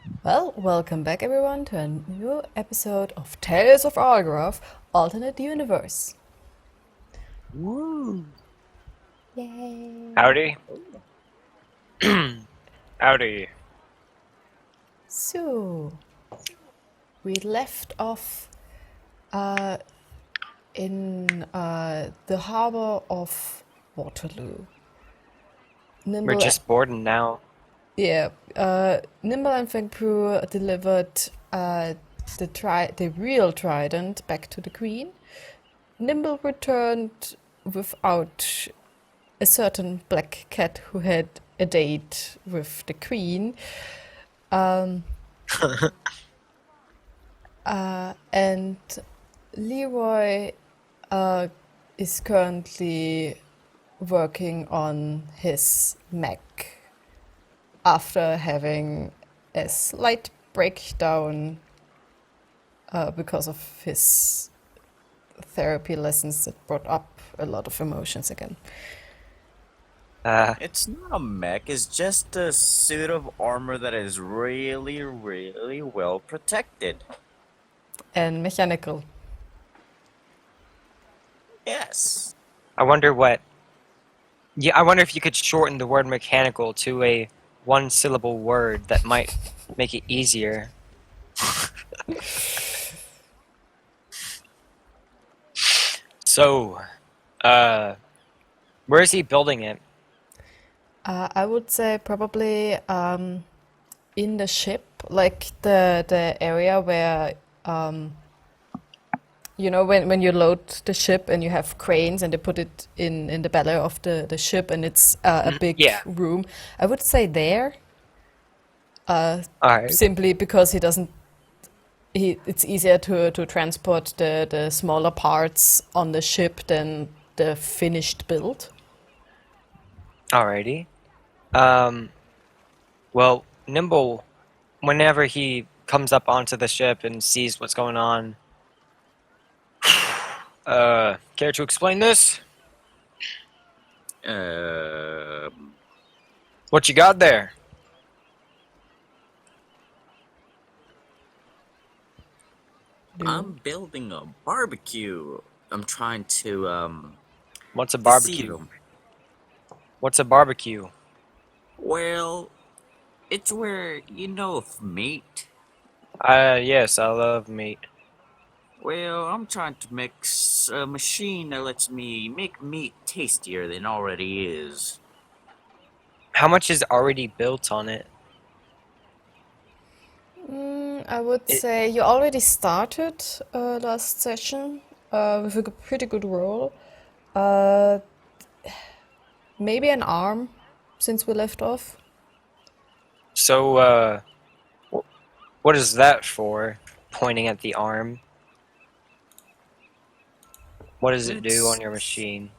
Well, welcome back everyone to a new episode of Tales of Algerath Alternate Universe. Woo! Yay! Howdy. Howdy. So, we left off uh, in the harbor of Waterloo. We're Nimble, just bored and now. yeah, Nimble and Feng Pru delivered the real trident back to the Queen. Nimble returned without a certain black cat who had a date with the queen. Um, and Leroy is currently working on his Mac after having a slight breakdown because of his therapy lessons that brought up a lot of emotions again. It's not a mech, it's just a suit of armor that is really, really well protected. And mechanical. Yes. I wonder what. Yeah, I wonder if you could shorten the word mechanical to a one-syllable word that might make it easier. So, where is he building it? I would say probably in the ship, like the area where when you load the ship and you have cranes and they put it in the belly of the ship and it's a big Yeah. room. I would say there, All right. simply because it's easier to transport the smaller parts on the ship than the finished build. Alrighty. Um. Well, Nimble, whenever he comes up onto the ship and sees what's going on, care to explain this? Um, What you got there? I'm building a barbecue. I'm trying to, What's a deceive barbecue? him. What's a barbecue? Well, it's where, of meat. Yes, I love meat. Well, I'm trying to mix a machine that lets me make meat tastier than already is. How much is already built on it? I would It say you already started last session with a pretty good roll. Uh, Maybe an arm since we left off. so, what is that for? Pointing at the arm. What does it do on It's your machine?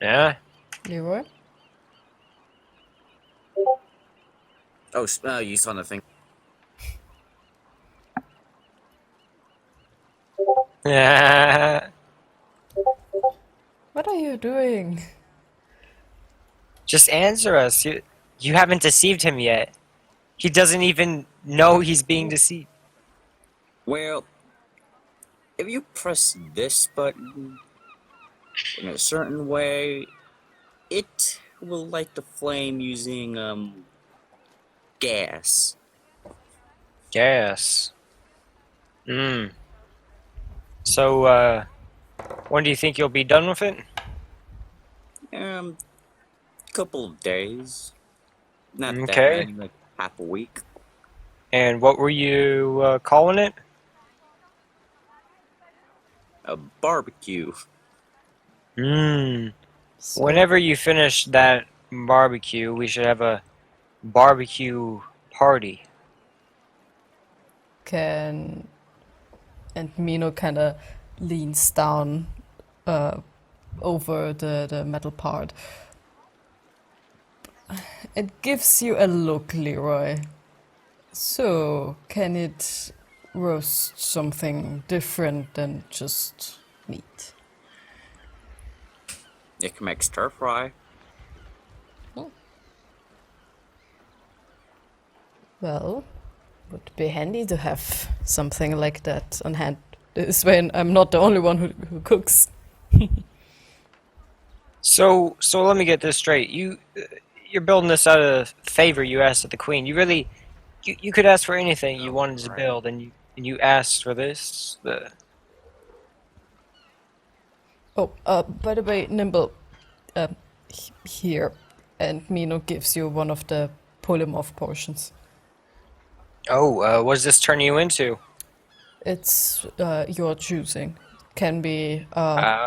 Yeah? Leroy? you saw nothing. What are you doing? Just answer us. You haven't deceived him yet. He doesn't even know he's being deceived. Well, if you press this button in a certain way, it will light the flame using gas. Yes. Hmm. So, when do you think you'll be done with it? Um, couple of days, not that Okay. many, like half a week. And what were you calling it? A barbecue. Hmm. So Whenever you finish that barbecue, we should have a barbecue party. can and Mino kind of leans down uh, over the metal part. It gives you a look, Leroy. So, can it roast something different than just meat? It can make stir fry. Well, would be handy to have something like that on hand. This way I'm not the only one who cooks. So let me get this straight. You're building this out of favor you asked of the queen. You could ask for anything you wanted to Right. build, and you asked for this. Oh, by the way, Nimble, here, and Mino gives you one of the polymorph potions. What does this turn you into? It's your choosing. Can be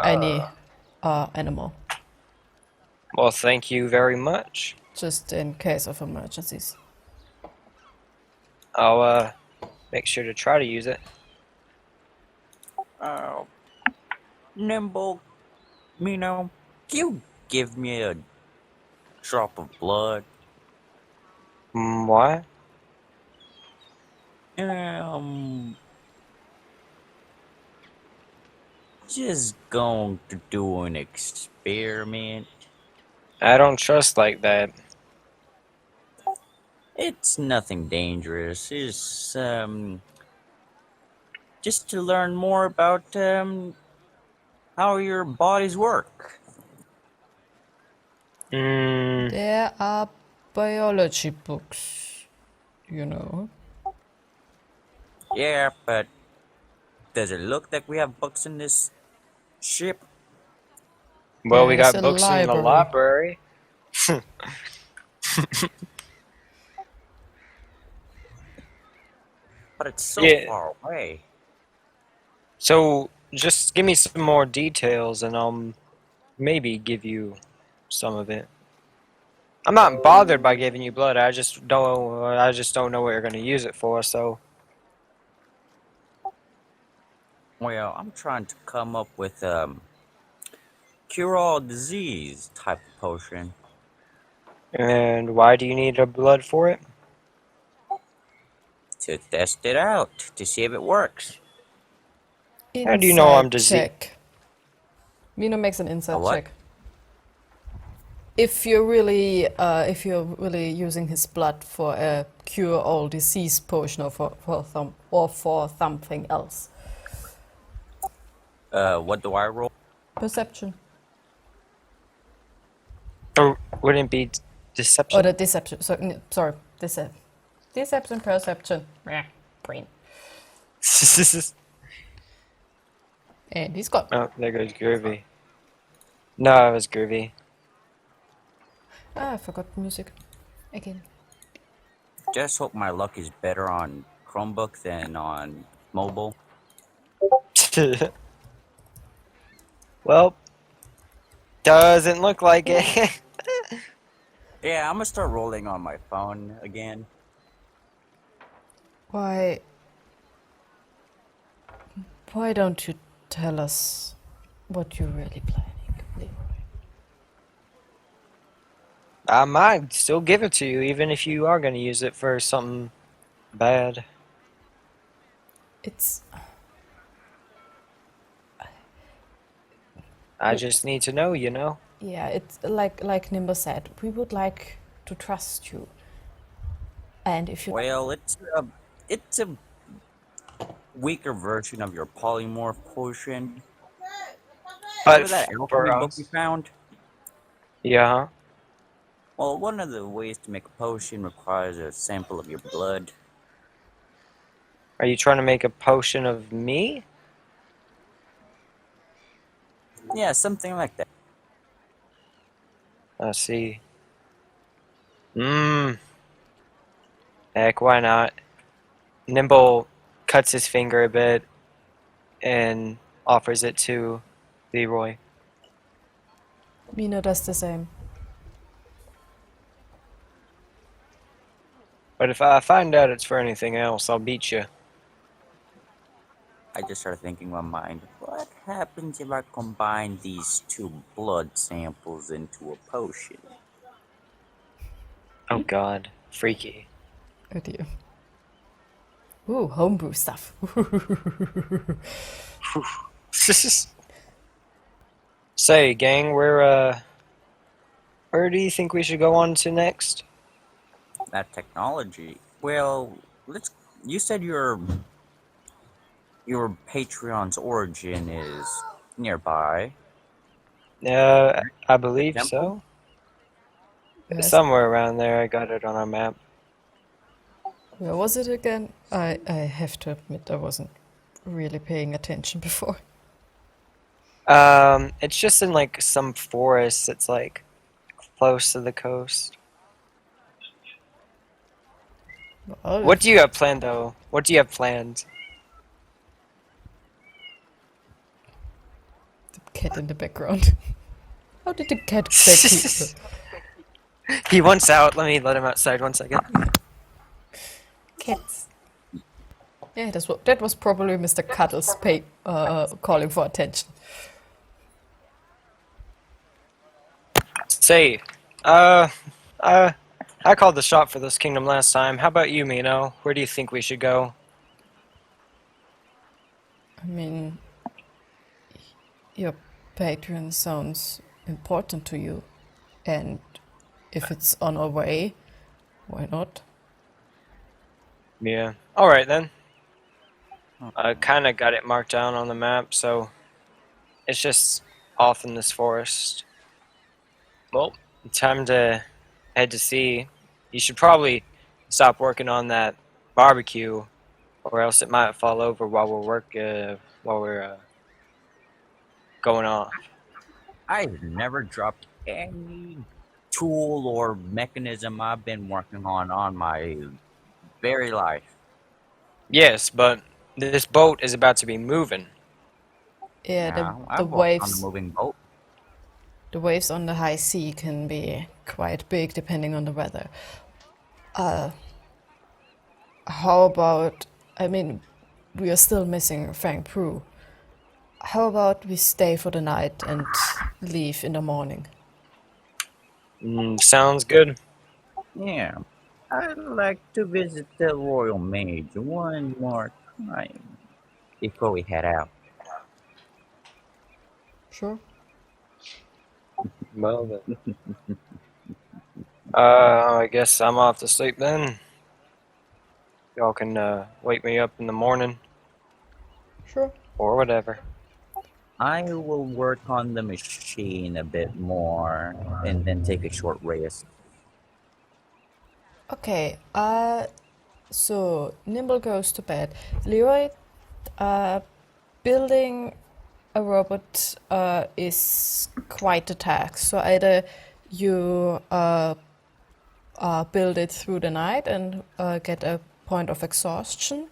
any Ah, animal, well, thank you very much. just in case of emergencies. I'll make sure to try to use it. Uh, Nimble, Mino, can you give me a drop of blood? Why? Um, just going to do an experiment. I don't trust like that. It's nothing dangerous. It's just to learn more about how your bodies work. Mm, There are biology books, you know. Yeah, but does it look like we have books in this ship? well, we There's got a books in the library. library. But it's so Yeah. far away. So just give me some more details, and I'll maybe give you some of it. I'm not bothered by giving you blood. I just don't know what you're gonna use it for. So, Well, I'm trying to come up with cure all disease type of potion and why do you need a blood for it? to test it out to see if it works. How do you know I'm Insight diseased? check. Mino makes an A insight what? check. If you're really using his blood for a cure all disease potion or for something else. What do I roll? Perception. Or wouldn't it be Or deception? the deception. Sorry, deception, perception. Meh, brain. And he's gone. Oh, there goes Groovy. No, it was Groovy. Ah, I forgot music. Again. Just hope my luck is better on Chromebook than on mobile. Well, doesn't look like it. Yeah, I'm gonna start rolling on my phone again. Why don't you tell us what you're really planning, Leroy? I might still give it to you, even if you are going to use it for something bad. It's I just need to know, you know? yeah, it's like Nimble said, we would like to trust you. And if you Well, it's a weaker version of your polymorph potion. But Remember that for alchemy book we us. found? Yeah, huh? Well, one of the ways to make a potion requires a sample of your blood. Are you trying to make a potion of me? Yeah, something like that. I see. Mmm. Heck, why not? Nimble cuts his finger a bit and offers it to Leroy. Mina does the same. But if I find out it's for anything else, I'll beat you. I just started thinking in my mind, what happens if I combine these two blood samples into a potion? Oh god. Freaky. Oh dear. Ooh, homebrew stuff. Say, gang, where do you think we should go on to next? That technology, Well, let's. You said your Patreon's origin is nearby. I believe Temple? so. Yes. Somewhere around there, I got it on our map. Where was it again? I have to admit I wasn't really paying attention before. It's just in like some forest. It's like close to the coast. Well, What do you have planned though? What do you have planned? the cat in the background. How did the cat back here? He wants out. Let him outside 1 second. Cats. Yeah, that was probably Mr. Cuddles calling for attention. Say, uh, uh, I called the shot for this kingdom last time. How about you, Mino? Where do you think we should go? I mean, your patron sounds important to you, and if it's on our way, why not? Yeah. All right then. I kind of got it marked down on the map, so it's just off in this forest. Well, time to head to sea. You should probably stop working on that barbecue, or else it might fall over while we're going off. I've never dropped any tool or mechanism I've been working on my very life. Yes, but this boat is about to be moving. Yeah, Yeah, the I've worked on a waves moving boat. the waves on the high sea can be quite big depending on the weather. How about, I mean, we are still missing Frank Prue. How about we stay for the night and leave in the morning? Sounds good. Yeah, I'd like to visit the Royal Mage one more time before we head out. Sure. Well then. I guess I'm off to sleep then. Y'all can wake me up in the morning Sure. or whatever. I will work on the machine a bit more and then take a short rest. Okay, so Nimble goes to bed. Leroy, building a robot is quite a task. So either you build it through the night and get a point of exhaustion,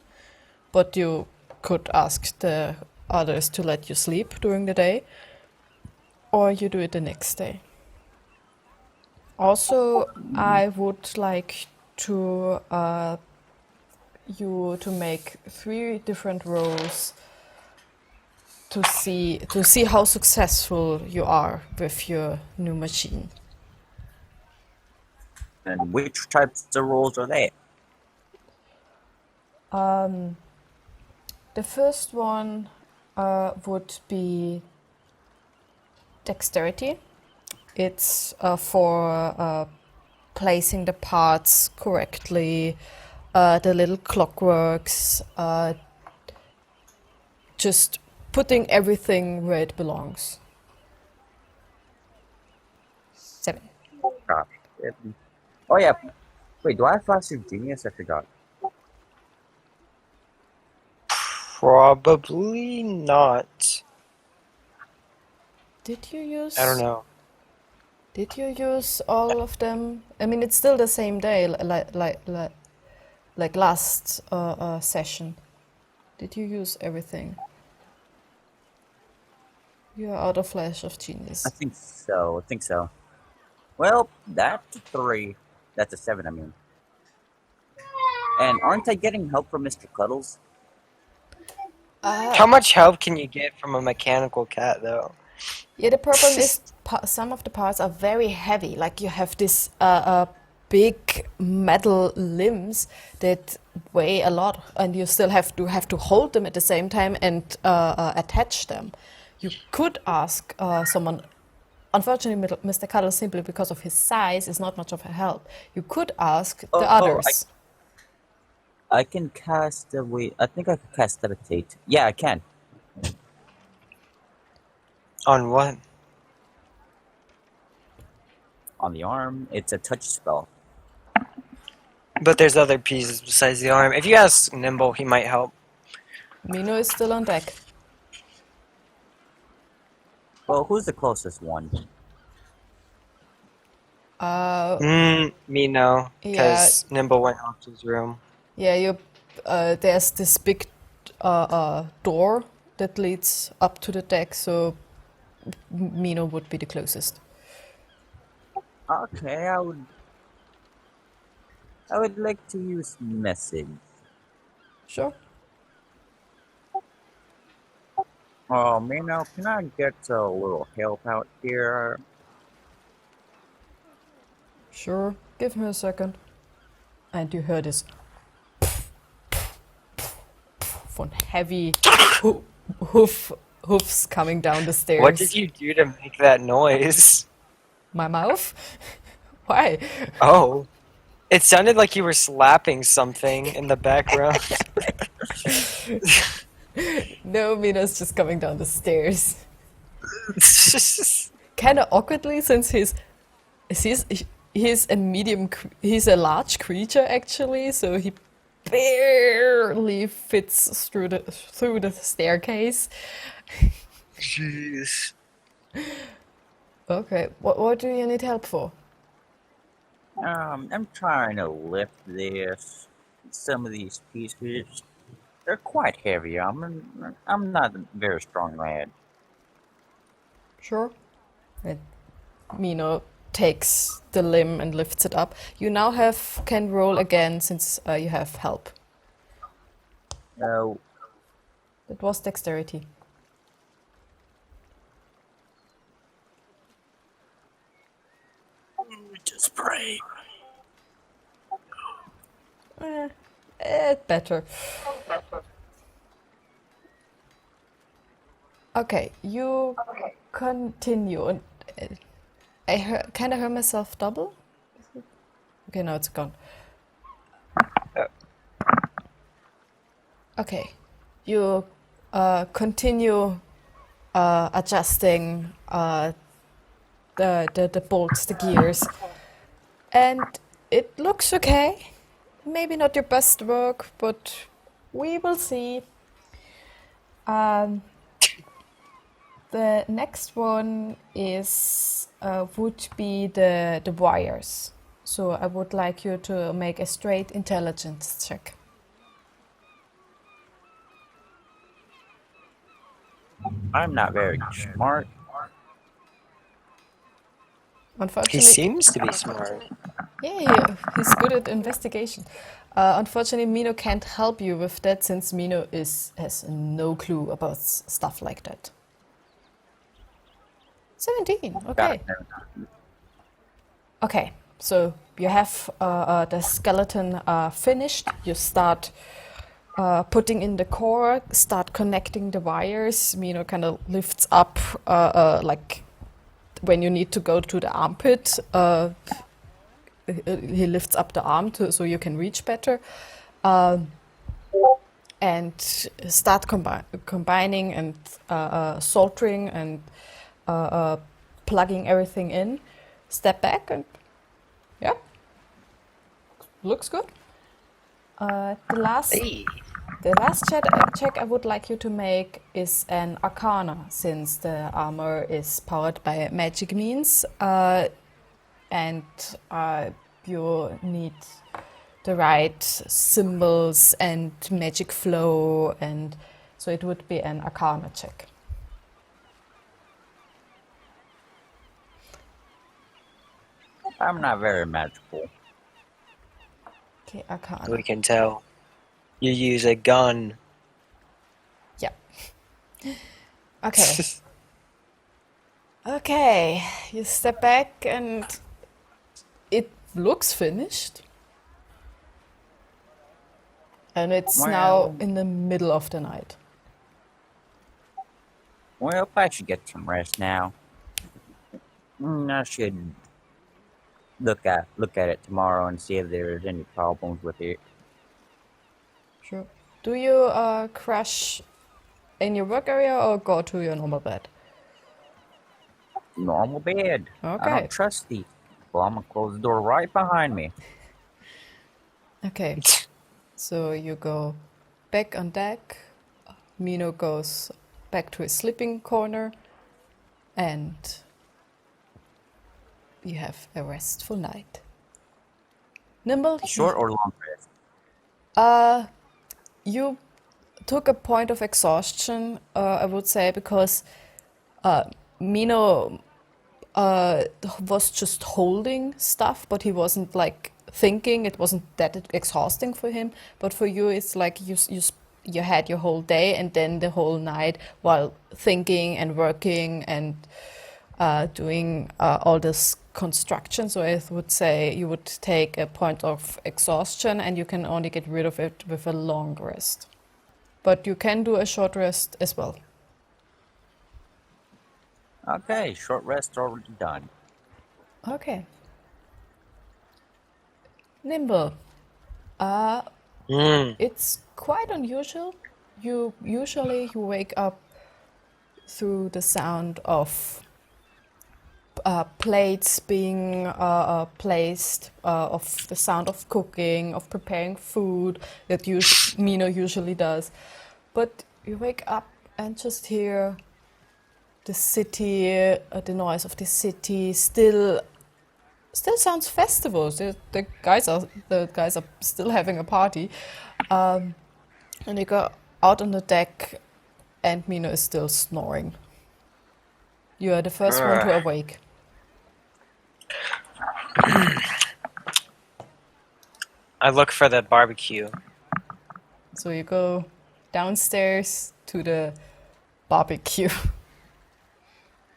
but you could ask the others to let you sleep during the day, or you do it the next day. Also, I would like to you to make 3 different roles to see how successful you are with your new machine. And which types of rolls are they? The first one would be dexterity. It's for placing the parts correctly, the little clockworks, just putting everything where it belongs. 7. Gosh. Oh yeah. Wait, do I have Flash of Genius? I forgot. Probably not. Did you use? I don't know. Did you use all of them? I mean, it's still the same day, like last session. Did you use everything? You are out of Flash of Genius. I think so. I think so. Well, that's a 3. That's a 7, I mean. And aren't I getting help from Mr. Cuddles? How much help can you get from a mechanical cat, though? Yeah, the problem is some of the parts are very heavy. Like you have this big metal limbs that weigh a lot, and you still have to hold them at the same time and attach them. You could ask someone. Unfortunately, Mr. Cuddle, simply because of his size, is not much of a help. You could ask the others. I can cast a wait. I think I can cast levitate. Yeah, I can. On what? On the arm, it's a touch spell. But there's other pieces besides the arm. If you ask Nimble, he might help. Mino is still on deck. Well, who's the closest one? Me no, Yeah, because Nimble went off to his room. yeah. There's this big door that leads up to the deck, so Mino would be the closest. Okay, I would like to use message. Sure. Oh, Mino, can I get a little help out here? Sure. Give me a second. And you hear this von heavy hoofs coming down the stairs. What did you do to make that noise? My mouth? Why? Oh. It sounded like you were slapping something in the background. No, Mina's just coming down the stairs. Kind of awkwardly, since he's a he's a large creature actually, so he barely fits through the staircase. Jeez. Okay, what do you need help for? I'm trying to lift this. Some of these pieces, they're quite heavy. I'm not a very strong lad. Sure. And Mino takes the limb and lifts it up. You now can roll again since you have help. No, It was dexterity. just pray. Better. Okay, you continue. And I kind of heard myself double. Okay, now it's gone. Okay, you continue adjusting the bolts, the gears, and it looks okay. Maybe not your best work, but we will see. The next one is would be the wires. So I would like you to make a straight intelligence check. I'm not very smart. He Unfortunately, seems to be smart. yeah, he's good at investigation. Unfortunately, Mino can't help you with that since Mino has no clue about stuff like that. 17. Okay. Okay. So you have the skeleton finished. You start putting in the core, start connecting the wires. Mino kind of lifts up, like when you need to go to the armpit. He lifts up the arm so you can reach better, and start combining and soldering and plugging everything in. Step back and yeah, looks good. The last check I would like you to make is an Arcana, since the armor is powered by magic means, and you need the right symbols and magic flow, and so it would be an Arcana check. I'm not very magical. Okay, Arcana. We can tell. You use a gun. Yeah. Okay. Okay, you step back and it looks finished. And it's now in the middle of the night. Well, I should get some rest now. I should look at it tomorrow and see if there's any problems with it. Sure. Do you crash in your work area or go to your normal bed? Normal bed. I don't Okay. trust these people. I'm gonna close the door right behind me. Okay. So you go back on deck. Mino goes back to his sleeping corner, and you have a restful night. Nimble, Short or long rest? you took a point of exhaustion, I would say, because Mino was just holding stuff, but he wasn't like thinking. It wasn't that exhausting for him. But for you, it's like you had your whole day and then the whole night while thinking and working and doing all this construction. So I would say you would take a point of exhaustion, and you can only get rid of it with a long rest. But you can do a short rest as well. Okay, short rest already done. Okay. Nimble. Mm. It's quite unusual. You wake up through the sound of plates being placed, of the sound of cooking, of preparing food that Mino usually does. But you wake up and just hear the city, the noise of the city. Still sounds festival. The guys are still having a party, and you go out on the deck, and Mino is still snoring. You are the first one to Ugh. awake. I look for the barbecue. So you go downstairs to the barbecue.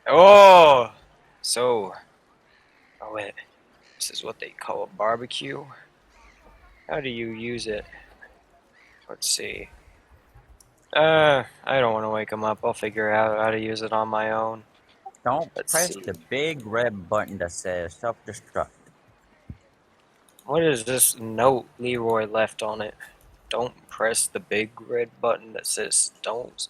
Oh! So, oh wait, this is what they call a barbecue? How do you use it? Let's see. I don't want to wake them up. I'll figure out how to use it on my own. Don't Let's press see. the big red button that says self-destruct. What is this note Leroy left on it? Don't press the big red button that says don't.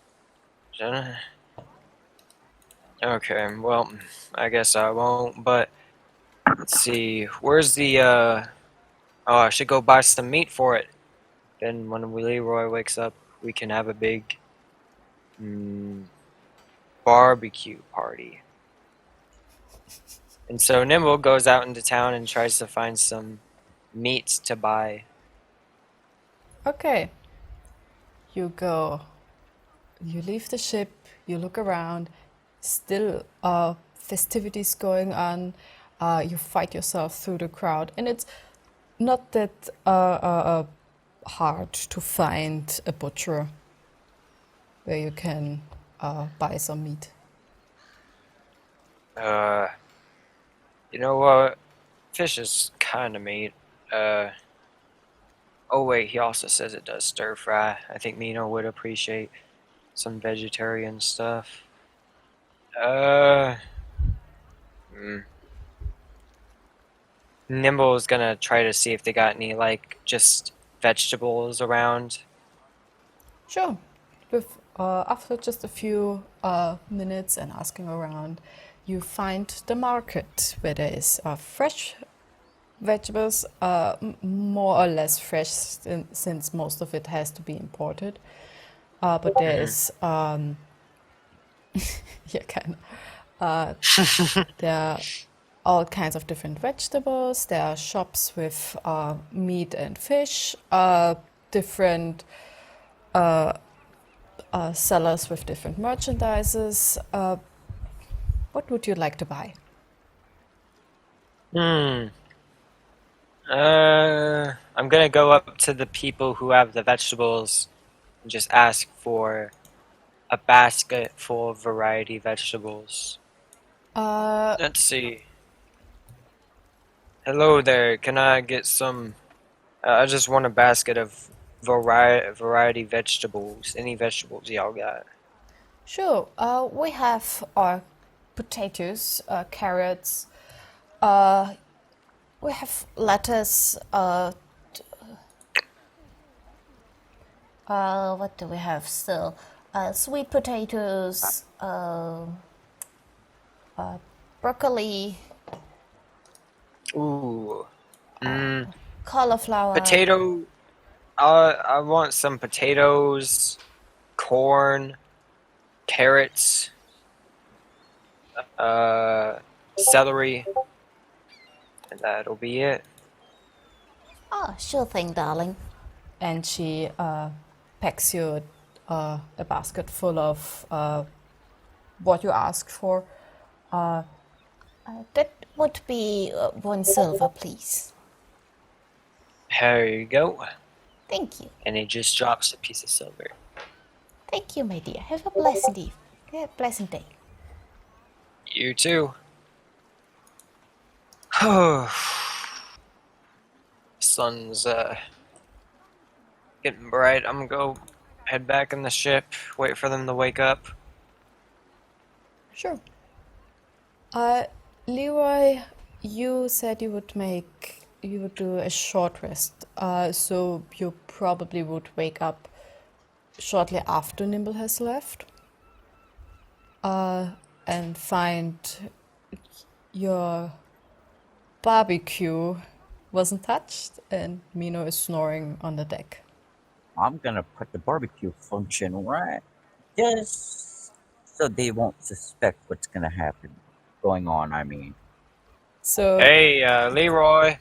Okay, well, I guess I won't, but let's see. Where's the, oh, I should go buy some meat for it. Then when Leroy wakes up, we can have a big mm, barbecue party. And so Nimble goes out into town and tries to find some meats to buy. Okay. You go. You leave the ship. You look around. Still festivities going on. You fight yourself through the crowd, and it's not that hard to find a butcher where you can buy some meat. Uh, you know what? Fish is kind of meat. Oh wait, he also says it does stir fry. I think Mino would appreciate some vegetarian stuff. Uh, mm. Nimble is gonna try to see if they got any like just vegetables around. Sure. After just a few minutes and asking around, you find the market where there is fresh vegetables, more or less fresh, since most of it has to be imported. But there Mhm. is, yeah, kind of. There are all kinds of different vegetables. There are shops with meat and fish, different sellers with different merchandises. What would you like to buy? Hmm. I'm gonna go up to the people who have the vegetables and just ask for a basket full of variety vegetables. Uh, Let's see. Hello there. Can I get some? I just want a basket of variety vegetables. Any vegetables y'all got? sure. We have potatoes, carrots. Uh, we have lettuce. What do we have still? Sweet potatoes, broccoli, Ooh. cauliflower. Potato. I want some potatoes, corn, carrots, celery, and that'll be it. Oh, sure thing, darling. And she packs you a basket full of what you asked for. That would be 1 silver, please. Here you go. Thank you. And he just drops a piece of silver. Thank you, my dear. Have a pleasant eve. Yeah, pleasant day. You too. Sun's getting bright. I'm gonna go head back in the ship, wait for them to wake up. Sure. Leroy, you said you would do a short rest. So you probably would wake up shortly after Nimble has left. And find your barbecue wasn't touched and Mino is snoring on the deck. I'm gonna put the barbecue function right just so they won't suspect what's gonna happen going on. I mean, So Hey, Leroy.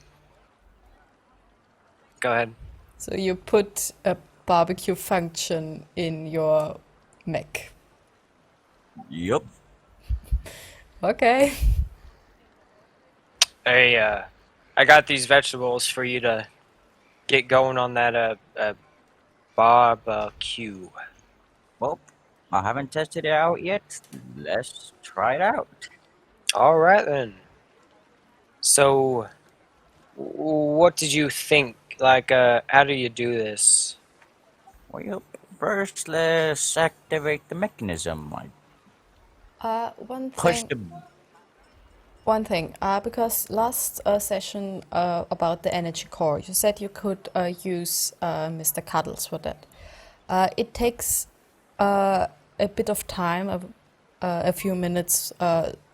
Go ahead. so you put a barbecue function in your mech. yup. Okay. Hey, I got these vegetables for you to get going on that barbecue. Well, I haven't tested it out yet. Let's try it out. All right then. So, what did you think? Like, how do you do this? Well, first let's activate the mechanism. I One push thing, the. because last session about the energy core, you said you could use Mr. Cuddles for that. It takes a bit of time, a few minutes,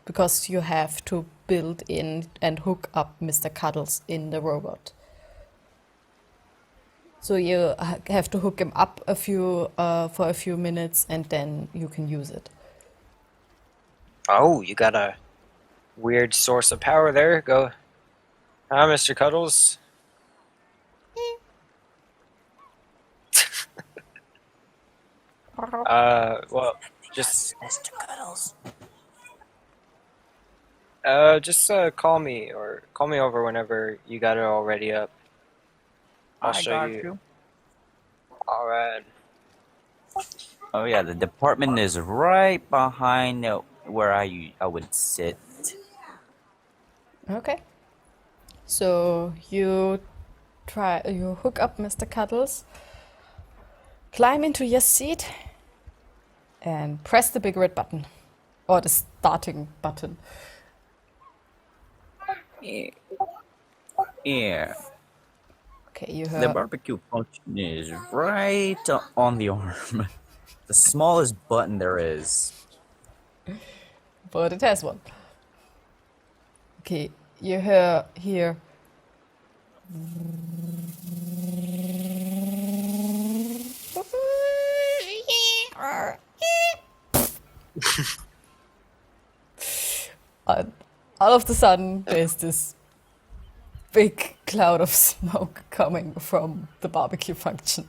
because you have to build in and hook up Mr. Cuddles in the robot. So you have to hook him up for a few minutes, and then you can use it. Oh, you got a weird source of power there. Go. Hi, Mr. Cuddles. Well, just Mr. Cuddles. just call me over whenever you got it all ready up. I'll I show got you. you. All right. Oh yeah, the department is right behind where I would sit. Okay. So you hook up Mr. Cuddles, climb into your seat, and press the big red button, or the starting button. Yeah, Okay, you the hear. barbecue function is right on the arm. The smallest button there is. But it has one. Okay, you hear here. And all of a sudden, there's this big cloud of smoke coming from the barbecue function.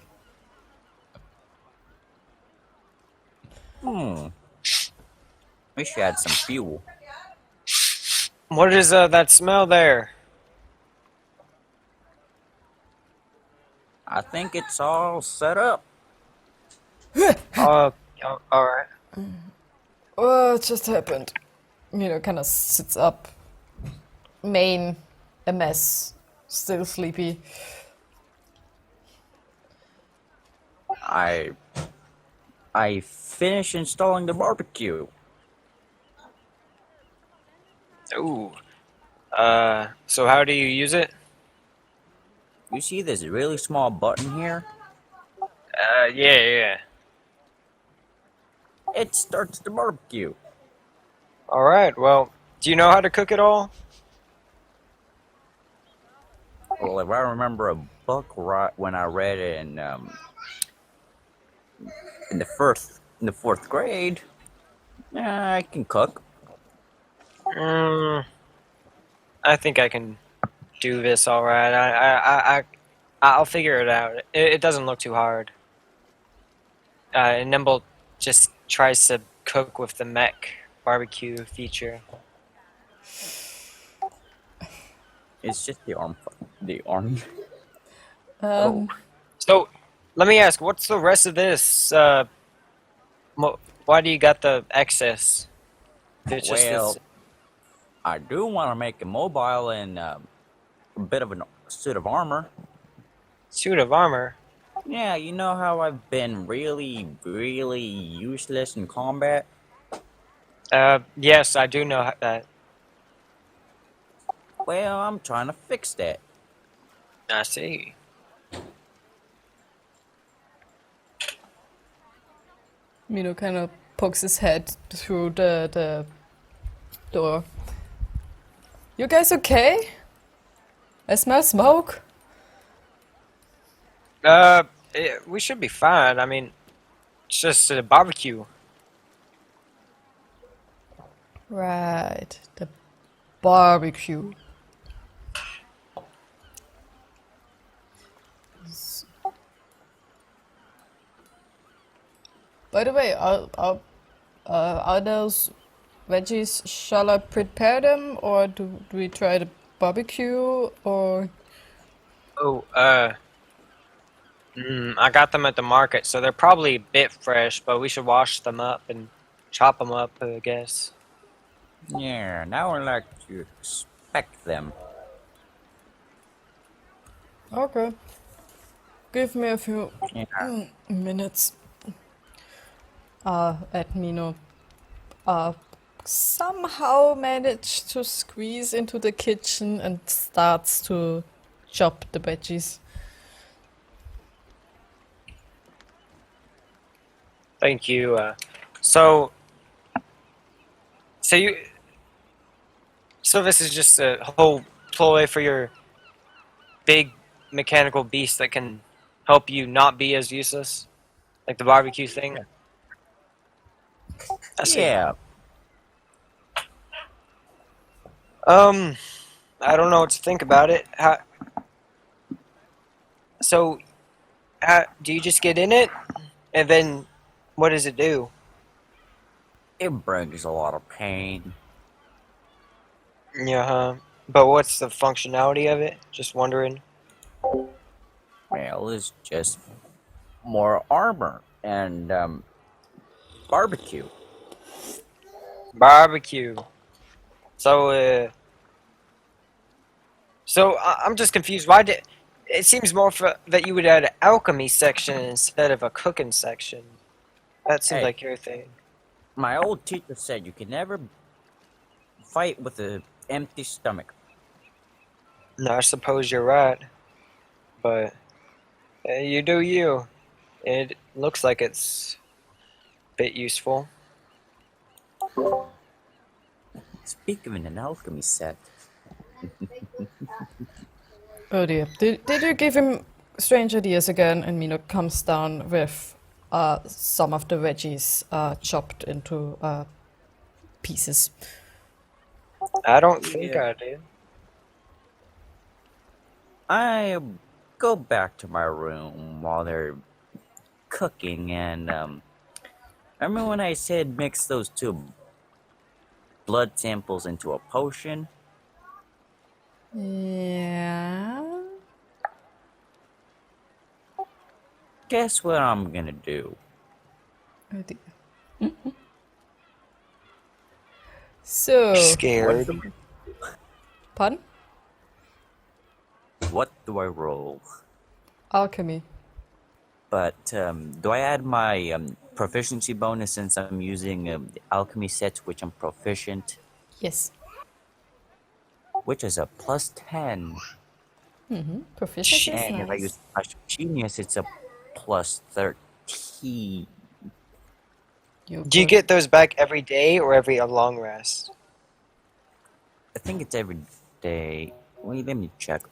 Wish you had some fuel. What is that smell there? I think it's all set up. Oh, all right. Oh, it just happened. Kind of sits up. Main, a mess, still sleepy. I finished installing the barbecue. Ooh. So how do you use it? You see this really small button here? Yeah. It starts the barbecue. All right. Well, do you know how to cook it all? Well, if I remember a book right when I read it in the fourth grade, yeah, I can cook. Mm, I think I can do this all right. I'll figure it out. It doesn't look too hard. And Nimble just tries to cook with the mech barbecue feature. It's just the arm. Oh, Um, so let me ask, what's the rest of this? Why do you got the excess? If it's just this Well, I do want to make it mobile and a bit of a suit of armor. suit of armor. Yeah, you know how I've been really, really useless in combat? Yes, I do know that. Well, I'm trying to fix that. I see. Mino kind of pokes his head through the door. You guys okay? I smell smoke. We should be fine. I mean, it's just a barbecue. Right, the barbecue. By the way, are those veggies? Shall I prepare them, or do we try the barbecue, or? Oh, I got them at the market, so they're probably a bit fresh, but we should wash them up and chop them up, I guess. Yeah, now I like to expect them. Okay. Give me a few Yeah. minutes. Admino somehow managed to squeeze into the kitchen and starts to chop the veggies. Thank you. So, so you, so this is just a whole ploy for your big mechanical beast that can help you not be as useless, like the barbecue thing. I see. Yeah. Um, I don't know what to think about it. So, do you just get in it, and then what does it do? It brings a lot of pain. Yeah, huh? But what's the functionality of it? Just wondering. Well, it's just more armor and barbecue. Barbecue. So, I'm just confused. Why did it seems more that you would add an alchemy section instead of a cooking section? That seems Hey, like your thing. my old teacher said you can never fight with an empty stomach. No, I suppose you're right, but you do you. It looks like it's a bit useful. Speak of an alchemy set. Oh dear. Did you give him strange ideas again? And Mino comes down with some of the veggies chopped into pieces. I don't think Yeah. I did. I go back to my room while they're cooking, and remember when I said mix those two blood samples into a potion? Yeah. Guess what I'm gonna do? Oh dear. So, What Scared. do, pardon? what do I roll? Alchemy. But do I add my proficiency bonus since I'm using the alchemy set, which I'm proficient, Yes. which is a plus 10? Proficiency is And if I use nice. Flash of Genius, it's a plus 13. You Do you could- get those back every day or every a long rest? I think it's every day. Wait, let me check.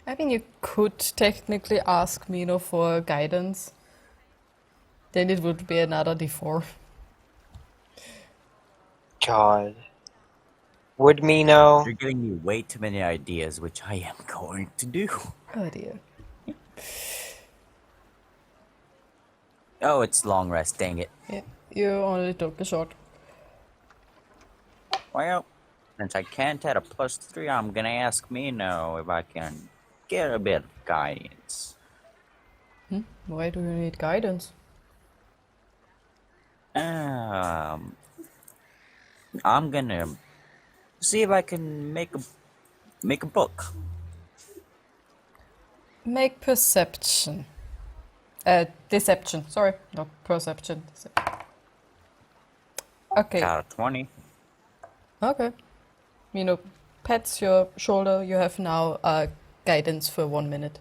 I mean, you could technically ask Mino for guidance. Then it would be another d4. God. Would me know? You're giving me way too many ideas, which I am going to do. Oh dear. Oh, it's long rest, dang it. Yeah, you only took a shot. Well, since I can't add a plus 3, I'm gonna ask Mino if I can get a bit of guidance. Why do you need guidance? I'm gonna see if I can make a book. Make perception. Deception. Sorry, not perception. Okay. Got a 20. Okay. Mino pats your shoulder. You have now guidance for 1 minute.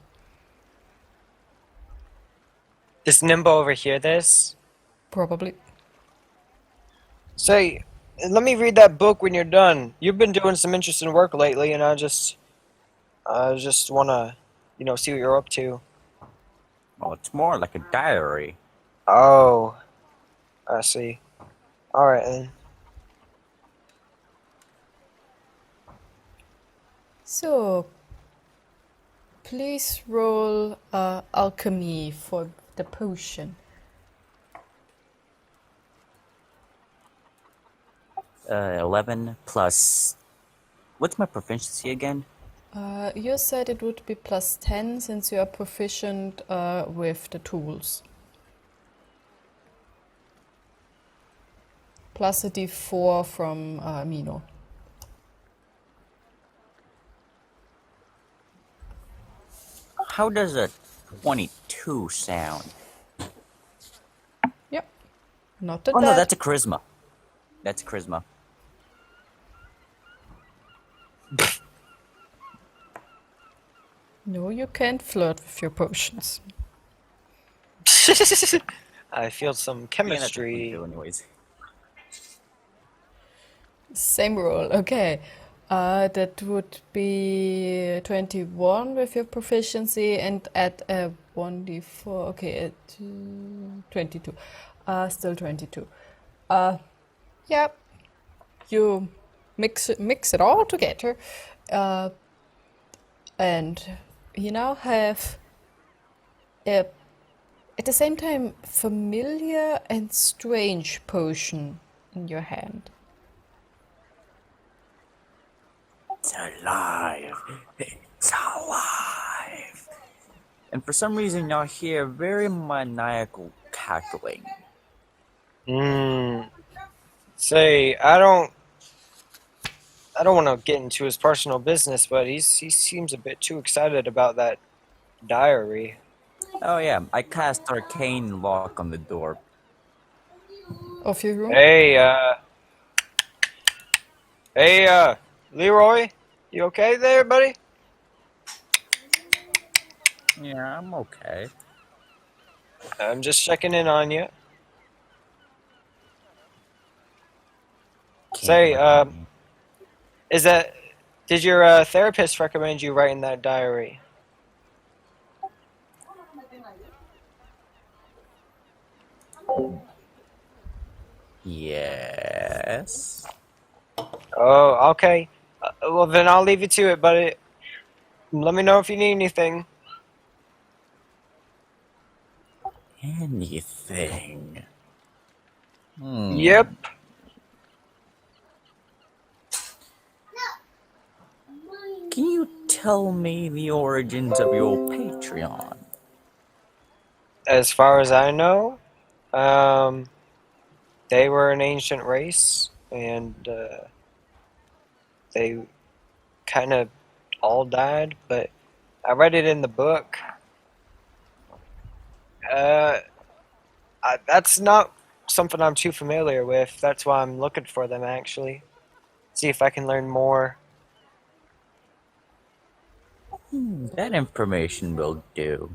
Does Nimbo overhear this? Probably. Say, let me read that book when you're done. You've been doing some interesting work lately, and I just wanna, see what you're up to. Well, it's more like a diary. Oh, I see. All right then. So, please roll alchemy for the potion. 11 plus. What's my proficiency again? You said it would be plus 10 since you are proficient with the tools. Plus a d4 from Mino. How does a 22 sound? Yep. Not that Oh no, bad. that's a charisma. That's charisma. No, you can't flirt with your potions. I feel some Yeah, that's a chemistry. 22 anyways. Same roll, okay. That would be 21 with your proficiency and add a 1d4. Okay, 22. Still 22. Yeah, you mix it all together, and you now have a, at the same time, familiar and strange potion in your hand. It's alive. It's alive. And for some reason, y'all hear very maniacal cackling. Say, I don't want to get into his personal business, but he seems a bit too excited about that diary. Oh yeah, I cast arcane lock on the door. Of your room? Hey, Leroy, you okay there, buddy? Yeah, I'm okay. I'm just checking in on you. Say, did your therapist recommend you writing that diary? Yes. Oh, okay. Well, then I'll leave you to it, buddy. Let me know if you need anything. Anything. Yep. Can you tell me the origins of your Patreon? As far as I know, they were an ancient race, and they kind of all died, but I read it in the book. That's not something I'm too familiar with. That's why I'm looking for them, actually. See if I can learn more. That information will do.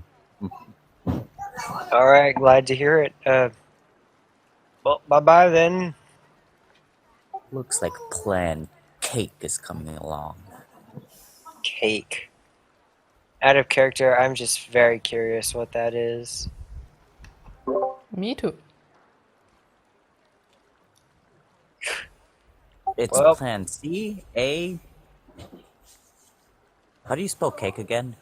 All right, glad to hear it. Well, bye bye then. Looks like Plan Cake is coming along. Cake. Out of character, I'm just very curious what that is. Me too. It's Well, Plan C A. How do you spell cake again?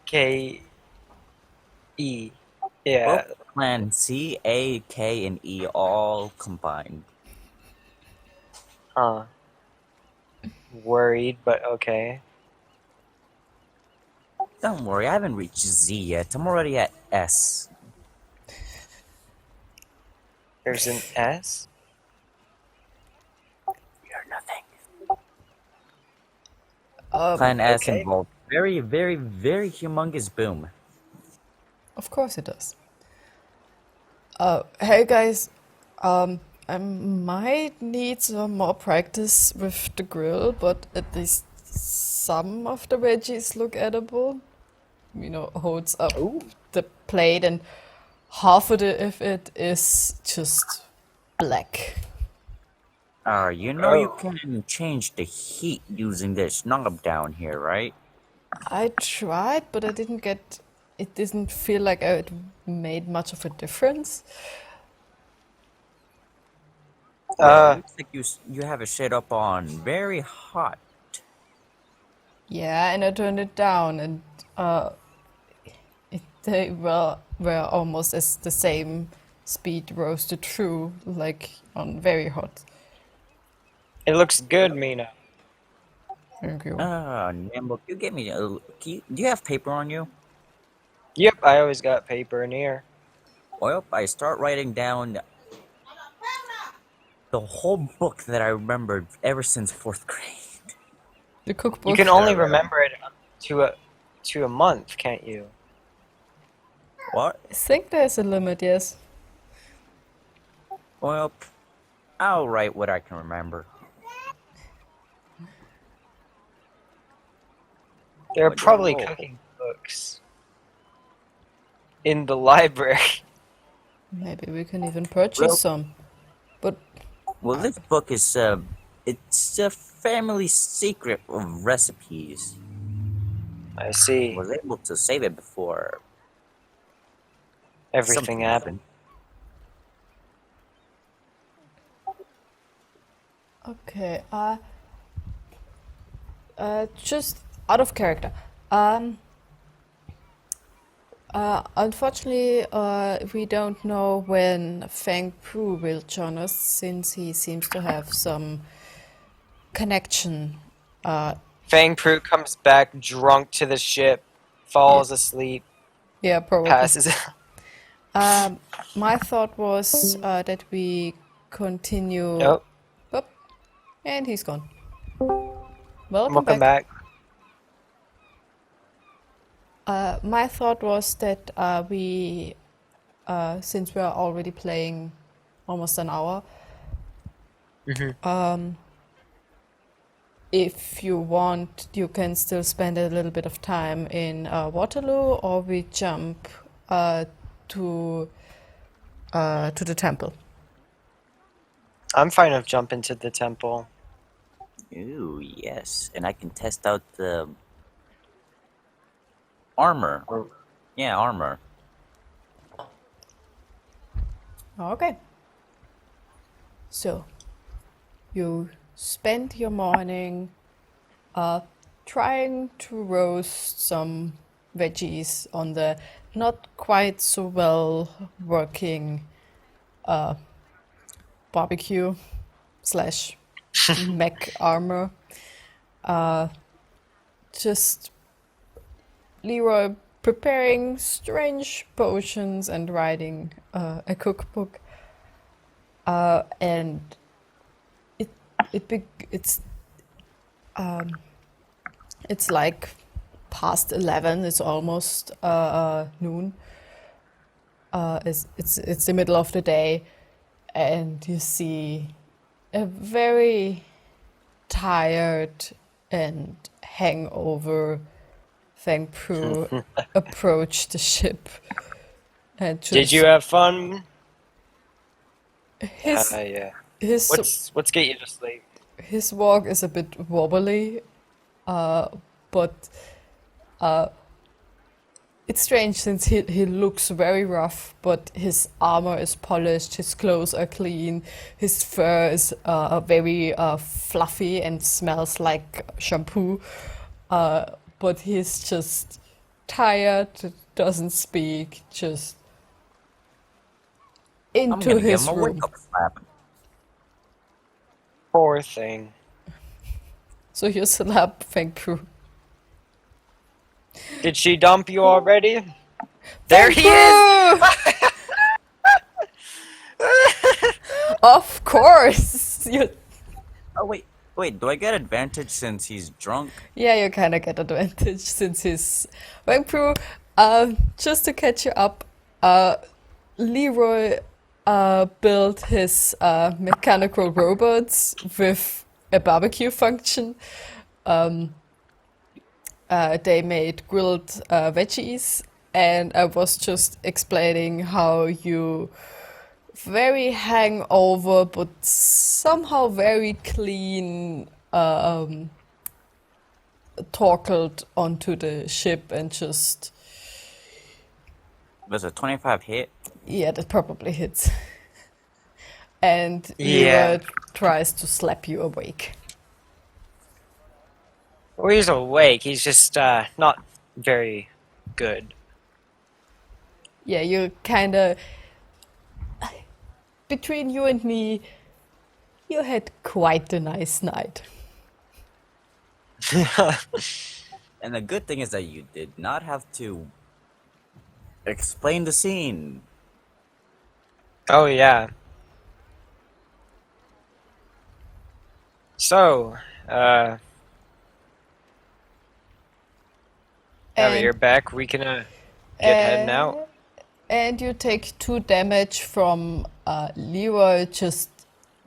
CAKE. Well, Yeah. Plan C A K and E all combined. Huh. Worried, but okay. Don't worry, I haven't reached Z yet. I'm already at S. There's an S. You're nothing. Plan S Okay. involved very, very, very humongous boom. Of course it does. Hey guys, I might need some more practice with the grill, but at least some of the veggies look edible. Holds up Ooh. the plate, and half of it is just black. You know you can change the heat using this knob down here, right? I tried, but I didn't get. It didn't feel like it made much of a difference. Well, it looks like you have it set up on very hot. Yeah, and I turned it down, and they were almost as the same speed roasted through, like on very hot. It looks good, Mina. Thank you. Nimble, you give me a. Do you have paper on you? Yep, I always got paper in here. Well, I start writing down the whole book that I remembered ever since 4th grade. The You cookbook. can only remember it to a month, can't you? What? I think there's a limit, yes. Well, I'll write what I can remember. There are What do I probably roll? cooking books in the library. Maybe we can even purchase Well- some. But Well, this book is it's a family secret of recipes. I I see. was able to save it before Everything something happened. okay, just out of character. Unfortunately, we don't know when Fang Pu will join us, since he seems to have some connection. Fang Pru comes back drunk to the ship, falls asleep, Yeah, probably. passes out. My thought was that we continue. Oh, Oh, and he's gone. Welcome welcome back. back. My thought was that since we are already playing almost an hour, if you want, you can still spend a little bit of time in Waterloo, or we jump to the temple. I'm fine with jumping to the temple. Ooh, yes. And I can test out the armor. Yeah, armor. Okay. So, you spend your morning trying to roast some veggies on the not quite so well working barbecue slash mech armor. Just Leroy preparing strange potions and writing a cookbook. And it's like past 11. It's almost noon. It's the middle of the day, and you see a very tired and hangover Feng Pru approach the ship and Did just you have fun? his Yeah. his What's get you to sleep? his walk is a bit wobbly, but it's strange since he looks very rough, but his armor is polished, his clothes are clean, his fur is very fluffy and smells like shampoo. But he's just tired, doesn't speak, just I'm into gonna give his him a room. wake up slap. Poor thing. So you slap Feng Pru. Did she dump you already? There Feng he is! Pru! Of course! Oh wait, do I get advantage since he's drunk? Yeah, you kind of get advantage since he's Feng Pru. Just to catch you up, Leroy built his mechanical robots with a barbecue function. They made grilled veggies, and I was just explaining how you very hangover but somehow very clean torkled onto the ship and just Was a 25 hit? yeah, that probably hits. And Yeah. Leroy tries to slap you awake. Well, he's awake. He's just not very good. Yeah, you kind of between you and me, you had quite a nice night. And the good thing is that you did not have to explain the scene. Oh yeah. So, now that you're back, we can get heading out. And you take 2 damage from Leroy just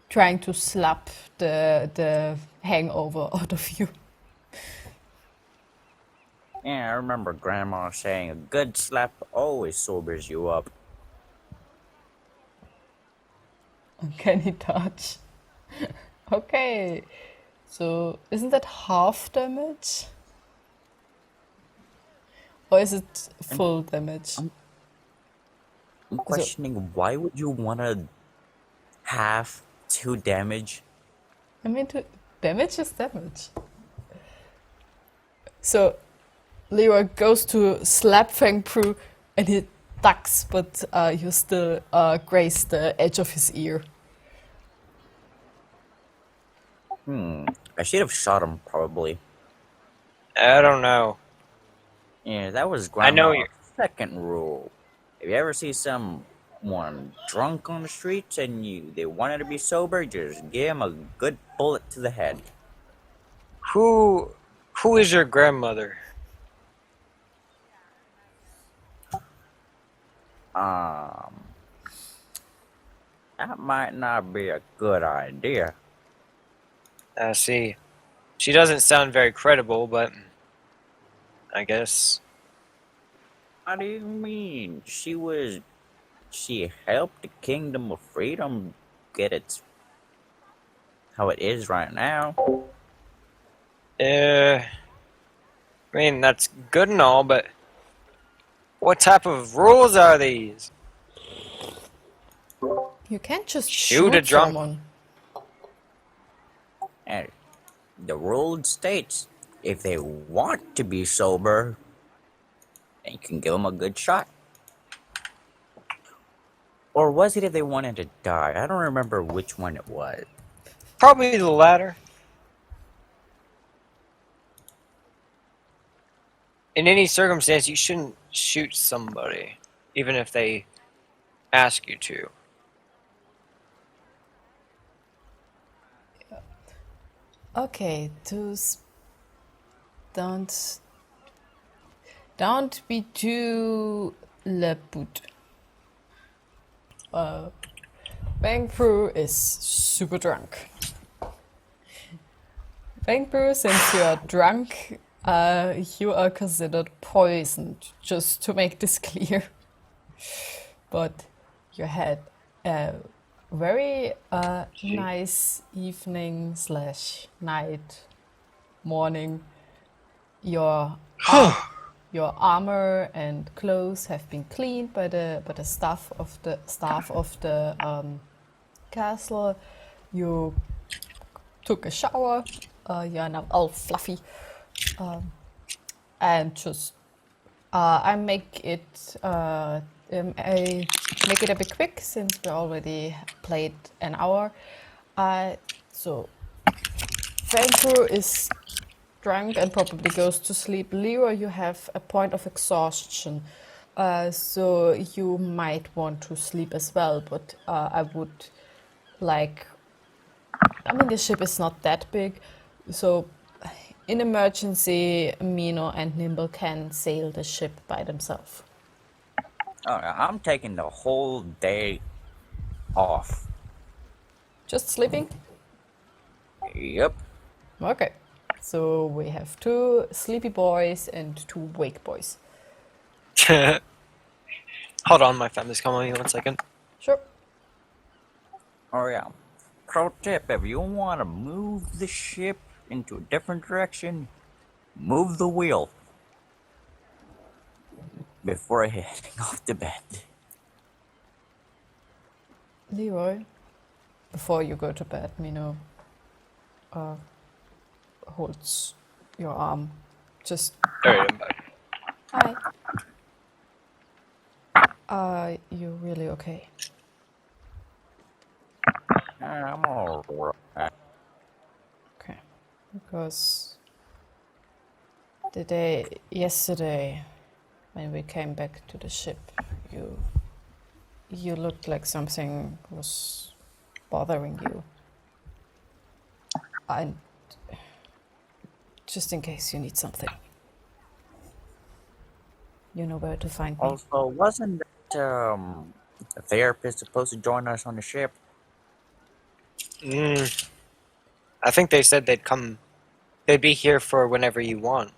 trying to slap the hangover out of you. Yeah, I remember Grandma saying a good slap always sobers you up. Can he touch? Okay. So isn't that half damage? Or is it full damage? I'm questioning why would you want to have 2 damage? I mean, damage is damage. So Leroy goes to slap Feng Pru and he ducks, but you still graze the edge of his ear. I should have shot him probably. I don't know. Yeah, that was I know Grandma's second rule. If you ever see someone drunk on the streets and they wanted to be sober, just give them a good bullet to the head. Who is your grandmother? That might not be a good idea. I see. She doesn't sound very credible, but I guess. What do you mean? She helped the Kingdom of Freedom get its how it is right now. I mean, that's good and all, but what type of rules are these? You can't just Shoot a shoot drunk- someone. And the rule states if they want to be sober, then you can give them a good shot. Or was it if they wanted to die? I don't remember which one it was. Probably the latter. In any circumstance, you shouldn't shoot somebody, even if they ask you to. Okay, don't be too laput. Feng Pru is super drunk. Feng Pru, since you are drunk, You are considered poisoned, just to make this clear. But you had a very nice evening slash night, morning. Your your armor and clothes have been cleaned by the staff of the castle. You took a shower. You are now all fluffy, and just I make it a bit quick since we already played an hour. So Vancouver is drunk and probably goes to sleep. Leroy, you have a point of exhaustion, so you might want to sleep as well. But I would like. I mean, the ship is not that big, so in emergency, Mino and Nimble can sail the ship by themselves. I'm taking the whole day off. Just sleeping? Yep. Okay. So we have 2 sleepy boys and 2 wake boys. Hold on, my family's calling me 1 second. Sure. Oh yeah. Pro tip, if you want to move the ship into a different direction, move the wheel before heading off to bed. Leroy, before you go to bed, Mino holds your arm. Just, Alright, I'm back. hi. Are you really okay? I'm alright. Okay. Because yesterday, when we came back to the ship, you looked like something was bothering you. And just in case you need something, you know where to find me. Also, wasn't that, a therapist supposed to join us on the ship? I think they said they'd be here for whenever you want.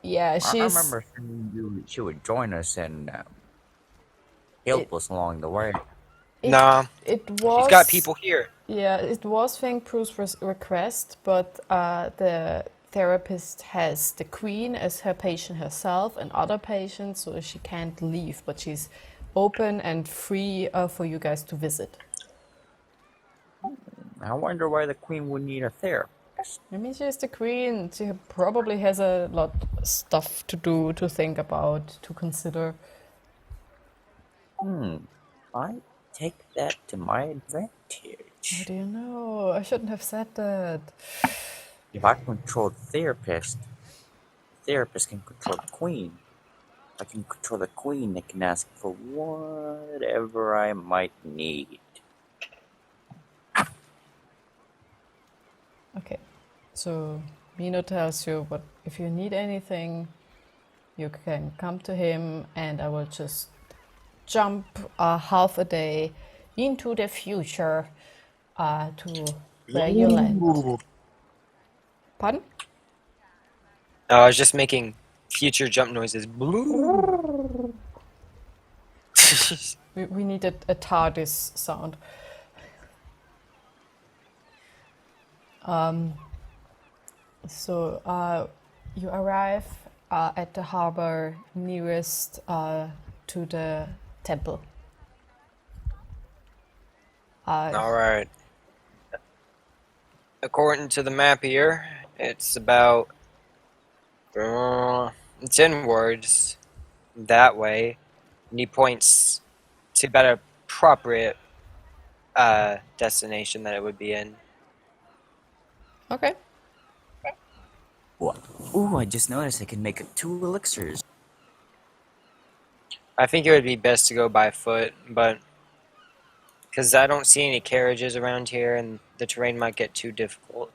Yeah, I remember saying she would join us and help us along the way. Nah, It you've was. got people here. Yeah, it was Feng Pru's request, but the therapist has the queen as her patient herself and other patients, so she can't leave, but she's open and free for you guys to visit. I wonder why the queen would need a therapist. I mean, she's the queen. She probably has a lot of stuff to do, to think about, to consider. I take that to my How advantage. do you know? I shouldn't have said that. If I control the therapist can control the queen. If I can control the queen, they can ask for whatever I might need. Okay, so Mino tells you, but if you need anything, you can come to him, and I will just jump half a day into the future to where you land. Pardon? I was just making future jump noises. We needed a TARDIS sound. So you arrive at the harbor nearest to the temple. Alright. According to the map here, it's about... it's inwards. That way. And he points to about a appropriate destination that it would be in. Okay. Ooh, I just noticed I can make 2 elixirs. I think it would be best to go by foot, but... because I don't see any carriages around here, and the terrain might get too difficult.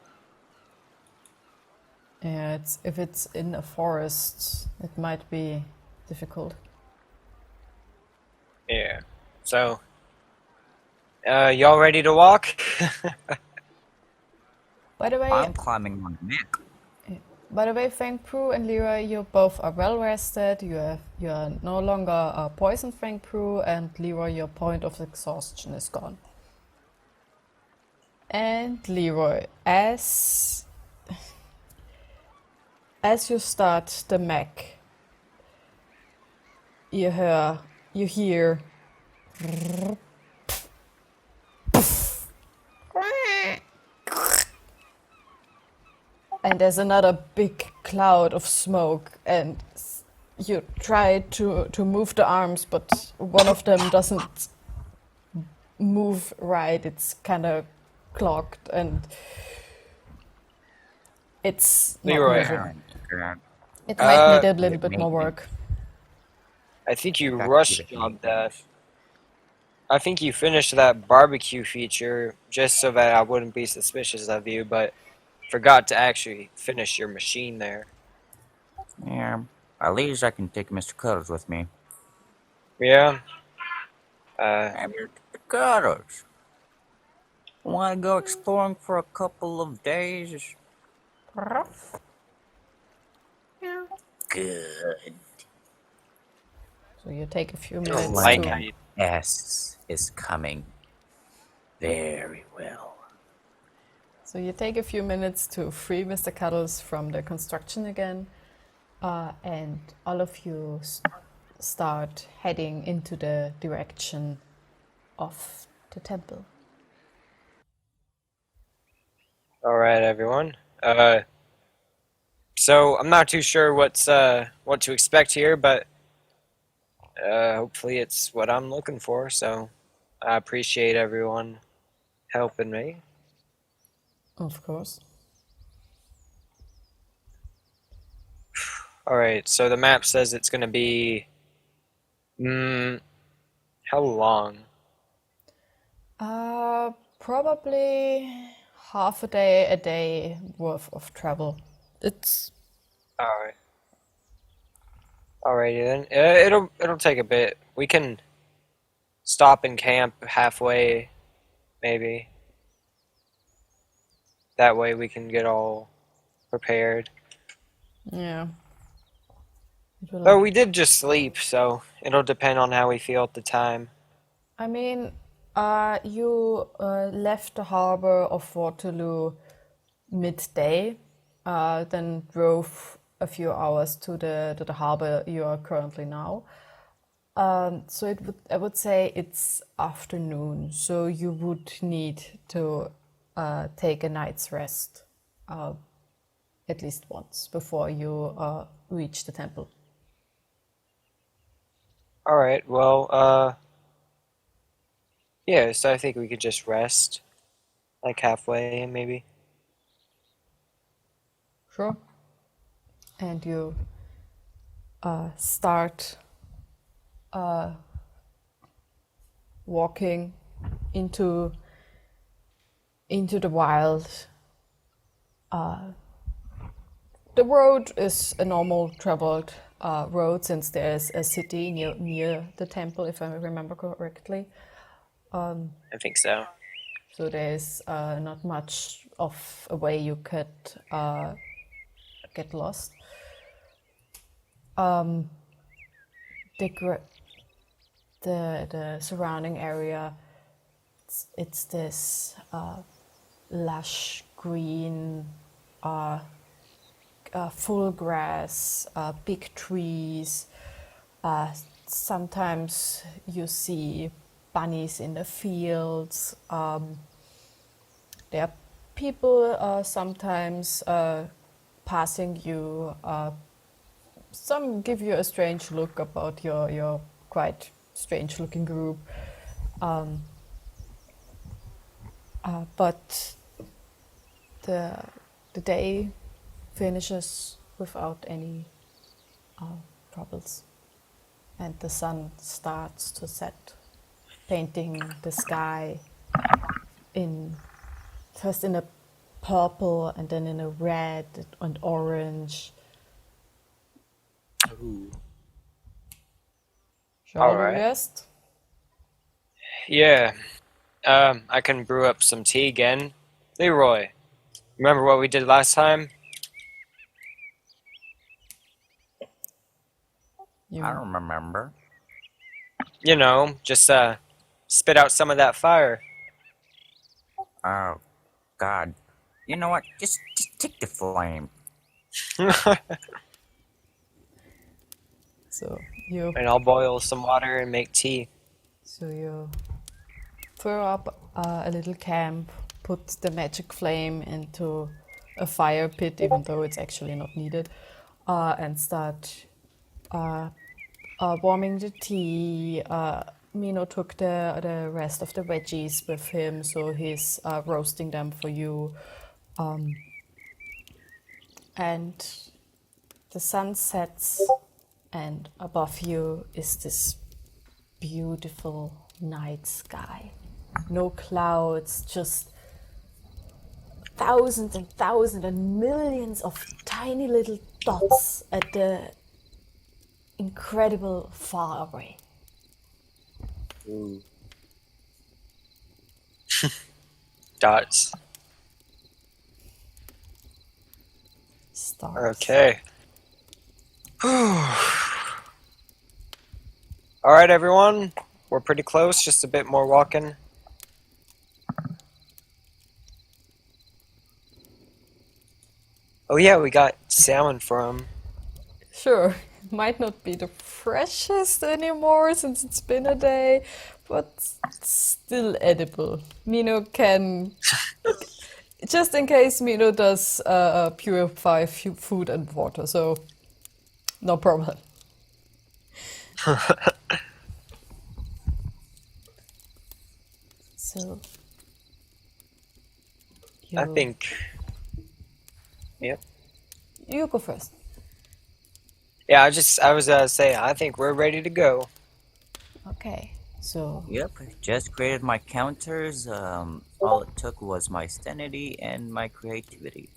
Yeah, if it's in a forest, it might be difficult. Yeah. So, y'all ready to walk? By the way, I'm climbing on the map. By the way, Feng Pru and Leroy, you both are well rested. You are no longer poisoned, Feng Pru, and Leroy, your point of exhaustion is gone. And Leroy, as you start the mech, you hear and there's another big cloud of smoke, and you try to move the arms, but one of them doesn't move right. It's kind of clogged, and it's not Leroy. moving. It might need a little bit more work. I think you Back to rush the job that. I think you finished that barbecue feature just so that I wouldn't be suspicious of you, but forgot to actually finish your machine there. Yeah, at least I can take Mr. Cuddles with me. Yeah. Hey, Mr. Cuddles. Want to go exploring for a couple of days? Good. So you take a few I minutes don't like to how you. S is coming. Very well. So you take a few minutes to free Mr. Cuddles from the construction again, and all of you start heading into the direction of the temple. All right, everyone. So I'm not too sure what to expect here, but hopefully it's what I'm looking for. So I appreciate everyone helping me. Of course. All right. So the map says it's gonna be. How long? Probably half a day worth of travel. It's All right. Alrighty then. It'll take a bit. We can stop and camp halfway, maybe. That way we can get all prepared. yeah. It will- Though we did just sleep, so it'll depend on how we feel at the time. I mean, you left the harbor of Waterloo midday, then drove a few hours to the harbor you are currently now. So I would say it's afternoon, so you would need to take a night's rest at least once before you reach the temple. Alright, well, yeah, so I think we could just rest. Like halfway, maybe. Sure. And you start walking into the wild. The road is a normal traveled road since there's a city near the temple, if I remember correctly. I think so. So there's not much of a way you could get lost. The surrounding area, it's this lush green, full grass, big trees. Sometimes you see bunnies in the fields. There are people sometimes passing you. Some give you a strange look about your quite strange looking group. But the day finishes without any troubles, and the sun starts to set, painting the sky first in a purple and then in a red and orange. Ooh. Shall we Alright. rest? Yeah. I can brew up some tea again. Leroy, remember what we did last time? You I don't remember. You know, just spit out some of that fire. Oh, God. You know what? Just take the flame. so you And I'll boil some water and make tea. so you throw up a little camp, put the magic flame into a fire pit, even though it's actually not needed, and start warming the tea. Mino took the rest of the veggies with him, so he's roasting them for you. And the sun sets, and above you is this beautiful night sky. No clouds, just thousands and thousands and millions of tiny little dots at the incredible far away. Ooh. Dots. Stars. Okay. Alright, everyone. We're pretty close, just a bit more walking. Oh yeah, we got salmon from. Sure, might not be the freshest anymore since it's been a day, but still edible. Mino can, just in case Mino does purify food and water, so no problem. So I you think. Yep. you go first. Yeah, I was saying, I think we're ready to go. Okay, so Yep, I just created my counters. All it took was my sanity and my creativity.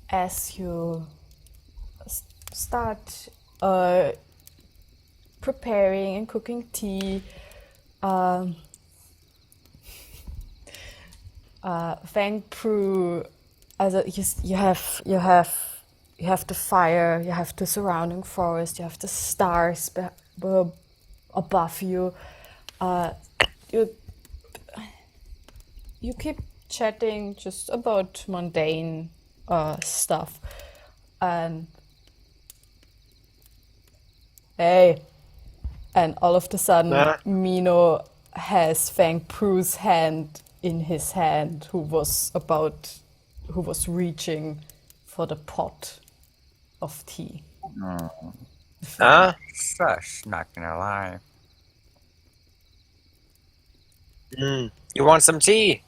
as you start preparing and cooking tea, um, Fang Pru, also you have the fire, you have the surrounding forest, you have the stars above you. You you keep chatting just about mundane stuff, and hey, and all of a sudden Nah. Mino has Fang Pru's hand in his hand, who was reaching for the pot of tea. Huh? Sush, not gonna lie. You want some tea?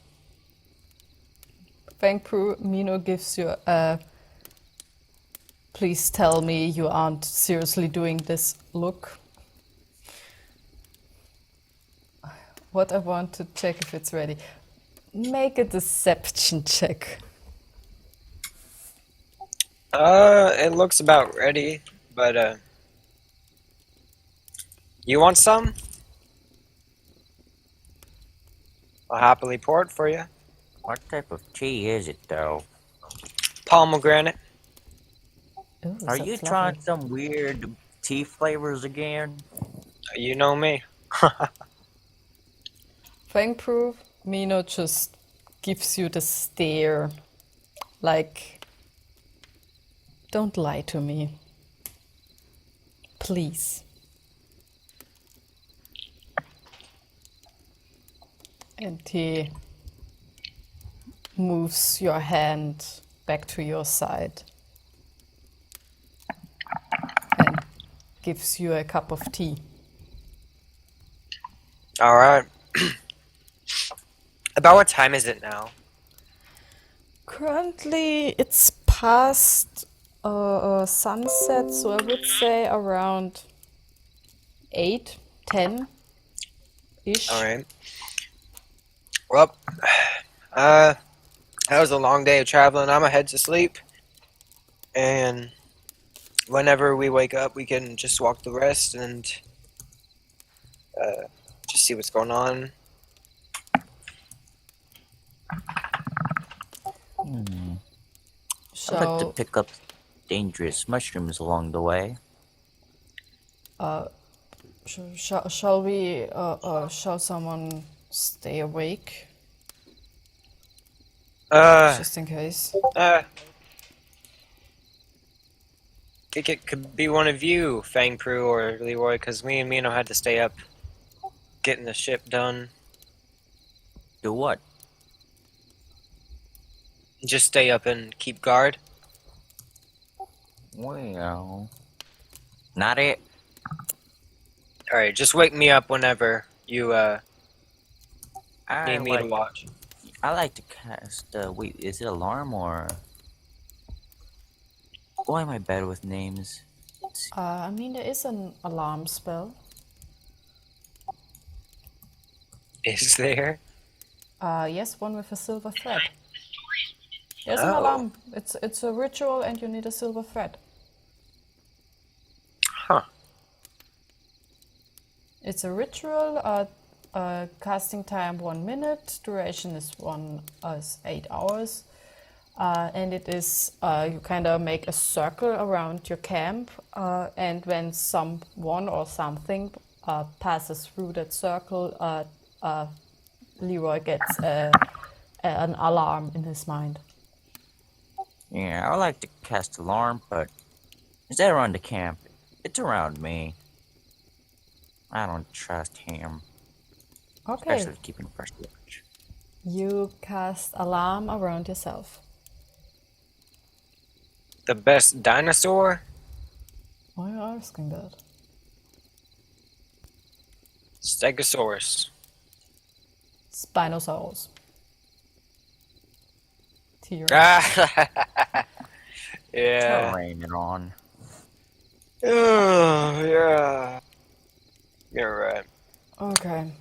Fang Pru, Mino gives you a please tell me you aren't seriously doing this look. What I want to check if it's ready. Make a deception check. It looks about ready, but you want some? I'll happily pour it for you. What type of tea is it, though? Pomegranate. Ooh, Are that's you lovely. trying some weird tea flavors again? You know me. Fang Pru, Mino just gives you the stare. Like, don't lie to me. Please. And he moves your hand back to your side and gives you a cup of tea. All right. About what time is it now? Currently, it's past sunset, so I would say around 8, 10-ish. All right. Well, that was a long day of traveling. I'm gonna head to sleep, and whenever we wake up, we can just walk the rest and just see what's going on. I'd like to So, pick up dangerous mushrooms along the way. Shall we, shall someone stay awake? Just in case. Think it could be one of you, Fang Pru or Leroy, because me and Mino had to stay up getting the ship done. Do what? Just stay up and keep guard. Well, not it. Alright, just wake me up whenever you I need me to like, watch. I like to cast. Wait, is it alarm or? Why am I bad with names? I mean, there is an alarm spell. Is there? Yes, one with a silver thread. There's an Oh. alarm. It's a ritual, and you need a silver thread. Huh. It's a ritual. Casting time 1 minute. Duration is 8 hours. And it is you kind of make a circle around your camp, and when someone or something passes through that circle, Leroy gets an alarm in his mind. Yeah, I like to cast alarm, but is that around the camp? It's around me. I don't trust him, Okay, especially keeping first watch. you cast alarm around yourself. The best dinosaur? Why are you asking that? Stegosaurus. Spinosaurus. T-Rex. Yeah. Turn it on. Oh, yeah. You're right. Okay.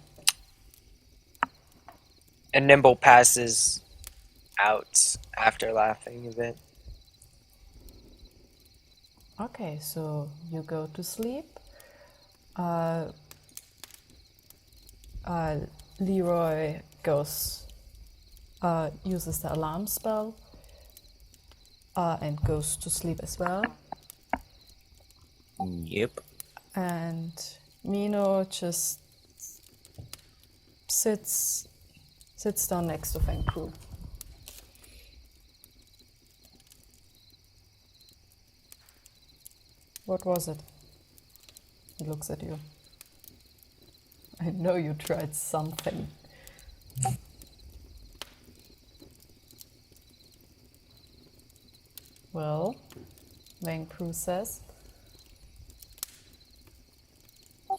And Nimble passes out after laughing a bit. Okay, so you go to sleep. Leroy uses the alarm spell, and goes to sleep as well. Yep. And Mino just sits down next to Feng Ku. What was it? He looks at you. I know you tried something. Well, Wang Pru says,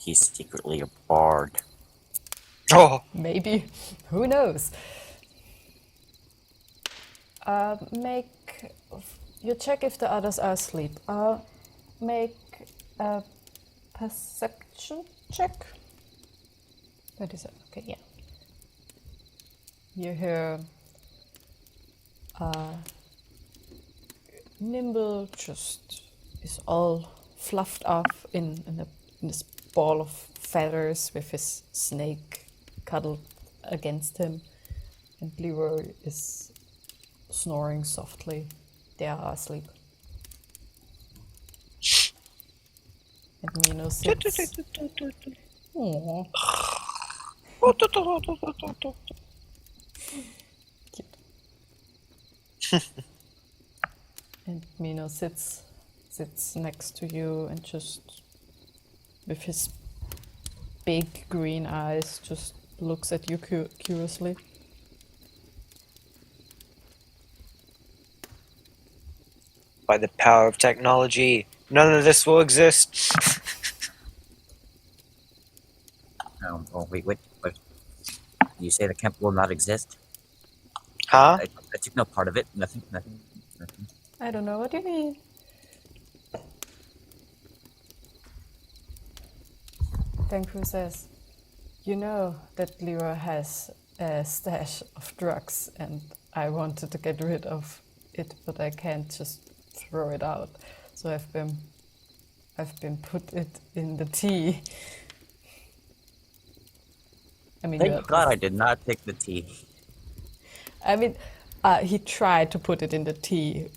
He's secretly a bard. Oh, maybe, who knows? You check if the others are asleep. Make a perception check. What is it? Okay, yeah. You hear Nimble just is all fluffed up in this ball of feathers with his snake cuddled against him, and Leroy is snoring softly. They are asleep. And Mino sits. Aww. Cute. And Mino sits next to you and just, with his big green eyes, just looks at you curiously. by the power of technology, none of this will exist. Oh, wait, what? You say the camp will not exist? Huh? I took no part of it. Nothing. I don't know what you mean. Thankful says, you know that Leroy has a stash of drugs and I wanted to get rid of it, but I can't just throw it out. So I've been put it in the tea. I mean, Thank God I did not take the tea. I mean, he tried to put it in the tea.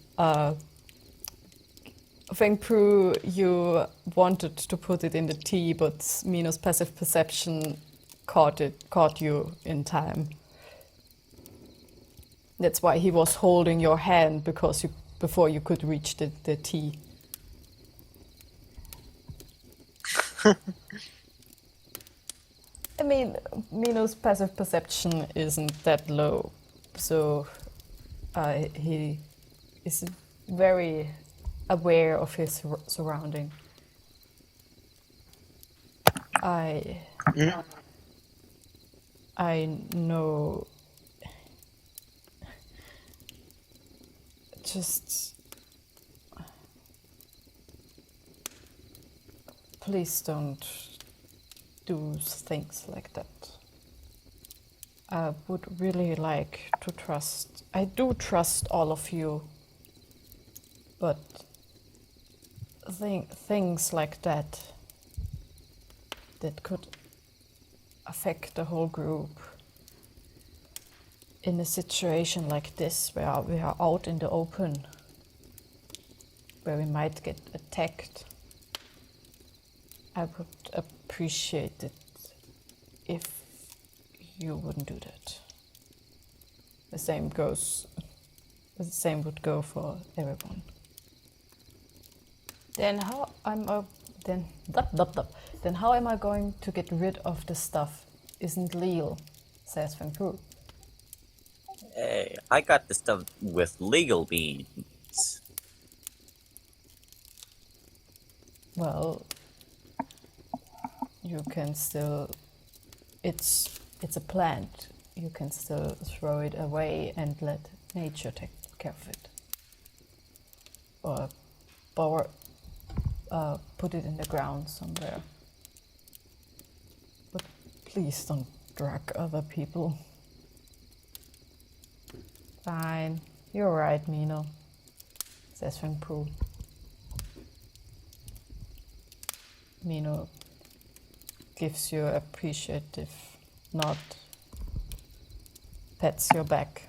Feng Pru, you wanted to put it in the tea, but Mino's passive perception caught you in time. That's why he was holding your hand before you could reach the tea. I mean, Mino's passive perception isn't that low, so he is very aware of his surrounding. I know. Just please don't do things like that. I would really like to trust. I do trust all of you, but things like that could affect the whole group in a situation like this where we are out in the open, where we might get attacked. I would appreciate it if you wouldn't do that. The same would go for everyone. Then how am I going to get rid of the stuff? Isn't legal, says Feng Fu. Hey, I got the stuff with legal means. Well, you can still. It's a plant. You can still throw it away and let nature take care of it, or put it in the ground somewhere. But please don't drag other people. Fine, you're right, Mino, says Feng Pru. Mino gives you an appreciative nod, pats your back.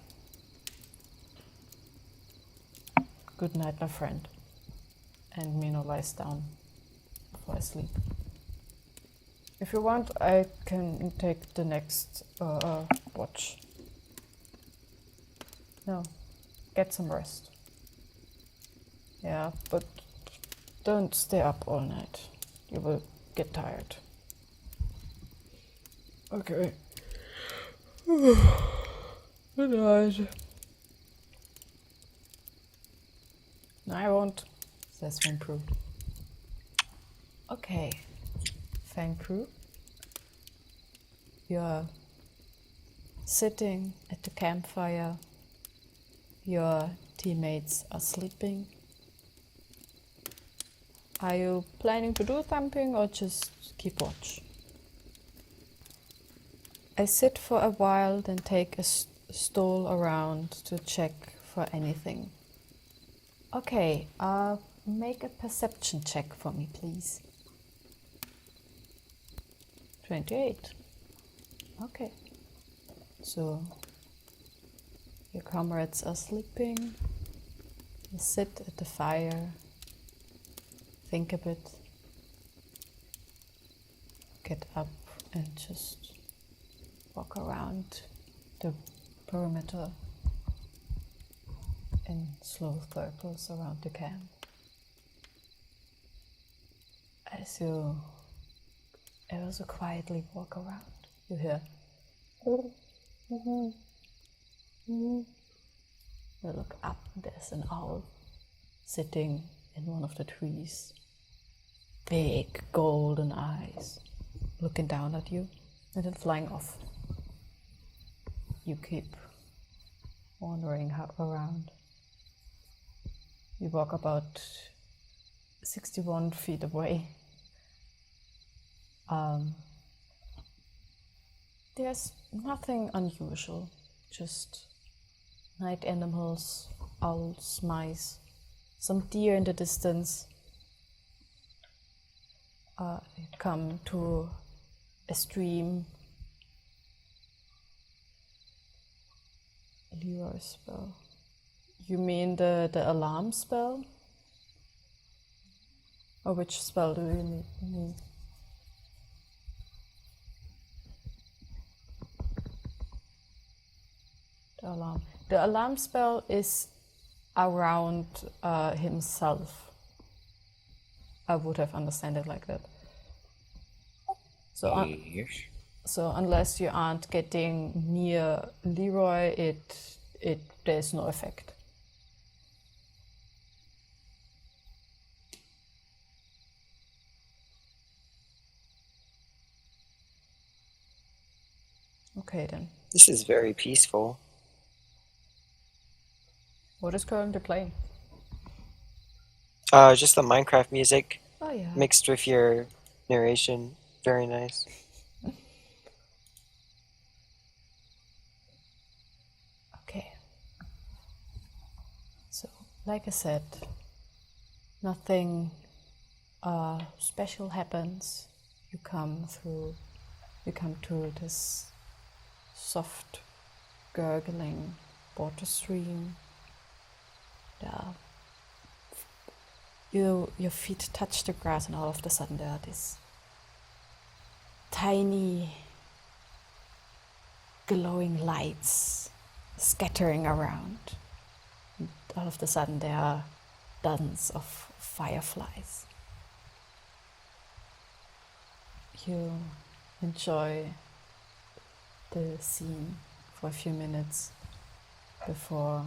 Good night, my friend. And Mino lies down before I sleep. If you want, I can take the next watch. No, get some rest. Yeah, but don't stay up all night. You will get tired. Okay. Good night. No, I won't, says Feng Pru. Okay, Feng Pru. You're sitting at the campfire. Your teammates are sleeping. Are you planning to do something or just keep watch? I sit for a while, then take a stroll around to check for anything. Okay, make a perception check for me, please. 28. Okay. So, your comrades are sleeping. You sit at the fire, think a bit, get up and just walk around the perimeter in slow circles around the camp. As you ever so quietly walk around, you hear you look up, there's an owl sitting in one of the trees. Big golden eyes looking down at you and then flying off. You keep wandering around. You walk about 61 feet away. There's nothing unusual, just night animals, owls, mice, some deer in the distance. You come to a stream. Lure spell. You mean the alarm spell? Or which spell do you mean? The alarm. The alarm spell is around himself. I would have understood it like that. So, Yes. so unless you aren't getting near Leroy, there's no effect. Okay then. This is very peaceful. What is currently playing? Just the Minecraft music Oh yeah. mixed with your narration. Very nice. Okay. So, like I said, nothing special happens. You come to this soft, gurgling water stream. Your feet touch the grass, and all of a sudden there are these tiny, glowing lights scattering around. And all of a sudden there are dozens of fireflies. You enjoy the scene for a few minutes before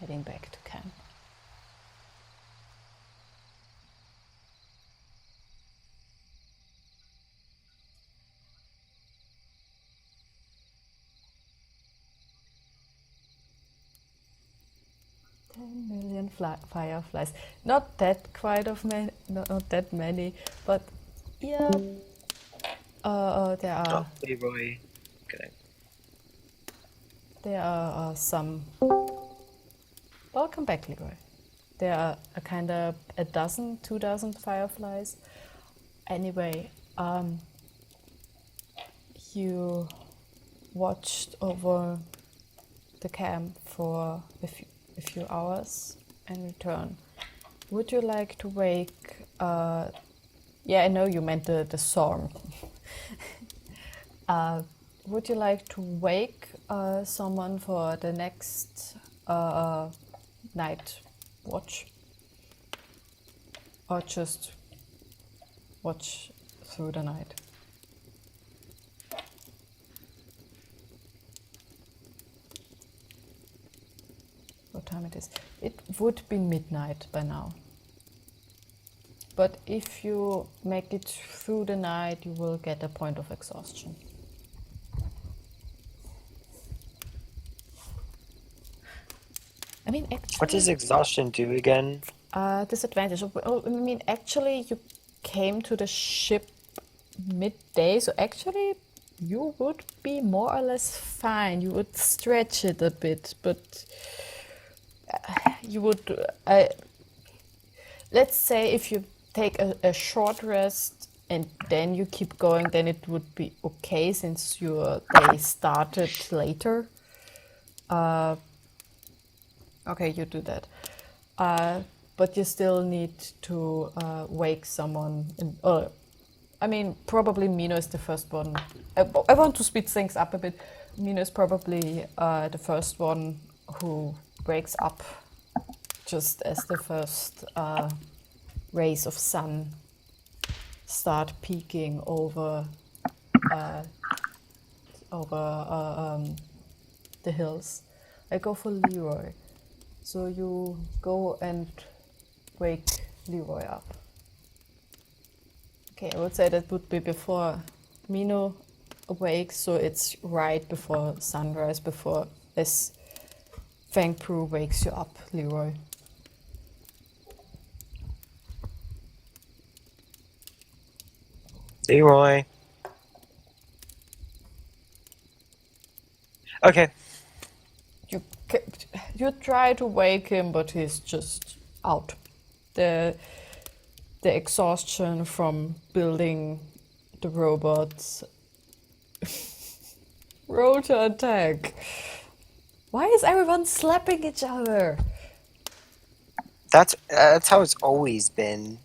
heading back to camp. Fireflies. Not that quite of many, not that many, but yeah. There are Leroy. Okay. there are some. Welcome back, Leroy. There are a kind of a dozen, 2 dozen fireflies. Anyway, you watched over the camp for a few hours and return. Would you like to wake? Yeah, I know you meant the song. Would you like to wake someone for the next night watch? Or just watch through the night? What time it is? It would be midnight by now. But if you make it through the night, you will get a point of exhaustion. I mean, actually, What does exhaustion do again? disadvantage. I mean, actually, you came to the ship midday, so actually, you would be more or less fine. You would stretch it a bit, but you would. Let's say if you take a short rest and then you keep going, then it would be okay since your day started later. Okay, you do that. But you still need to wake someone. I mean, probably Mino is the first one. I want to speed things up a bit. Mino is probably the first one who wakes up just as the first rays of sun start peeking over the hills. I go for Leroy. So you go and wake Leroy up. Okay, I would say that would be before Mino awakes, so it's right before sunrise, before as Fang Pru wakes you up, Leroy. Leroy. Okay. You try to wake him, but he's just out. The exhaustion from building the robots. Roll to attack. Why is everyone slapping each other? That's how it's always been.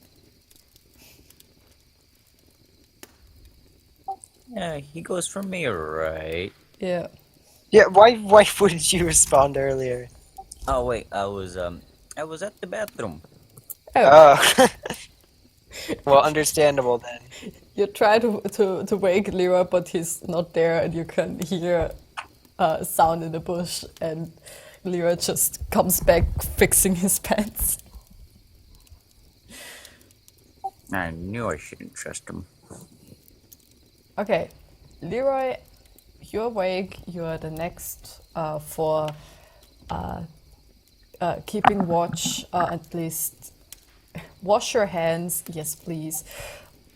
Yeah, he goes for me, right? Yeah. Yeah, why wouldn't you respond earlier? Oh wait, I was at the bathroom. Oh, Oh. Well, understandable then. you try to wake Lyra, but he's not there, and you can hear a sound in the bush, and Lyra just comes back fixing his pants. I knew I shouldn't trust him. Okay, Leroy, you're awake. You're the next for keeping watch. At least wash your hands. Yes, please.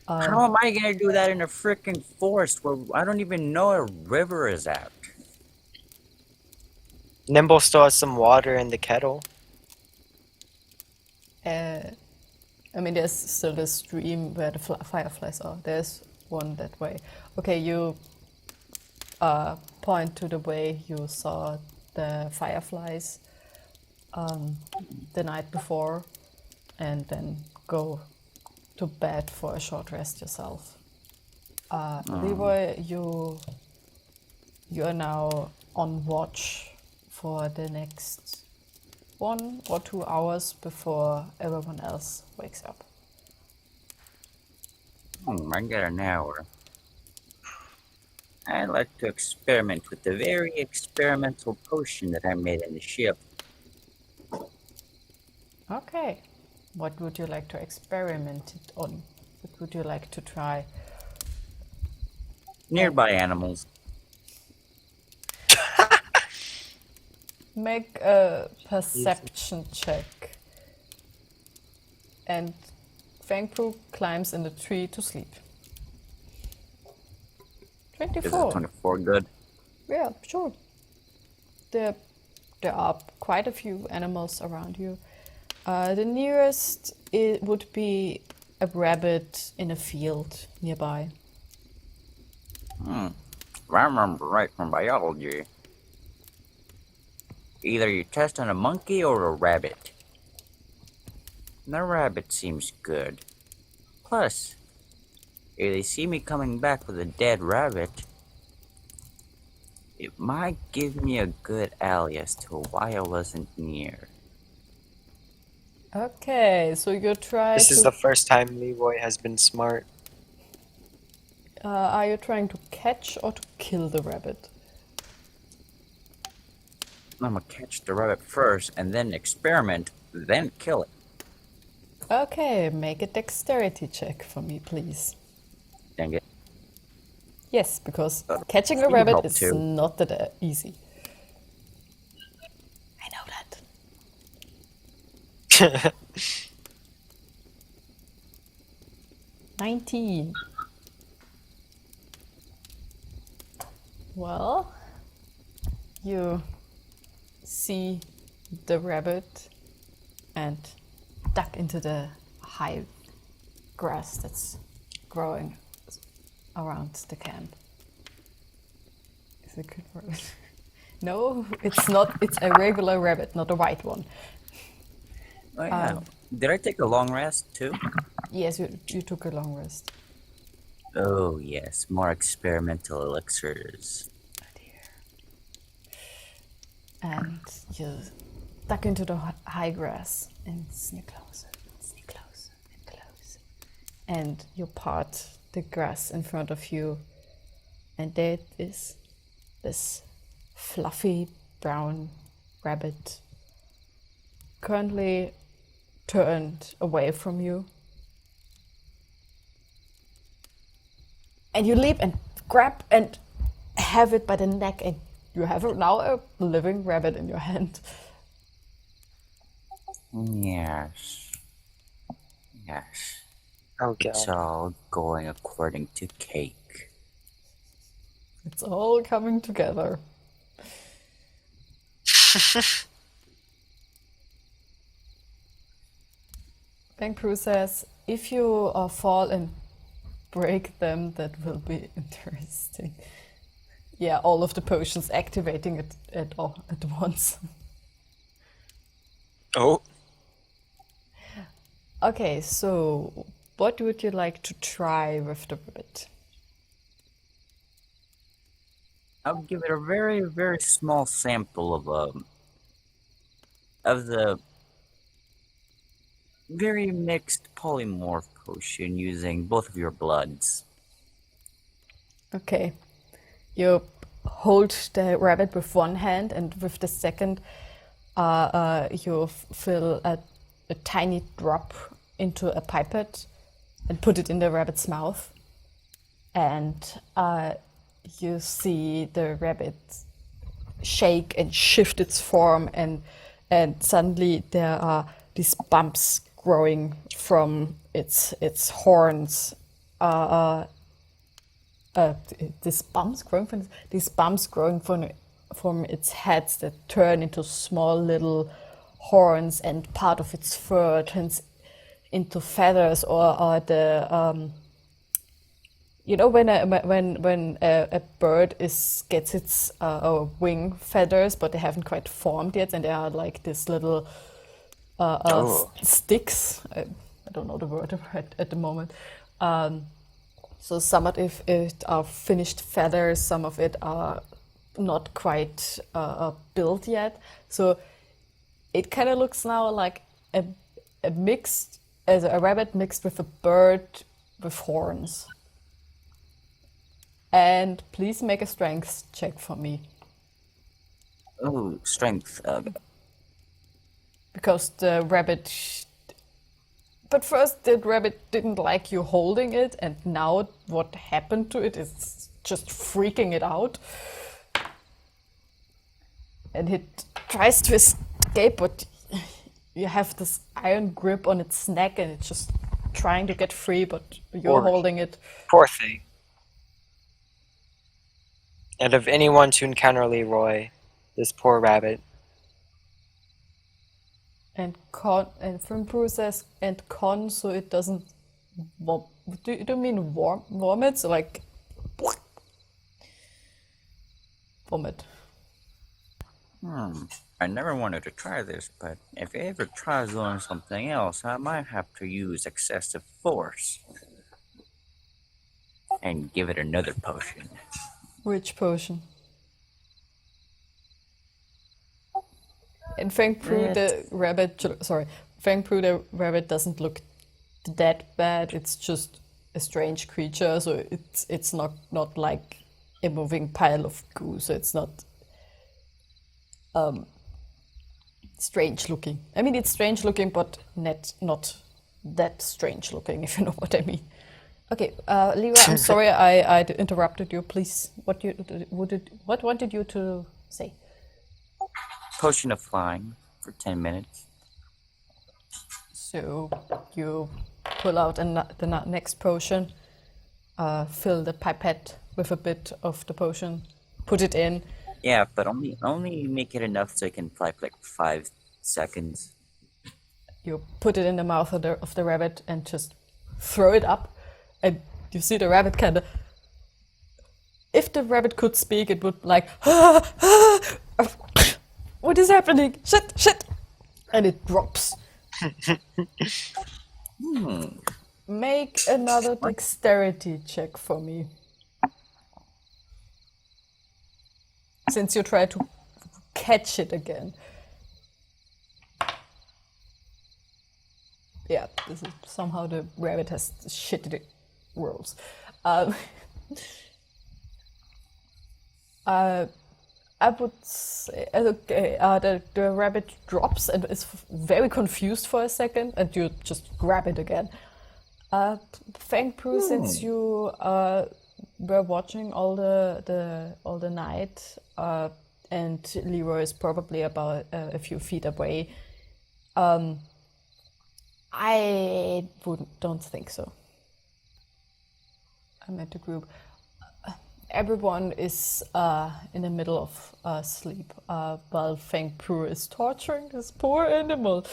How am I gonna do that in a freaking forest where I don't even know a river is at? Nimble still has some water in the kettle. I mean, there's still the stream where the fireflies are. There's one that way. Okay, you point to the way you saw the fireflies the night before, and then go to bed for a short rest yourself. Leroy, you are now on watch for the next 1 or 2 hours before everyone else wakes up. I got an hour. I like to experiment with the very experimental potion that I made in the ship. Okay. What would you like to experiment it on? What would you like to try? Nearby animals. Make a perception check. And Fangpu climbs in the tree to sleep. Is it 24. 24 good? Yeah, sure. There are quite a few animals around you. The nearest it would be a rabbit in a field nearby. If I remember right from biology, either you test on a monkey or a rabbit. The rabbit seems good. Plus, if they see me coming back with a dead rabbit, it might give me a good alias to why I wasn't near. Okay, so you try This is to. the first time Leroy has been smart. Are you trying to catch or to kill the rabbit? I'm gonna catch the rabbit first and then experiment, then kill it. Okay, make a dexterity check for me, please. Dang it. Yes, because catching a you rabbit help is too. not that easy. I know that. 19. Well, you see the rabbit and duck into the high grass that's growing around the camp. Is it good word? No, it's not. It's a regular rabbit, not a white one. Oh yeah. Did I take a long rest too? Yes, you took a long rest. Oh yes, more experimental elixirs. Oh dear. And you duck into the high grass and sneak closer and closer. And you part the grass in front of you, and there is this fluffy brown rabbit currently turned away from you. And you leap and grab and have it by the neck, and you have now a living rabbit in your hand. Yes. Yes. Oh It's god. all going according to cake. It's all coming together. Bang Prue says, if you fall and break them, that will be interesting. Yeah, all of the potions activating it at once. Oh. Okay, so what would you like to try with the rabbit? I'll give it a very, very small sample of the very mixed polymorph potion using both of your bloods. Okay. You hold the rabbit with one hand, and with the second, you fill a tiny drop into a pipette and put it in the rabbit's mouth. And you see the rabbit shake and shift its form, and suddenly there are these bumps growing from its horns. These bumps growing from its heads that turn into small little horns, and part of its fur turns into feathers, or the you know, when a bird gets its wing feathers, but they haven't quite formed yet, and they are like this little sticks. I don't know the word at the moment. So some of it are finished feathers, some of it are not quite built yet. So it kind of looks now like a rabbit mixed with a bird with horns. And please make a strength check for me. Oh, strength. Because the rabbit... But first the rabbit didn't like you holding it, and now what happened to it is just freaking it out. And it tries to escape, but you have this iron grip on its neck, and it's just trying to get free, but you're holding it. Poor thing. And of anyone to encounter Leroy, this poor rabbit. And from process and con, so it doesn't. Do you mean vomit? So like vomit. I never wanted to try this, but if it ever tries doing something else, I might have to use excessive force and give it another potion. Which potion? And Feng Pru the rabbit doesn't look that bad. It's just a strange creature, so it's not like a moving pile of goo. So it's not strange looking. I mean, it's strange looking, but not that strange looking, if you know what I mean. Okay, Leroy, I'm sorry I interrupted you. Please, what wanted you to say? Potion of flying for 10 minutes. So you pull out the next potion, fill the pipette with a bit of the potion, put it in. Yeah, but only make it enough so I can fly for like 5 seconds. You put it in the mouth of the rabbit and just throw it up, and you see the rabbit kind of. If the rabbit could speak, it would like, what is happening? Shit! And it drops. Make another dexterity check for me. Since you try to catch it again. Yeah, this is somehow the rabbit has shitty rolls. I would say, okay, the rabbit drops and is very confused for a second, and you just grab it again. Feng Pru, since you were watching all the night, and Leroy is probably about a few feet away, I don't think so. I'm at the group. Everyone is in the middle of sleep while Feng Pru is torturing this poor animal.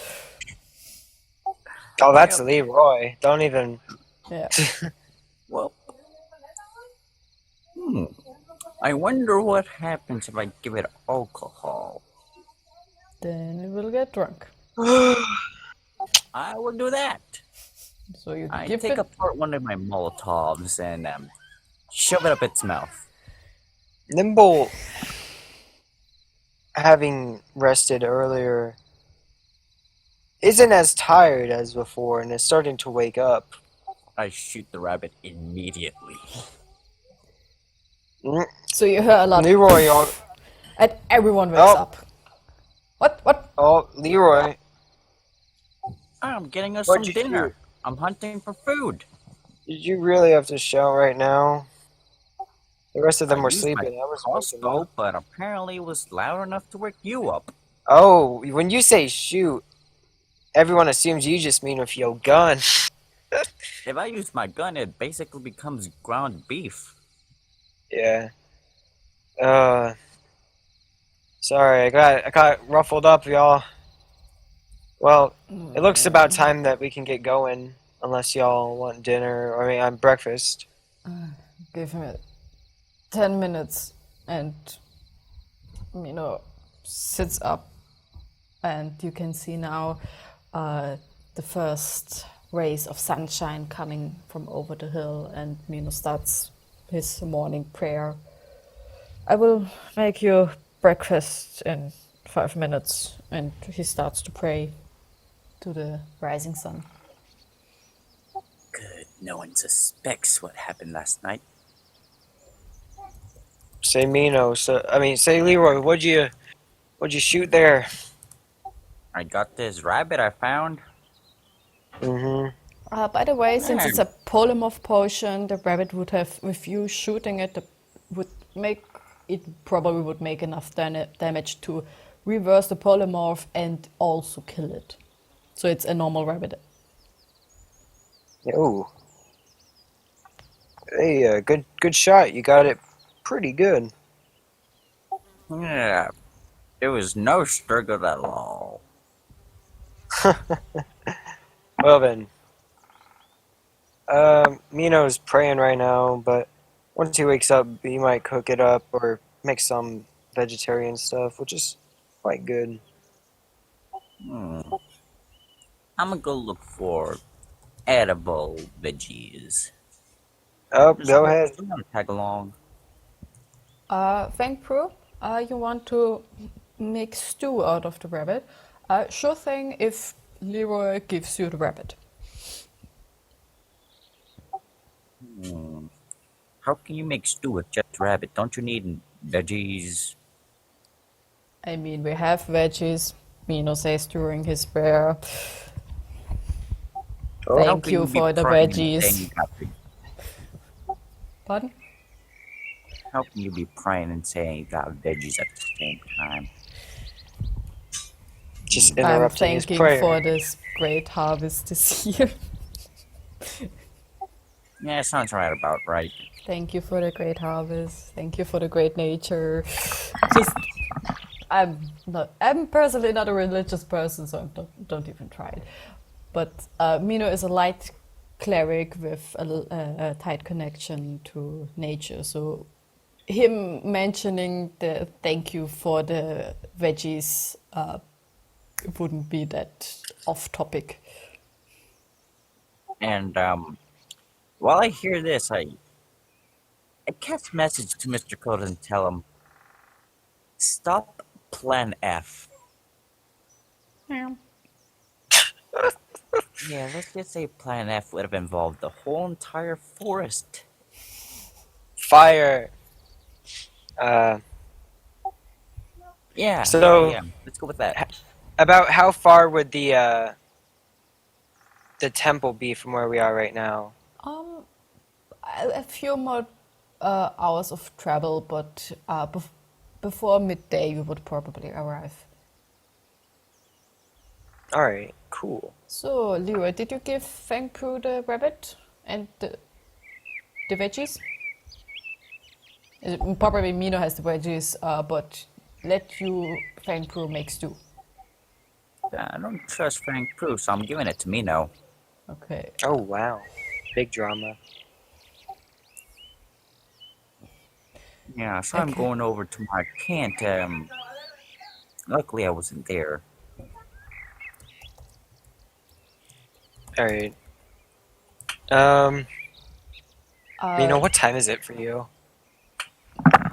Oh, that's Leroy. Don't even. Yeah. Well, I wonder what happens if I give it alcohol. Then it will get drunk. I will do that. So you I give take it. apart one of my Molotovs and shove it up its mouth. Nimble, having rested earlier, isn't as tired as before and is starting to wake up. I shoot the rabbit immediately. Mm, So you hear a lot, Leroy, and everyone wakes oh, up. What? oh, Leroy, I'm getting us what'd some you dinner. shoot? I'm hunting for food. Did you really have to shout right now? The rest of I them were used my sleeping. I was waking crossbow, up. but apparently it was loud enough to wake you up. Oh, when you say shoot, everyone assumes you just mean with your gun. If I use my gun, it basically becomes ground beef. Yeah. Uh, sorry, I got ruffled up, y'all. Well, it looks about time that we can get going, unless y'all want dinner, or I mean, breakfast. Give him 10 minutes, and sits up, and you can see now the first rays of sunshine coming from over the hill, and Mino starts his morning prayer. I will make you breakfast in 5 minutes, and he starts to pray to the rising sun. Good, no one suspects what happened last night. Say Mino, say Leroy, what'd you shoot there? I got this rabbit I found. Mm-hmm. By the way, since Man, it's a polymorph potion, the rabbit would have, with you shooting it, probably would make enough damage to reverse the polymorph and also kill it. So it's a normal rabbit. Oh, hey, good shot. You got it pretty good. yeah, it was no struggle at all. Well then, Mino's praying right now, but once he wakes up, he might cook it up or make some vegetarian stuff, which is quite good. Hmm. I'm gonna go look for edible veggies. Oh, Just go ahead. gonna tag along. Thank Prue. You want to make stew out of the rabbit? Sure thing if Leroy gives you the rabbit. Hmm. How can you make stew with just rabbit? Don't you need veggies? I mean, we have veggies, Mino says during his prayer. Oh, How Thank can you you be for the praying and saying veggies. you got Pardon? How can you be praying and saying you got veggies at the same time? just I'm interrupting his thanking prayer. for this great harvest this year. Yeah, sounds right about right. Thank you for the great harvest. Thank you for the great nature. Just, I'm personally not a religious person, so don't even try it. But Mino is a light cleric with a tight connection to nature. So him mentioning the thank you for the veggies wouldn't be that off topic. And while I hear this, I cast a message to Mr. Code and tell him, stop Plan F. Yeah, let's just say Plan F would have involved the whole entire forest. Fire. Uh, Yeah, so let's go with that. about how far would the temple be from where we are right now? Um, a few more hours of travel, but before midday you would probably arrive. All right, cool. So, Leroy, did you give Feng Pru the rabbit and the veggies? Probably Mino has the veggies, but let you Feng Pru make stew. I don't trust Frank Prue, so I'm giving it to Mino. Okay. Oh wow, big drama. Yeah, so I'm Okay. going over to my tent. Luckily I wasn't there. All right. Mino, Uh, what time is it for you?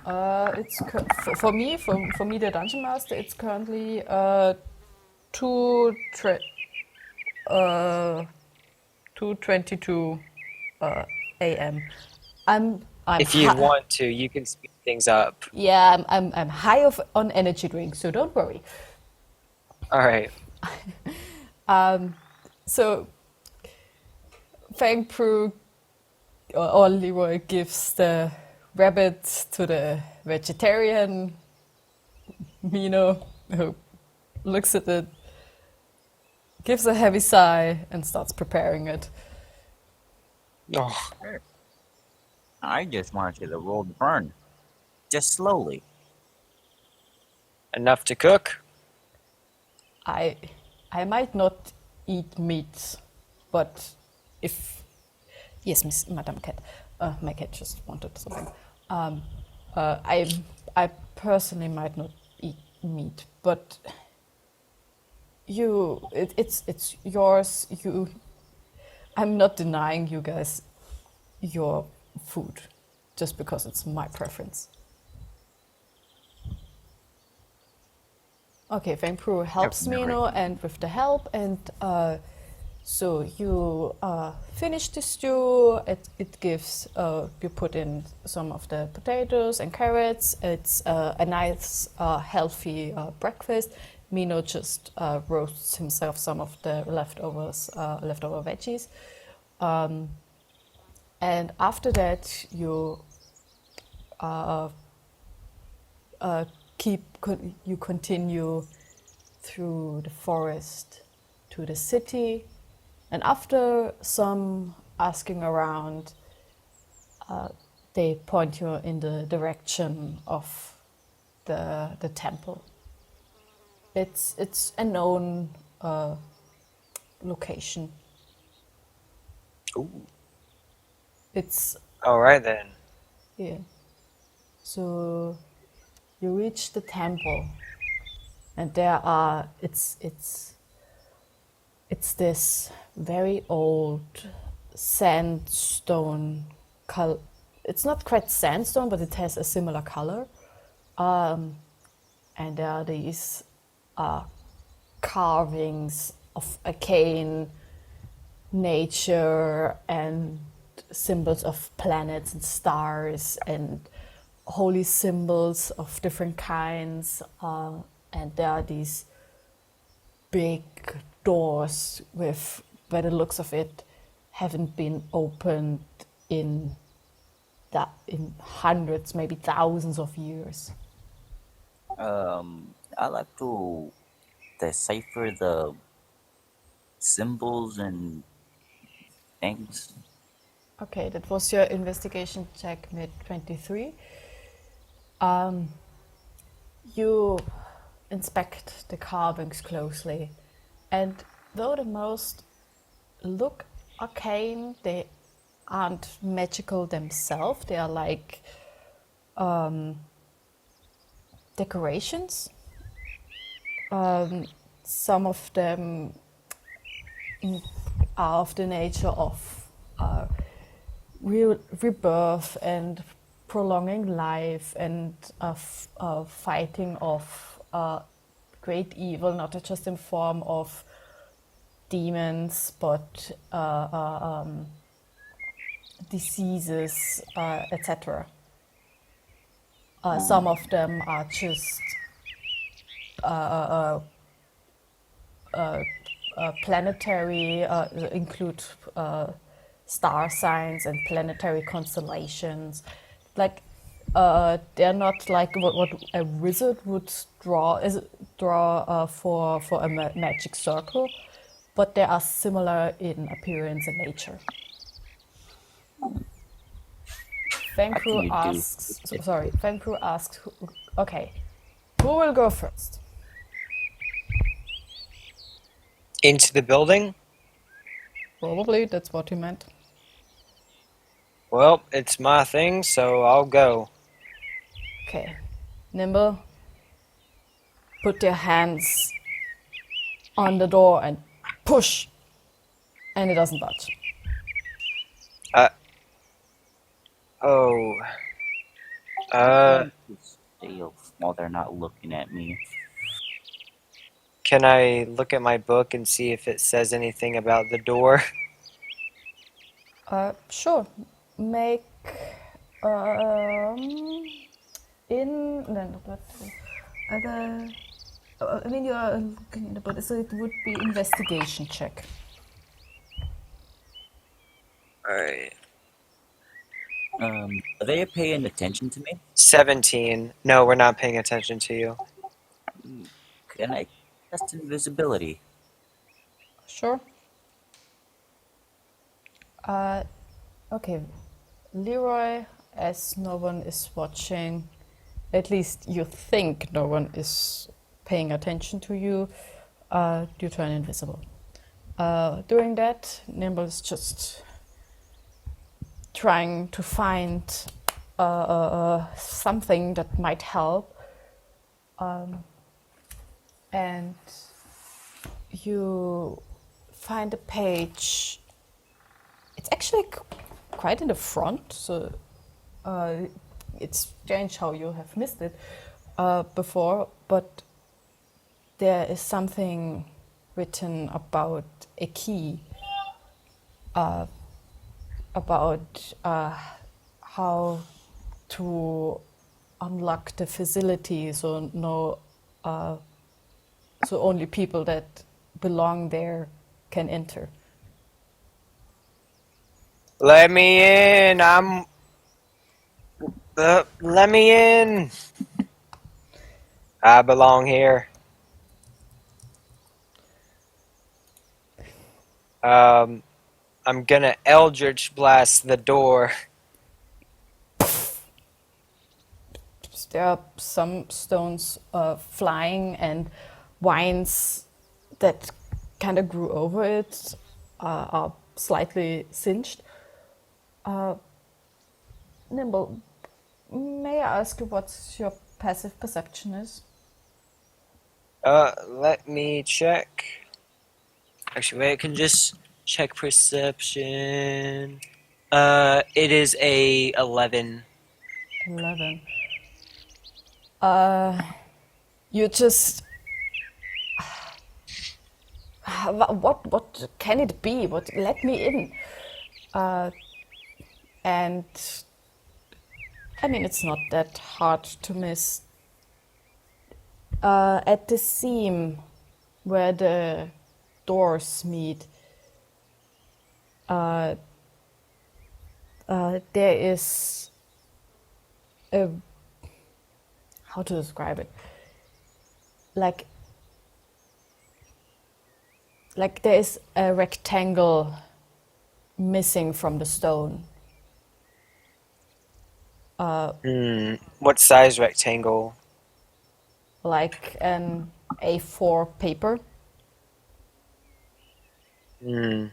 For me, the dungeon master. It's currently two tre- 2:22 a.m. I'm If you want to, you can speed things up. yeah, I'm high on energy drinks, so don't worry. All right. So Fang Pru or Leroy gives the rabbit to the vegetarian Mino, who looks at it, gives a heavy sigh, and starts preparing it. Oh, I just wanted you to roll the burn. Just slowly. enough to cook? I might not eat meat, but if yes, Miss Madame Cat, my cat just wanted something. I personally might not eat meat, but it's yours. I'm not denying you guys your food just because it's my preference. Okay, Feng Pru helps me, and with the help, and so you finish the stew. It gives you put in some of the potatoes and carrots. It's a nice, healthy breakfast. Mino just roasts himself some of the leftover veggies, and after that you you continue through the forest to the city, and after some asking around, they point you in the direction of the temple. It's a known location. Ooh. It's All right then. yeah. So you reach the temple, and there are it's this very old sandstone color. It's not quite sandstone, but it has a similar color. And there are these carvings of arcane nature and symbols of planets and stars and holy symbols of different kinds. And there are these big doors with, by the looks of it, haven't been opened in hundreds, maybe thousands of years. I like to decipher the symbols and things. Okay, that was your investigation check mid 23. You inspect the carvings closely, and though the most look arcane, they aren't magical themselves. They are like decorations. Some of them are of the nature of rebirth and prolonging life and fighting of great evil, not just in form of demons, but diseases, etc. Some of them are just planetary, include star signs and planetary constellations. Like they're not like what a wizard would draw for a magic circle, but they are similar in appearance and nature. Fengru asks, okay, who will go first? Into the building? Probably, that's what he meant. Well, it's my thing, so I'll go. Okay, Nimble, put your hands on the door and push, and it doesn't budge. Oh. Uh, Trying to steal while they're not looking at me. can I look at my book and see if it says anything about the door? Sure. Make in then what other. I mean, you are looking in the book, so it would be investigation check. Alright. Are they paying attention to me? 17. No, we're not paying attention to you. Can I test invisibility? Sure. Okay. Leroy, as no one is watching, at least you think no one is paying attention to you, you turn invisible. Doing that, Nimble is just trying to find something that might help. And you find a page. It's actually quite in the front, so it's strange how you have missed it before, but there is something written about a key, about how to unlock the facility, so so only people that belong there can enter. Let me in! Let me in! I belong here. I'm gonna Eldritch Blast the door. There are some stones flying, and vines that kind of grew over it are slightly singed. Nimble, may I ask you what your passive perception is? Let me check. Actually, wait, I can just check perception. It is a 11. 11. You just. What can it be? What let me in? And I mean, it's not that hard to miss. At the seam where the doors meet, there is a, how to describe it? Like there is a rectangle missing from the stone. What size rectangle? Like an A4 paper. Can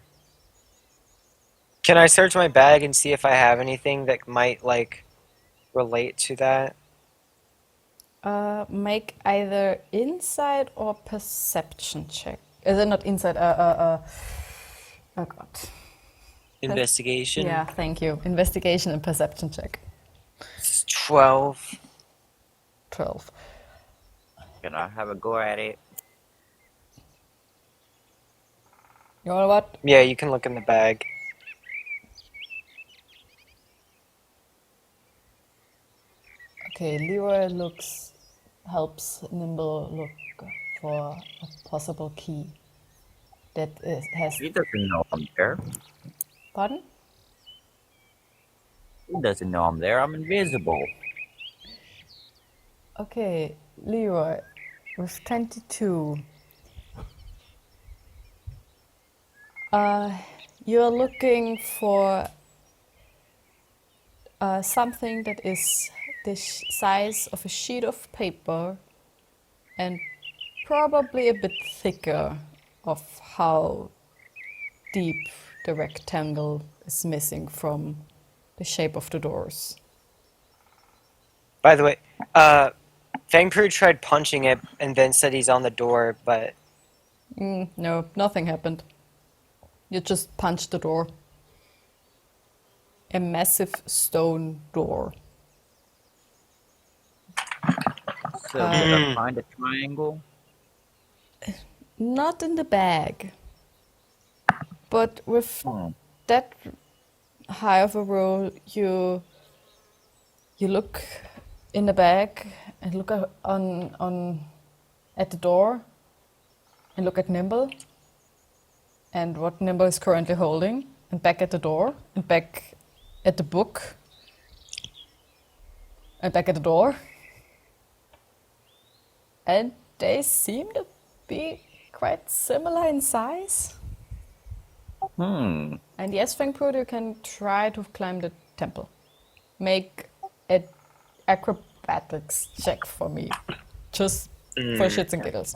I search my bag and see if I have anything that might, like, relate to that? Make either insight or perception check. Is it not insight? Oh god. Investigation? Yeah, thank you. Investigation and perception check. It's 12. 12. Can I have a go at it? You know what? Yeah, you can look in the bag. Okay, Leroy helps Nimble look for a possible key that has. He doesn't know I'm there. Pardon? He doesn't know I'm there. I'm invisible. Okay, Leroy with 22. You're looking for something that is the size of a sheet of paper and probably a bit thicker of how deep the rectangle is missing from the shape of the doors. By the way, Fangpru tried punching it and then said he's on the door, but No, nothing happened. You just punched the door. A massive stone door. to find a triangle? Not in the bag. But with Hmm. that high of a roll, you look in the bag and look at the door and look at Nimble and what Nimble is currently holding, and back at the door and back at the book and back at the door. And they seem to be quite similar in size. Hmm. And yes, Fengpru, you can try to climb the temple. Make an acrobatics check for me, just for shits and giggles.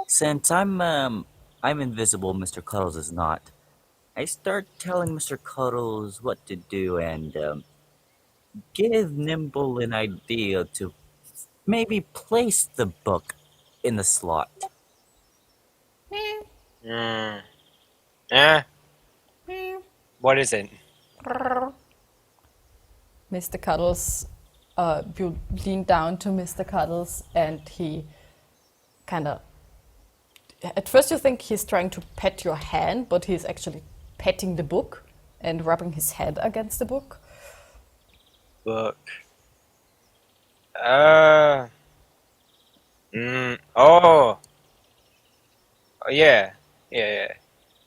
Since I'm invisible, Mr. Cuddles is not. I start telling Mr. Cuddles what to do and give Nimble an idea to maybe place the book in the slot. Eh? What is it? Mr. Cuddles, you lean down to Mr. Cuddles, and he kind of. At first, you think he's trying to pet your hand, but he's actually petting the book and rubbing his head against the book. Book. Oh. Oh, yeah. Yeah.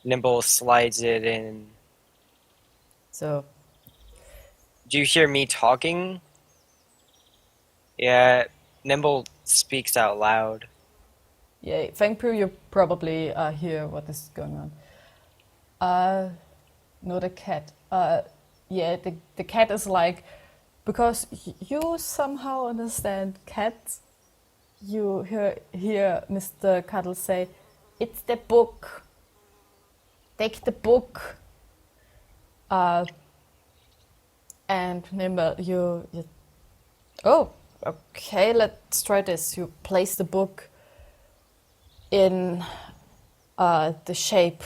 Nimble slides it in. So, Do you hear me talking? Yeah. Nimble speaks out loud. yeah, Fengpru, you probably hear what is going on. No, the cat. Yeah, the cat is like, because you somehow understand cats, you hear Mr. Cuddles say, "It's the book. Take the book." And Nimble, you. Oh, okay, let's try this. You place the book in the shape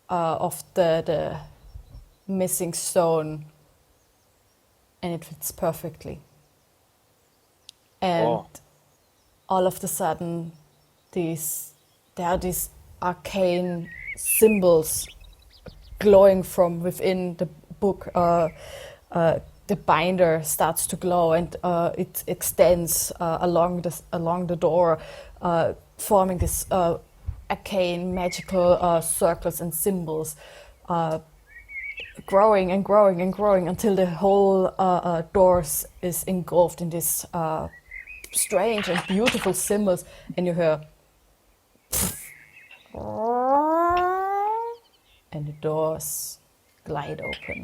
of the missing stone, and it fits perfectly. And Oh. all of a sudden, there are these arcane symbols glowing from within the book. The binder starts to glow, and it extends along the door, forming this arcane magical circles and symbols, growing and growing and growing until the whole doors is engulfed in this strange and beautiful symbols, and you hear, and the doors glide open.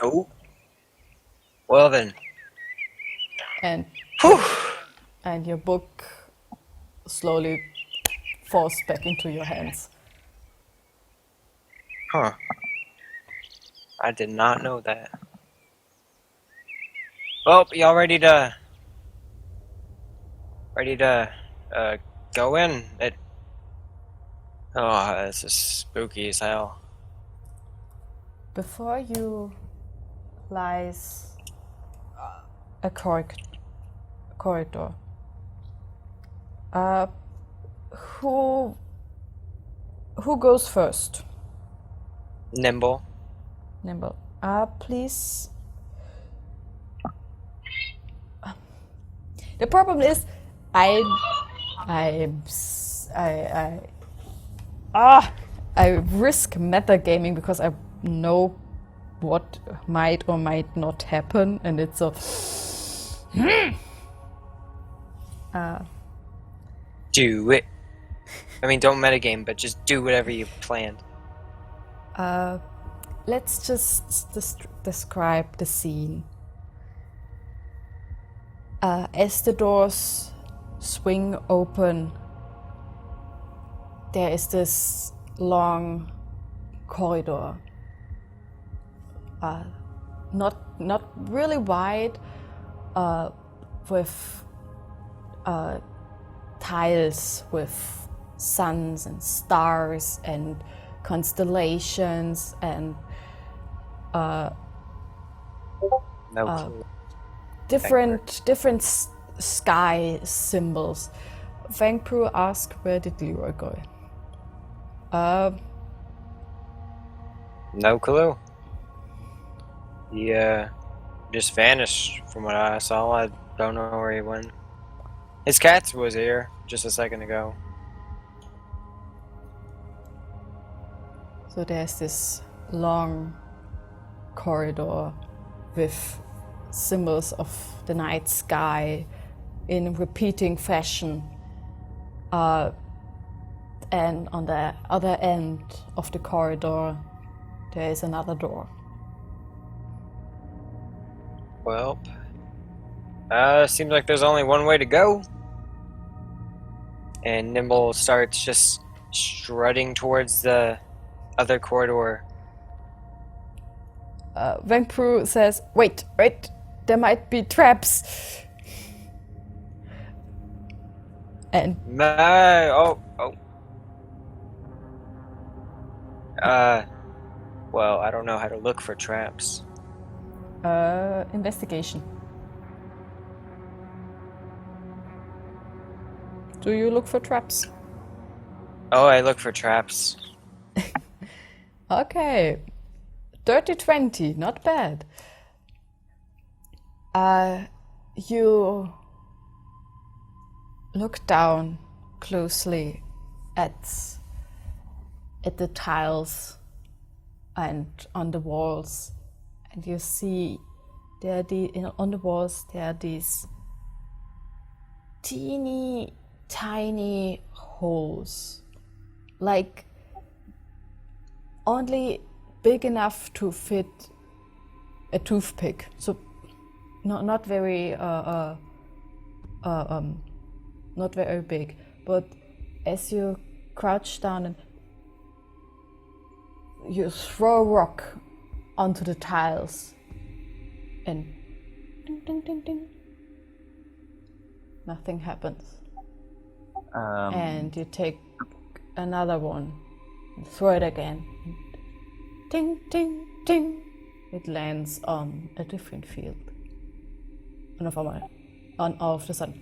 Oh. Well then. And and your book slowly falls back into your hands. Huh. I did not know that. Well, y'all ready to go in? Oh, this is spooky as hell. Before you lies a corridor. Who goes first? Nimble. Nimble. Please. The problem is, I risk metagaming because I know what might or might not happen, and it's a. Do it. I mean, don't metagame, but just do whatever you planned. Let's just describe the scene. As the doors swing open, there is this long corridor. Not really wide, with tiles with suns and stars and constellations and No clue. different sky symbols. Vangpru asked, where did Leroy go? No clue. He just vanished from what I saw. I don't know where he went. His cat was here just a second ago. So there's this long corridor with symbols of the night sky in repeating fashion. And on the other end of the corridor, there is another door. Well, seems like there's only one way to go. And Nimble starts just strutting towards the other corridor. Vangpru says, wait, there might be traps. And well, I don't know how to look for traps. investigation. Do you look for traps? Oh, I look for traps. Okay. Dirty 20, not bad. You look down closely at the tiles and on the walls, and you see on the walls there are these teeny tiny holes, like only big enough to fit a toothpick. So not very not very big, but as you crouch down and you throw a rock onto the tiles and ding ding ding ding, nothing happens. And you take another one and throw it again. Ding ding ding, it lands on a different field. And all of a sudden,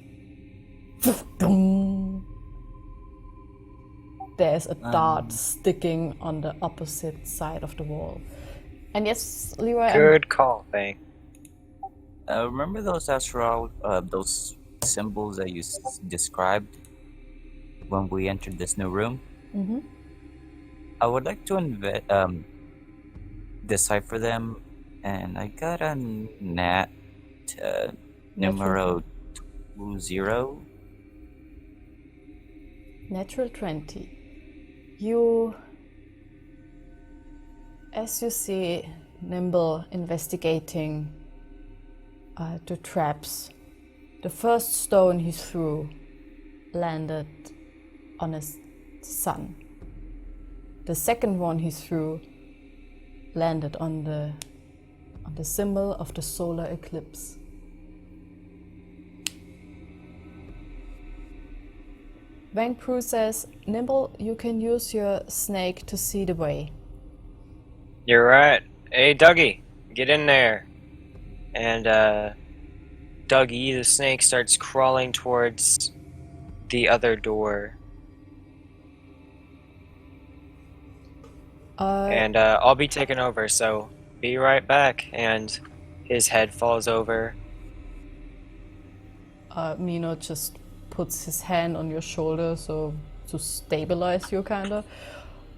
there's a dart sticking on the opposite side of the wall. And yes, Leroy. Good call, Faye. Remember those those symbols that you described when we entered this new room? Mm-hmm. I would like to decipher them, and I got a nat numero 20. Natural 20. As you see Nimble investigating the traps, the first stone he threw landed on his sun. The second one he threw landed on the symbol of the solar eclipse. Vangpru says, Nimble, you can use your snake to see the way. You're right. Hey, Dougie, get in there. And Dougie, the snake, starts crawling towards the other door. And I'll be taking over, so be right back. And his head falls over. Mino just puts his hand on your shoulder so to stabilize you, kinda.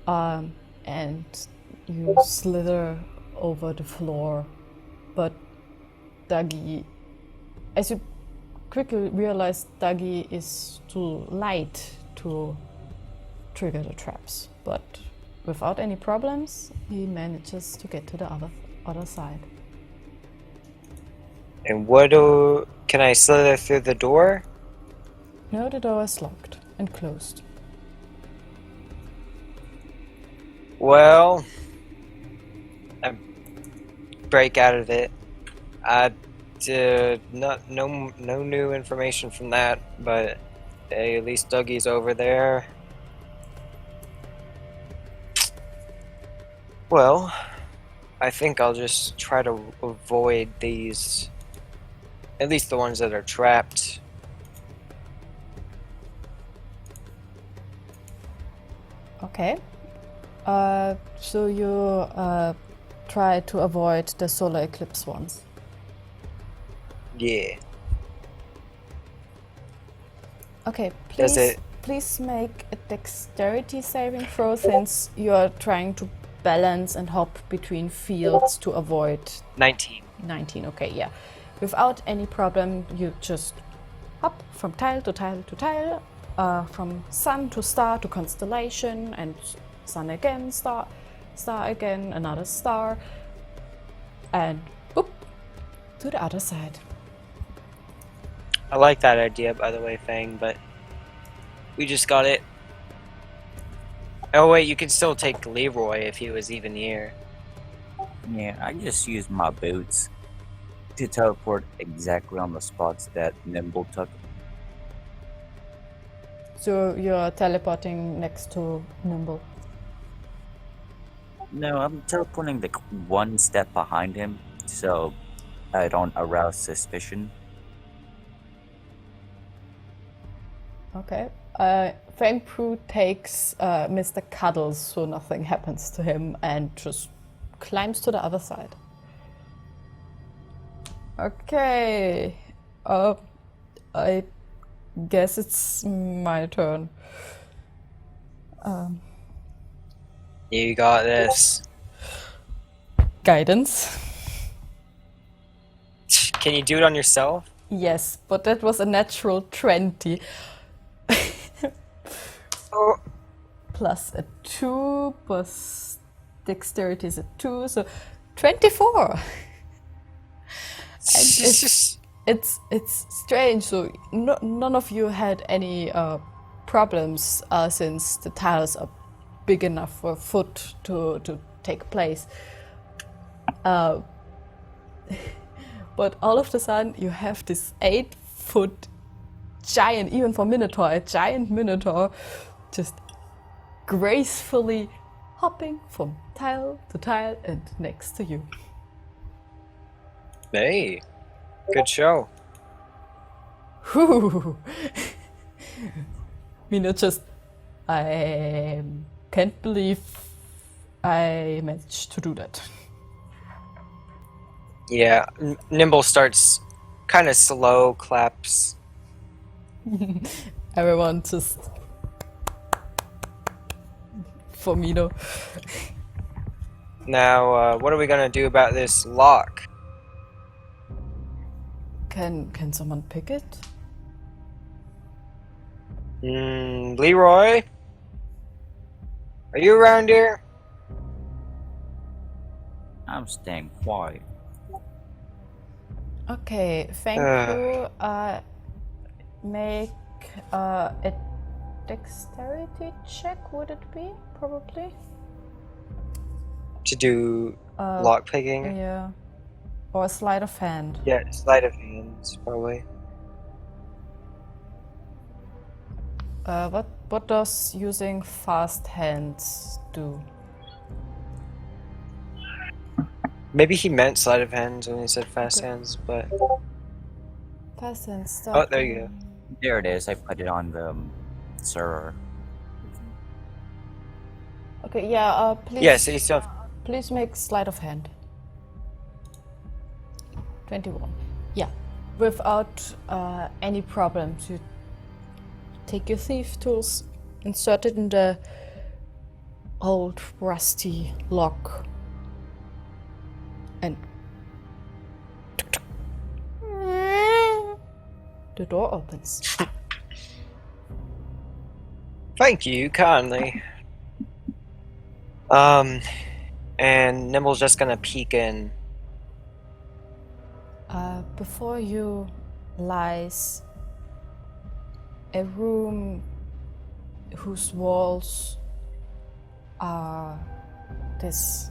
And you slither over the floor. But Dougie, as you quickly realize, Dougie is too light to trigger the traps. But without any problems, he manages to get to the other side. And can I slither through the door? No, the door is locked and closed. Well, I break out of it. I did no new information from that, but hey, at least Dougie's over there. Well, I think I'll just try to avoid these At least the ones that are trapped. Okay. So you try to avoid the solar eclipse ones. Yeah. Okay, Does please, it- please make a dexterity saving throw since you are trying to balance and hop between fields to avoid 19. 19. Okay, yeah. Without any problem, you just hop from tile to tile to tile, from sun to star to constellation, and sun again, star again, another star, and boop, to the other side. I like that idea, by the way, Fang, but we just got it. Oh wait, you can still take Leroy if he was even here. Yeah, I just used my boots to teleport exactly on the spots that Nimble took. So you're teleporting next to Nimble. No, I'm teleporting like one step behind him so I don't arouse suspicion. Okay. Fang Pru takes Mr. Cuddles so nothing happens to him and just climbs to the other side. Okay. I guess it's my turn. You got this. Guidance. Can you do it on yourself? Yes, but that was a natural 20. Oh. Plus a 2, plus dexterity is a 2, so 24. It's strange. So none of you had any problems since the tiles are big enough for a foot to take place. But all of a sudden you have this 8-foot giant, even for Minotaur, a giant Minotaur, just gracefully hopping from tile to tile and next to you. Hey, good show. Whew. Mina just, I can't believe I managed to do that. Yeah, Nimble starts kind of slow claps. Everyone just for Mino. Now, what are we gonna do about this lock? Can someone pick it? Leroy? Are you around here? I'm staying quiet. Okay, thank you. Make a dexterity check, would it be? Probably. To do lock picking? Yeah. Or a sleight of hand. Yeah, sleight of hands, probably. What does using fast hands do? Maybe he meant sleight of hands when he said fast hands, but... Fast hands. Oh, there you go. There it is. I put it on the server. Okay, yeah, please. Yes, he still... Please make sleight of hand. 21. Yeah. Without any problems, you take your thief tools, insert it in the old rusty lock, and the door opens. Thank you, kindly. And Nimble's just gonna peek in. Before you lies a room whose walls are this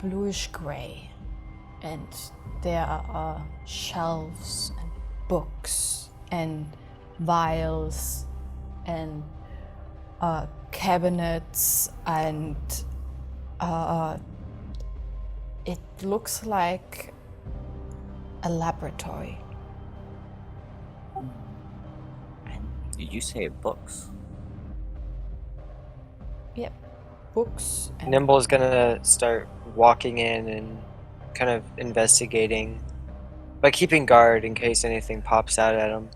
bluish gray, and there are shelves and books and vials and cabinets, and it looks like a laboratory. Did you say books? Yep, books and Nimble's gonna start walking in and kind of investigating, but keeping guard in case anything pops out at him.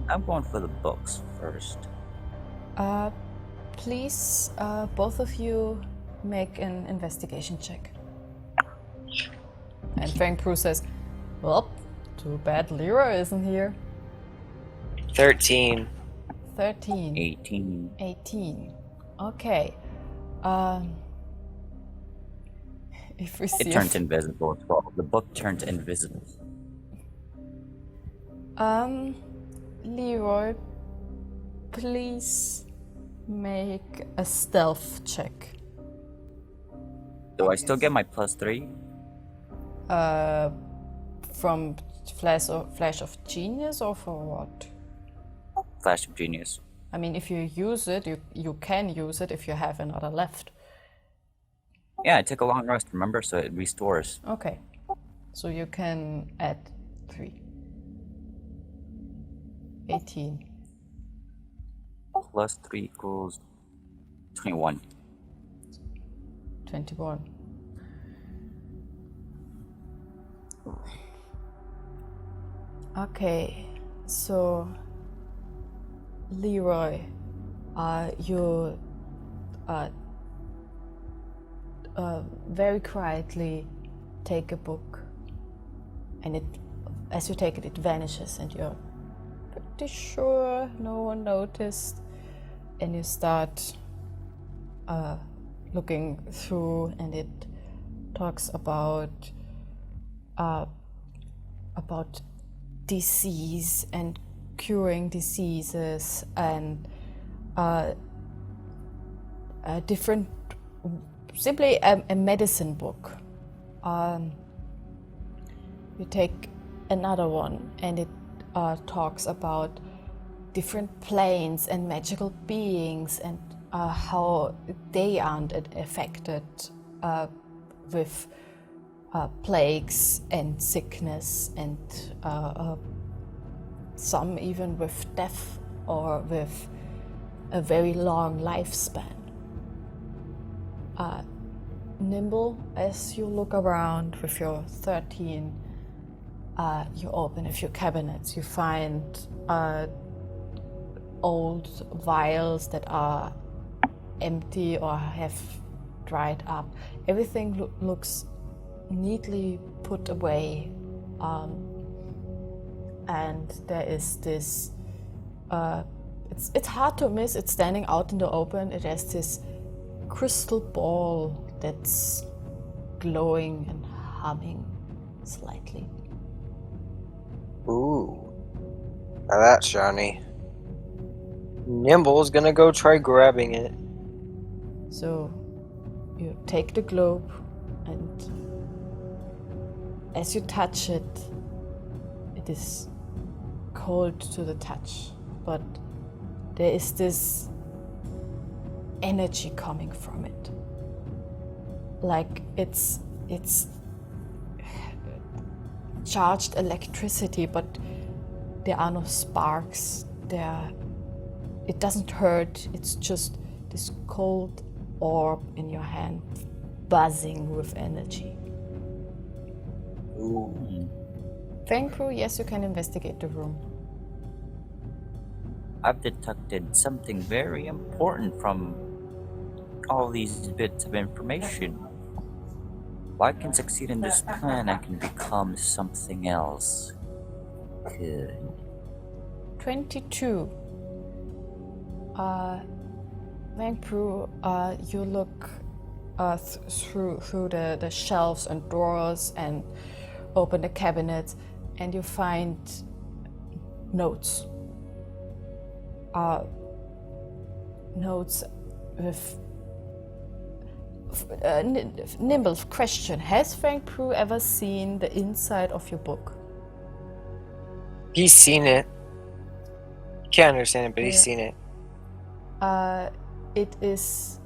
I'm going for the books first. Please, both of you make an investigation check. And Fang Pru says, well, too bad Leroy isn't here. 13. 13. 18. 18. Okay. If we see It turns invisible as well. The book turns invisible. Leroy, please make a stealth check. Do I still get my +3? From Flash of Genius or for what? Flash of Genius. I mean, if you use it, you can use it if you have another left. Yeah, I took a long rest, remember? So it restores. Okay. So you can add 3. 18. +3 equals 21. 21. Okay, so Leroy, you very quietly take a book, and as you take it, it vanishes, and you're pretty sure no one noticed, and you start looking through, and it talks about disease and curing diseases and different, simply a medicine book. You take another one, and it talks about different planes and magical beings and how they aren't affected with plagues and sickness and some even with death or with a very long lifespan. Nimble, as you look around with your 13, you open a few cabinets. You find old vials that are empty or have dried up. Everything looks neatly put away, and there is this it's hard to miss. It's standing out in the open. It has this crystal ball that's glowing and humming slightly. Ooh. Now that's shiny. Nimble's gonna go try grabbing it. So you take the globe, and as you touch it, it is cold to the touch, but there is this energy coming from it. Like it's charged electricity, but there are no sparks. It doesn't hurt. It's just this cold orb in your hand, buzzing with energy. Ooh. Thank you. Yes, you can investigate the room. I've detected something very important from all these bits of information. If I can succeed in this plan, I can become something else. Good. 22. Vangpru, you look through the shelves and drawers and open the cabinets, and you find notes. Notes with Nimble's question: has Frank Prue ever seen the inside of your book? He's seen it. Can't understand it, but he's seen it. It is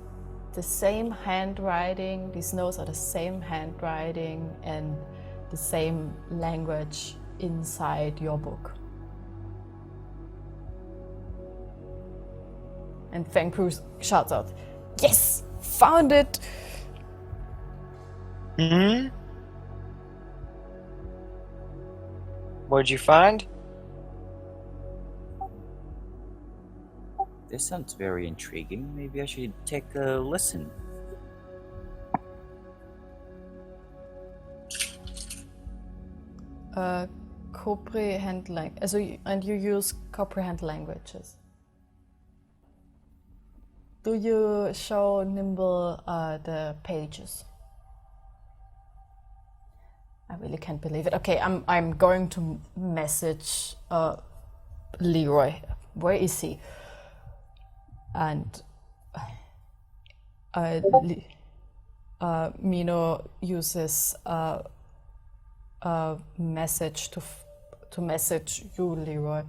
the same handwriting. These notes are the same handwriting and the same language inside your book. And Feng Pru shouts out, "Yes! Found it!" Hmm? What'd you find? This sounds very intriguing. Maybe I should take a listen. Comprehend language. And you use comprehend languages. Do you show Nimble the pages? I really can't believe it. Okay, I'm going to message Leroy. Where is he? And Mino uses a message to message you, Leroy.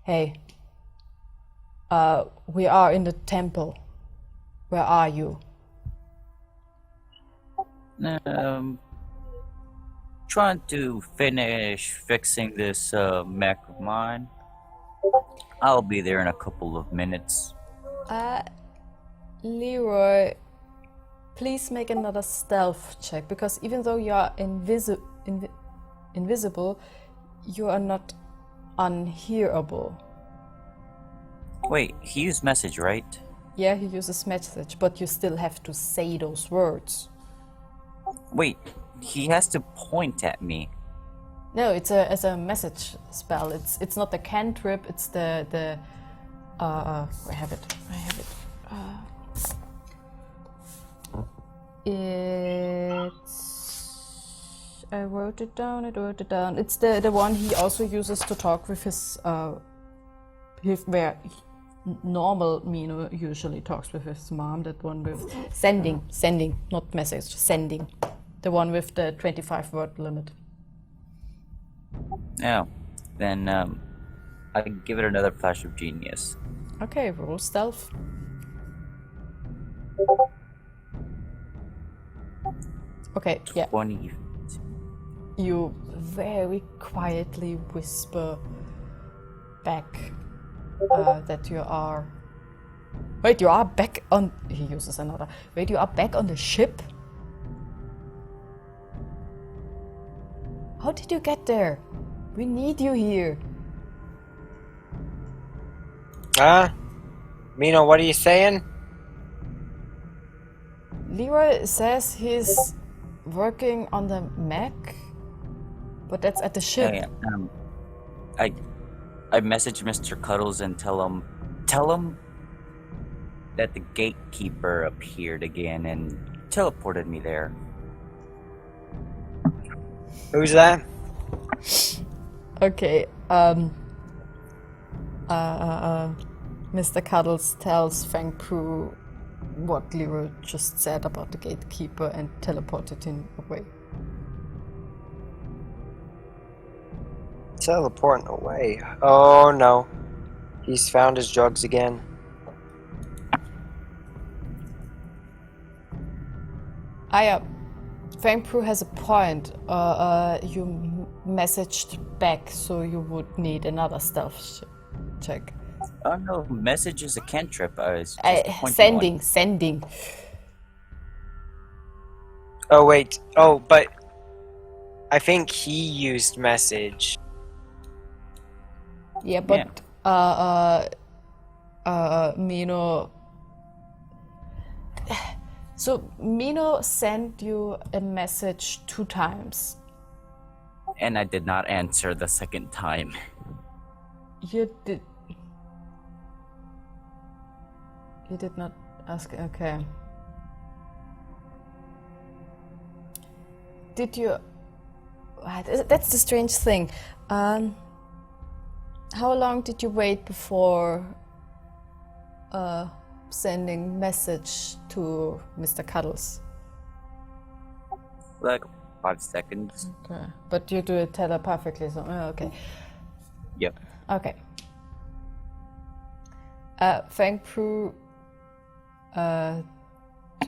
Hey, we are in the temple. Where are you? Trying to finish fixing this mech of mine. I'll be there in a couple of minutes. Leroy, please make another stealth check, because even though you are invisible, you are not unhearable. Wait, he used message, right? Yeah, he uses message, but you still have to say those words. Wait, he has to point at me. No, it's a message spell. It's not the cantrip. It's the I have it. It's I wrote it down. It's the one he also uses to talk with his where normal Mino usually talks with his mom. That one with sending, not message, sending. The one with the 25-word limit. Oh, then I can give it another flash of genius. Okay, roll stealth. Okay, yeah. 20. You very quietly whisper back that you are... Wait, you are back on... He uses another. Wait, you are back on the ship? How did you get there? We need you here. Mino, what are you saying? Leroy says he's working on the mech, but that's at the ship. Hey, I message Mr. Cuddles and tell him that the gatekeeper appeared again and teleported me there. Who's that? Okay, Mr. Cuddles tells Feng Pru what Leroy just said about the gatekeeper and teleported him away. Teleporting away. Oh no. He's found his drugs again. Feng Pru has a point. You messaged back, so you would need another stealth check. Oh no, message is a cantrip. I was just Sending. Oh wait. Oh, but I think he used message. Yeah, but Mino. So Mino sent you a message 2 times. And I did not answer the second time. You did not ask. Okay. Did you? That's the strange thing. How long did you wait before sending message to Mr. Cuddles? Like 5 seconds. Okay. But you do it telepathically, so okay. Yep. Okay. Feng Pru,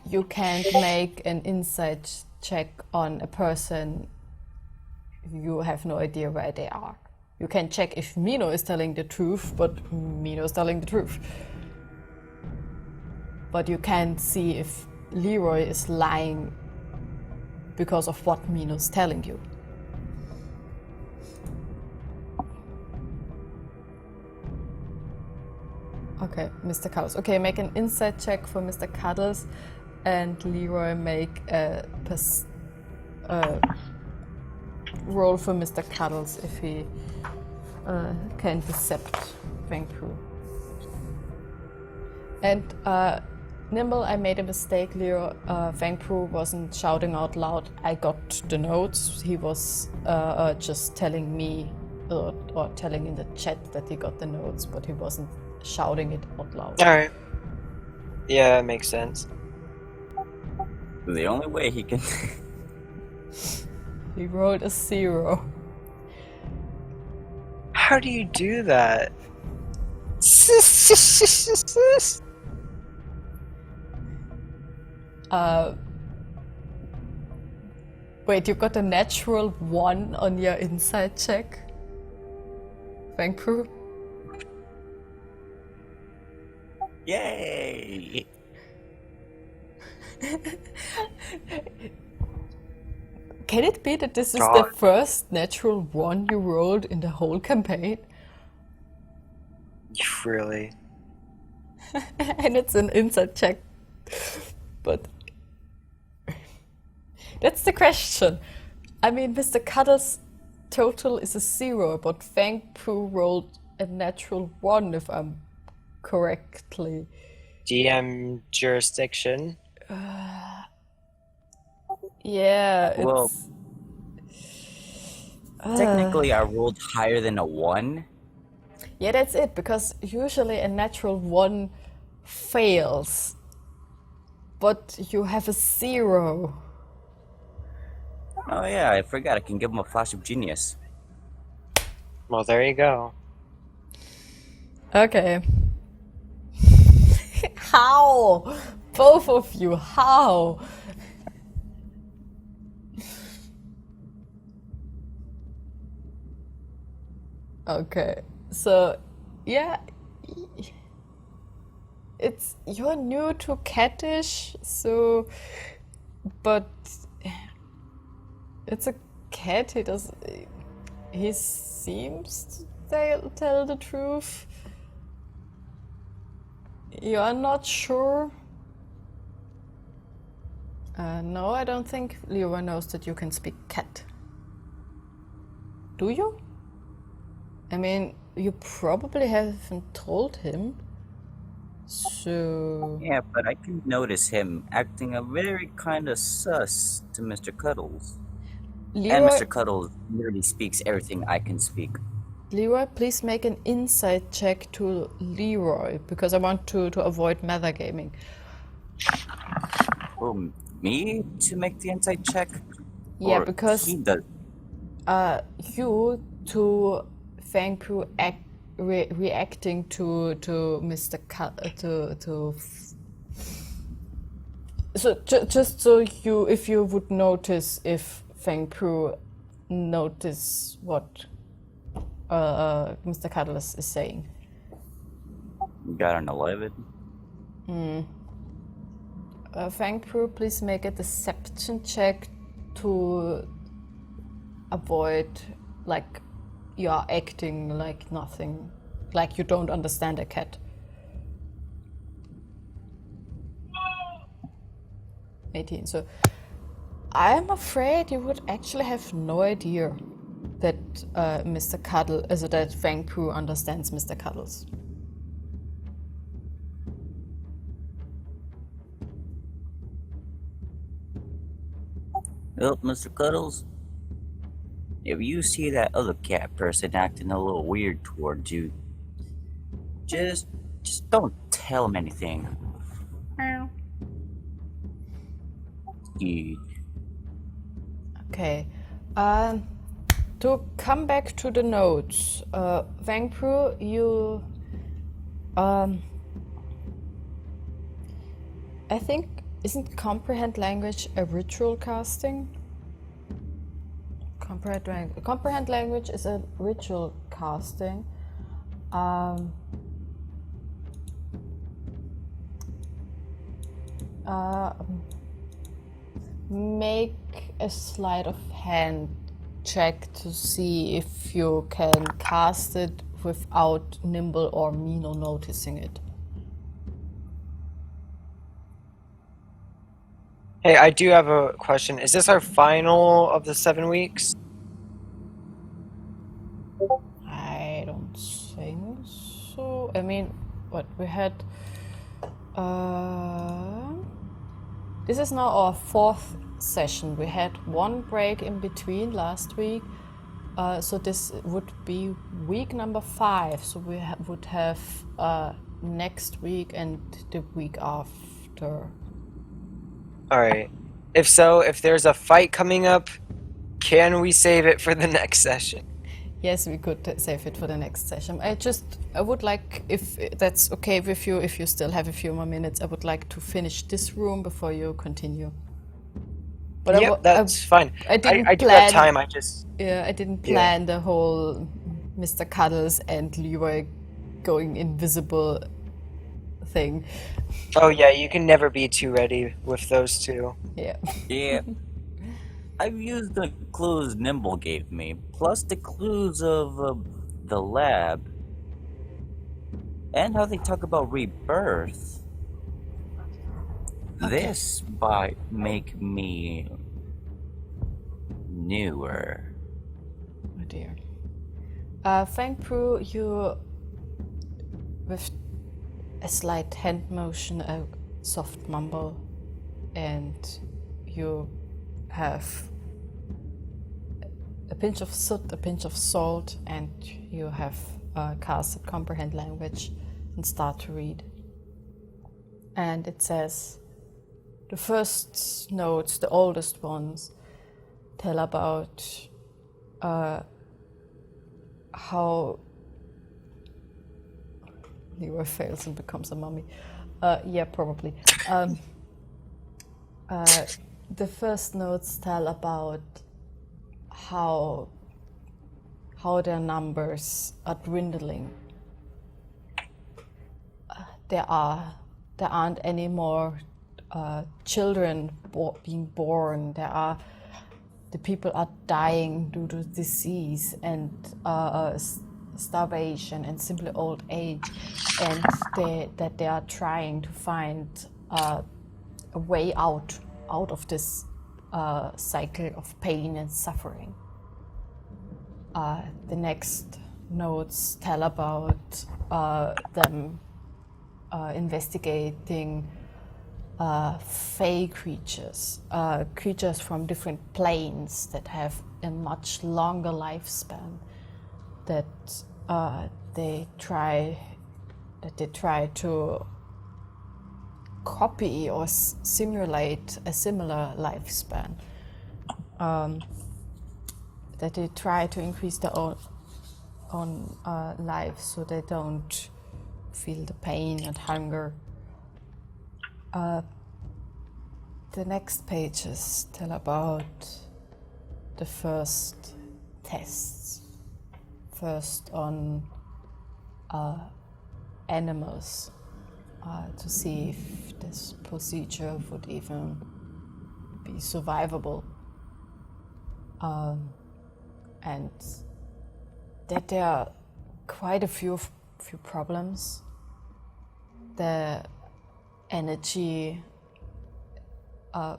you can't make an insight check on a person you have no idea where they are. You can check if Mino is telling the truth, but Mino is telling the truth. But you can't see if Leroy is lying because of what Mino's telling you. Okay, Mr. Cuddles. Okay, make an insight check for Mr. Cuddles, and Leroy make a roll for Mr. Cuddles if he can decept Feng Pu. And Nimble, I made a mistake. Leroy, Feng Pu wasn't shouting out loud, I got the notes. He was just telling me or telling in the chat that he got the notes, but he wasn't shouting it out loud. Alright. Yeah, it makes sense. The only way he can. He rolled a 0. How do you do that? Wait, you got a natural 1 on your insight check? Feng Pu? Yay! Can it be that this is God. the first natural 1 you rolled in the whole campaign? Really? And it's an insight check. But that's the question. I mean, Mr. Cuddles' total is a 0, but Feng Pu rolled a natural 1, if I'm correctly. DM jurisdiction. Yeah, it's... Well, technically, I rolled higher than a 1. Yeah, that's it, because usually a natural 1 fails, but you have a 0. Oh yeah, I forgot. I can give him a flash of genius. Well, there you go. Okay. How? Both of you, how? Okay, so yeah, it's you're new to Cattish, so but it's a cat. He seems to tell the truth. You're not sure? No, I don't think Leroy knows that you can speak cat. Do you? I mean, you probably haven't told him. So... Yeah, but I can notice him acting a very kind of sus to Mr. Cuddles. Leroy, And Mr. Cuddles literally speaks everything I can speak. Leroy, please make an insight check to Leroy, because I want to avoid metagaming. Oh, me to make the insight check? Yeah, Or because he does. you to Feng Pu reacting to Mr. So just so you, if you would notice if Feng Pu notice what Mr. Cuddles is saying. Got an 11. Feng Pu, please make a deception check to avoid, like, you're acting like nothing, like you don't understand a cat. 18. So I'm afraid you would actually have no idea that Mr. Cuddle, that Feng Pu understands Mr. Cuddles. Well, Mr. Cuddles, if you see that other cat person acting a little weird towards you, just don't tell him anything. Yeah. Okay. To come back to the notes, Feng Pu, you, I think, isn't comprehend language a ritual casting? Comprehend language is a ritual casting. Make a sleight of hand check to see if you can cast it without Nimble or Mino noticing it. Hey, I do have a question. Is this our final of the 7 weeks? I don't think so. I mean, what we had. This is now our 4th session. We had one break in between last week. So this would be week number 5. So we would have next week and the week after. Alright. If so, if there's a fight coming up, can we save it for the next session? Yes, we could save it for the next session. I would like, if that's okay with you, if you still have a few more minutes, I would like to finish this room before you continue. But Yep, that's fine. I didn't I do plan. have time, I just... Yeah, I didn't plan the whole Mr. Cuddles and Leroy going invisible thing. Oh yeah, you can never be too ready with those two. Yeah. Yeah. I've used the clues Nimble gave me, plus the clues of the lab, and how they talk about rebirth. Okay. This might make me newer. Oh dear. Fang Pru, you, with a slight hand motion, a soft mumble, and you have a pinch of soot, a pinch of salt, and you have casted Comprehend Language and start to read. And it says, the first notes, the oldest ones, tell about how Leroy fails and becomes a mummy. Yeah, probably. The first notes tell about how their numbers are dwindling. There aren't any more children being born. The people are dying due to disease and starvation and simply old age, and they are trying to find a way out of this cycle of pain and suffering. The next notes tell about them investigating fey creatures, creatures from different planes that have a much longer lifespan, that they try to copy or simulate a similar lifespan, that they try to increase their own life so they don't feel the pain and hunger. The next pages tell about the first tests, first on animals, to see if this procedure would even be survivable, and that there are quite a few problems. The energy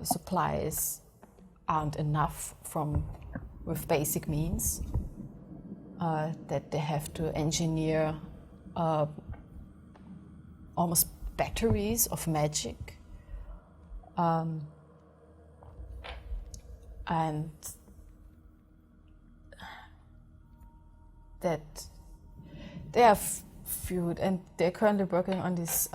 supplies aren't enough with basic means, that they have to engineer almost batteries of magic, and that they have food, and they're currently working on these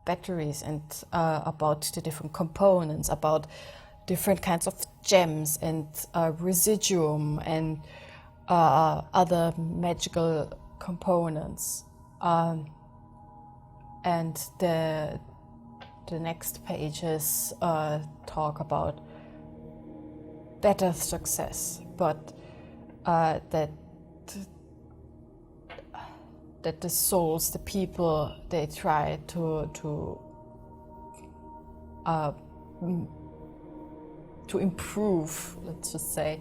batteries and about the different components, about different kinds of gems and residuum and other magical components. And the next pages talk about better success, but that the souls, the people, they try to improve, let's just say,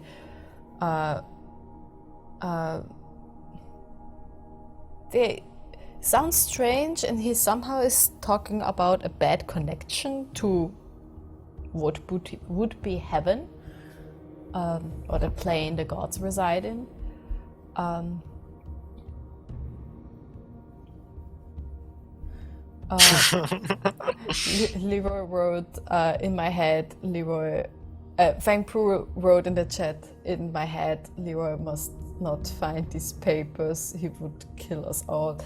they sound strange, and he somehow is talking about a bad connection to what would be heaven, or the plane the gods reside in. Leroy wrote in my head, Fang Pru wrote in the chat, in my head, Leroy must not find these papers, he would kill us all.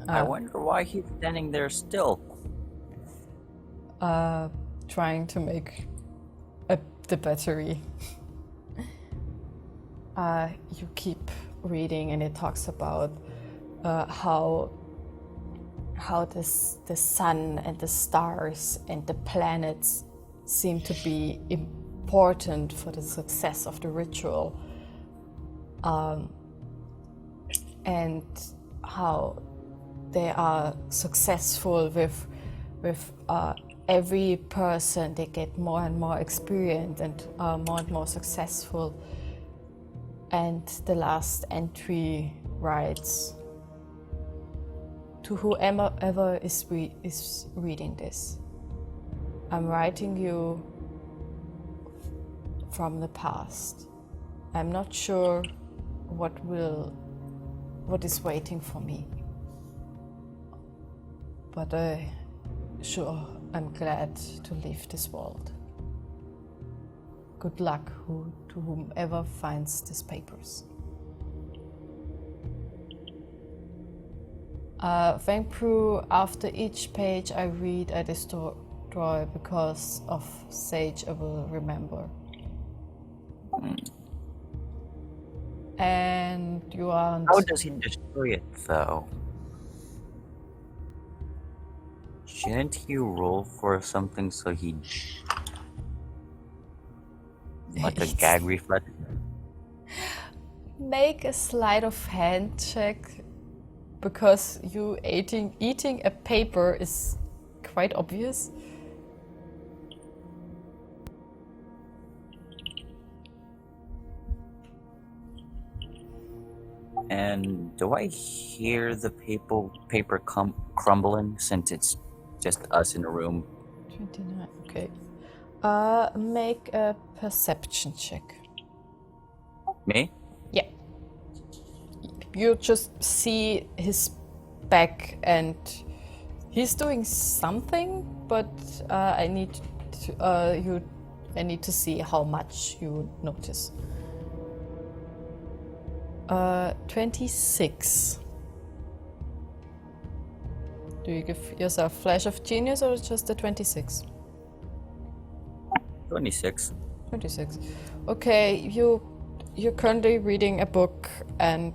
I wonder why he's standing there still. Trying to make the battery. You keep reading, and it talks about how the sun and the stars and the planets seem to be important for the success of the ritual, and how they are successful with every person. They get more and more experience and more successful. And the last entry writes, to whoever is reading this, I'm writing you from the past. I'm not sure what is waiting for me, but sure, I'm glad to leave this world. Good luck to whomever finds these papers. Fang Pru, after each page I read, I destroy because of Sage I will remember. And you aren't... How does he destroy it, though? Shouldn't he roll for something so he... like a gag reflex? Make a sleight of hand check, because you eating a paper is quite obvious. And do I hear the paper crumbling, since it's just us in the room? 29, okay. Make a perception check. Me? Yeah. You just see his back and he's doing something, but I need to see how much you notice. 26. Do you give yourself flash of genius or just a 26? 26. 26. Okay, you're currently reading a book, and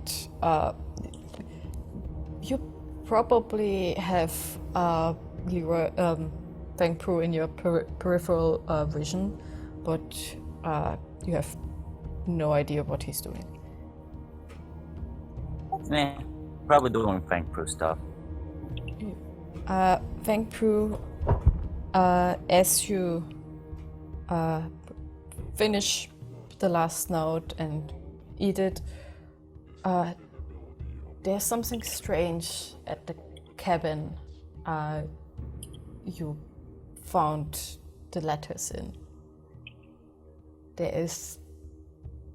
you probably have Leroy Fang Pru in your peripheral vision, but you have no idea what he's doing. Probably doing Fang Pru stuff. Fang Pru, as you finish the last note and eat it, there's something strange at the cabin you found the letters in. There is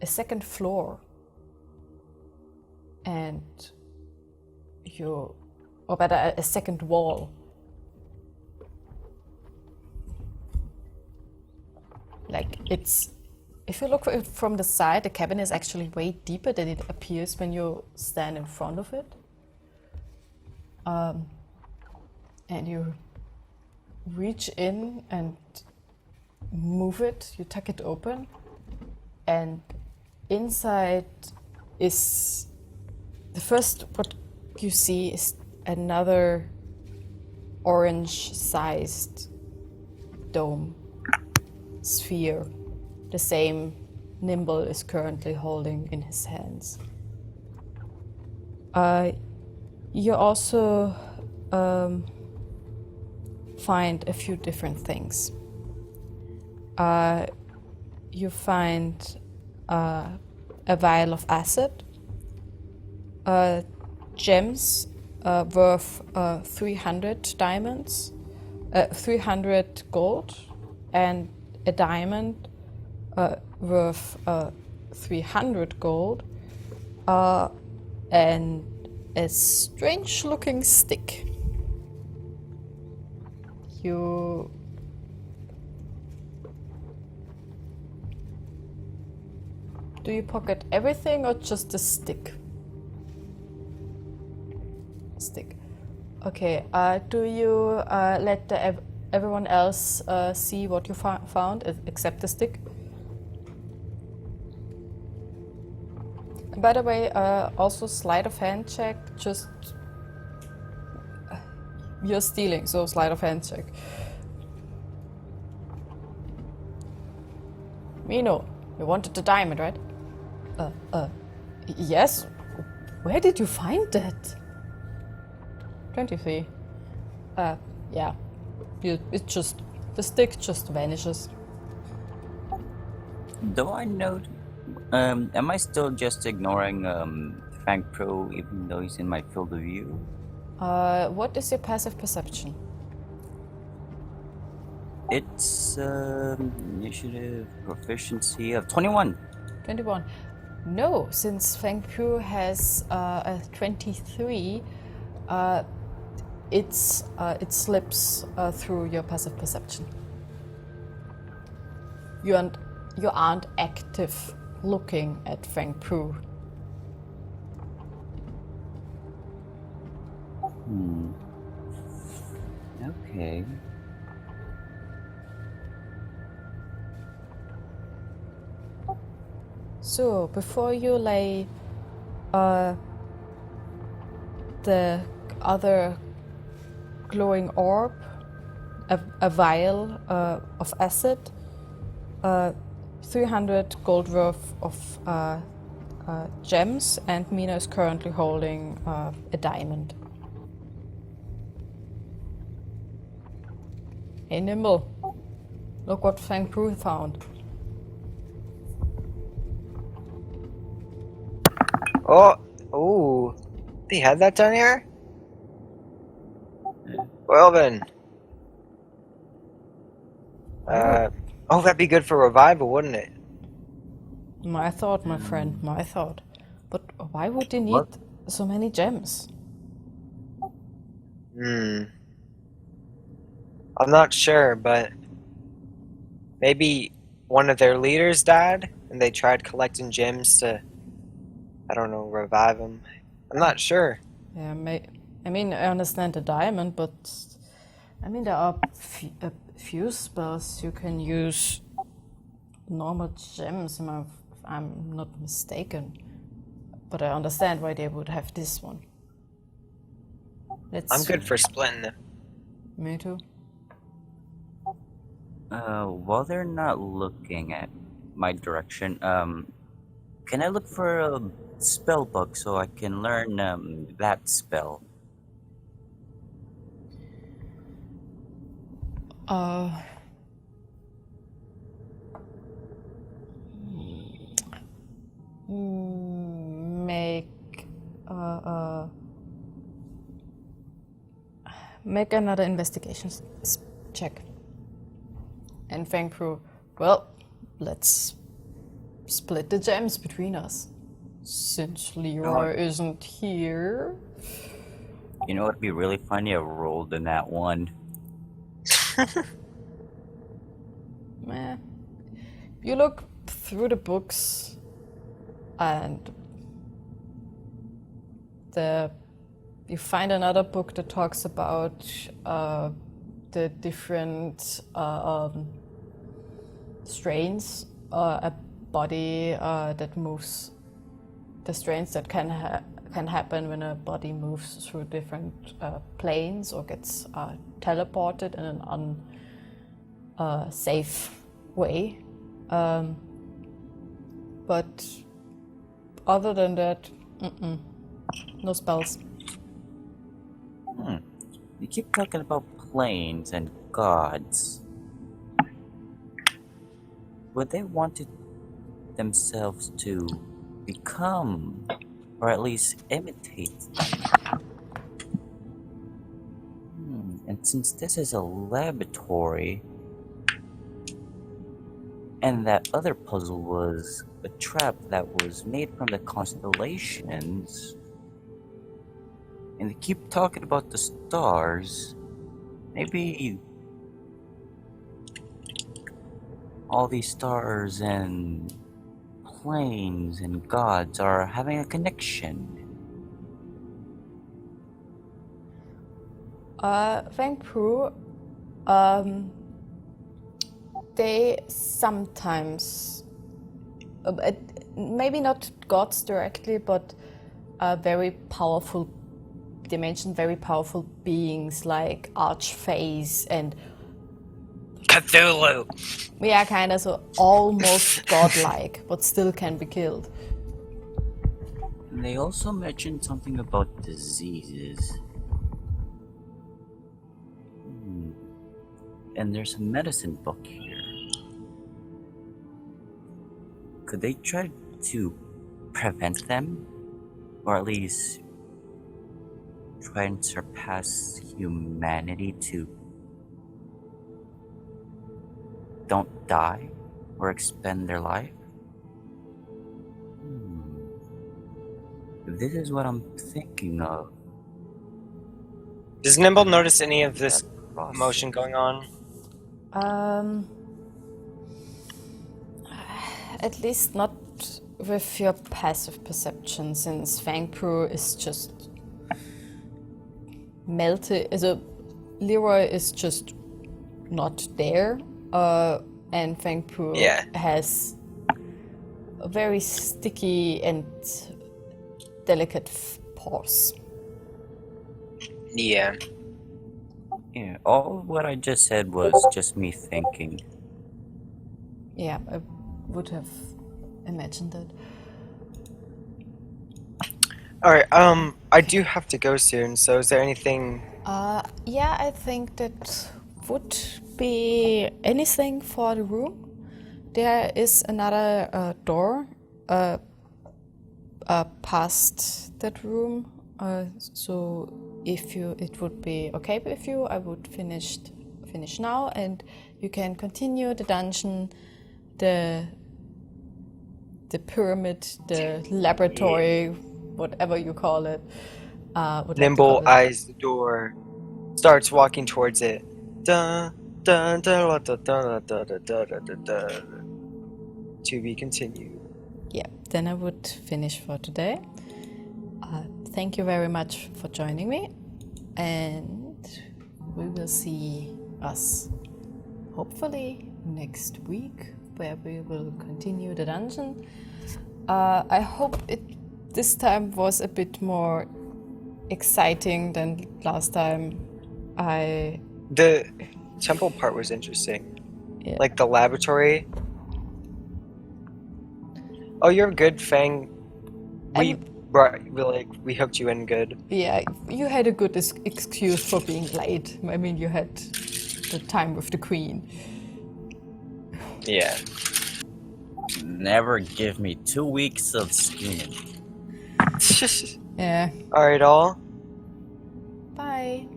a second floor, and or better, a second wall. Like, if you look from the side, the cabin is actually way deeper than it appears when you stand in front of it. And you reach in and move it, you tuck it open, and inside is what you see is another orange-sized dome sphere the same Nimble is currently holding in his hands. You also find a few different things. You find a vial of acid, gems worth 300 diamonds, 300 gold, and a diamond worth 300 gold, and a strange looking stick. Do you pocket everything or just the stick? Stick. Okay. Do you let everyone else see what you found, except the stick? By the way, also sleight of hand check. Just you're stealing, so sleight of hand check. Mino, you wanted the diamond, right? Yes. Where did you find that? 23. Yeah. The stick just vanishes. Do I know? Am I still just ignoring Frank Pro even though he's in my field of view? What is your passive perception? It's initiative proficiency of 21. 21. No, since Feng Pu has a 23, it slips through your passive perception. You aren't active looking at Feng Pu. Okay. So, before you lay the other glowing orb, a vial of acid, 300 gold worth of gems, and Mina is currently holding a diamond. Hey Nimble, look what Feng Pu found. Oh, they had that down here? Well then. That'd be good for revival, wouldn't it? My thought, my friend, my thought. But why would you need so many gems? I'm not sure, but maybe one of their leaders died and they tried collecting gems to, I don't know, revive him. I'm not sure. Yeah, I mean, I understand the diamond, but I mean, there are a few spells you can use normal gems, if I'm not mistaken. But I understand why they would have this one. I'm good for splitting them. Me too. While they're not looking at my direction, can I look for a spell book so I can learn that spell? Make another investigation check. And Feng Pu, well, let's split the gems between us. Since Leroy isn't here. You know, it'd be really funny. I rolled in that one. Meh. You look through the books and you find another book that talks about the different strains, a body that moves, the strains that can happen when a body moves through different planes or gets teleported in an unsafe way. But other than that, no spells. You keep talking about planes and gods. Would they wanted themselves to become, or at least imitate them? And since this is a laboratory, and that other puzzle was a trap that was made from the constellations, and they keep talking about the stars, maybe all these stars and planes and gods are having a connection. Vangpru, they sometimes, maybe not gods directly, but very powerful, they mention very powerful beings like Archface and Cthulhu! yeah, kind of so almost godlike, but still can be killed. And they also mentioned something about diseases. And there's a medicine book here. Could they try to prevent them? Or at least try and surpass humanity to don't die or expend their life? This is what I'm thinking of. Does Nimble notice any of this motion going on? At least not with your passive perception, since Vangpru is just melted. So Leroy is just not there, and Vangpru has a very sticky and delicate paws. Yeah. Yeah, all of what I just said was just me thinking. Yeah, I would have imagined it. Alright, I do have to go soon, so is there anything... Yeah, I think that would be anything for the room. There is another door past that room, so if it would be okay with you, I would finish now, and you can continue the dungeon, the pyramid, the laboratory, whatever you call it. Nimble eyes the door, starts walking towards it. Dun, dun, dun, dun, dun, dun, dun, dun, dun, dun. To be continued. Yeah, then I would finish for today. Thank you very much for joining me, and we will see us hopefully next week, where we will continue the dungeon. I hope it this time was a bit more exciting than last time. The temple part was interesting. Yeah. Like the laboratory. Oh, you're good, Fang. We hooked you in good. Yeah, you had a good excuse for being late. I mean, you had the time with the queen. Yeah. Never give me 2 weeks of scheming. Yeah. Alright, all. Bye.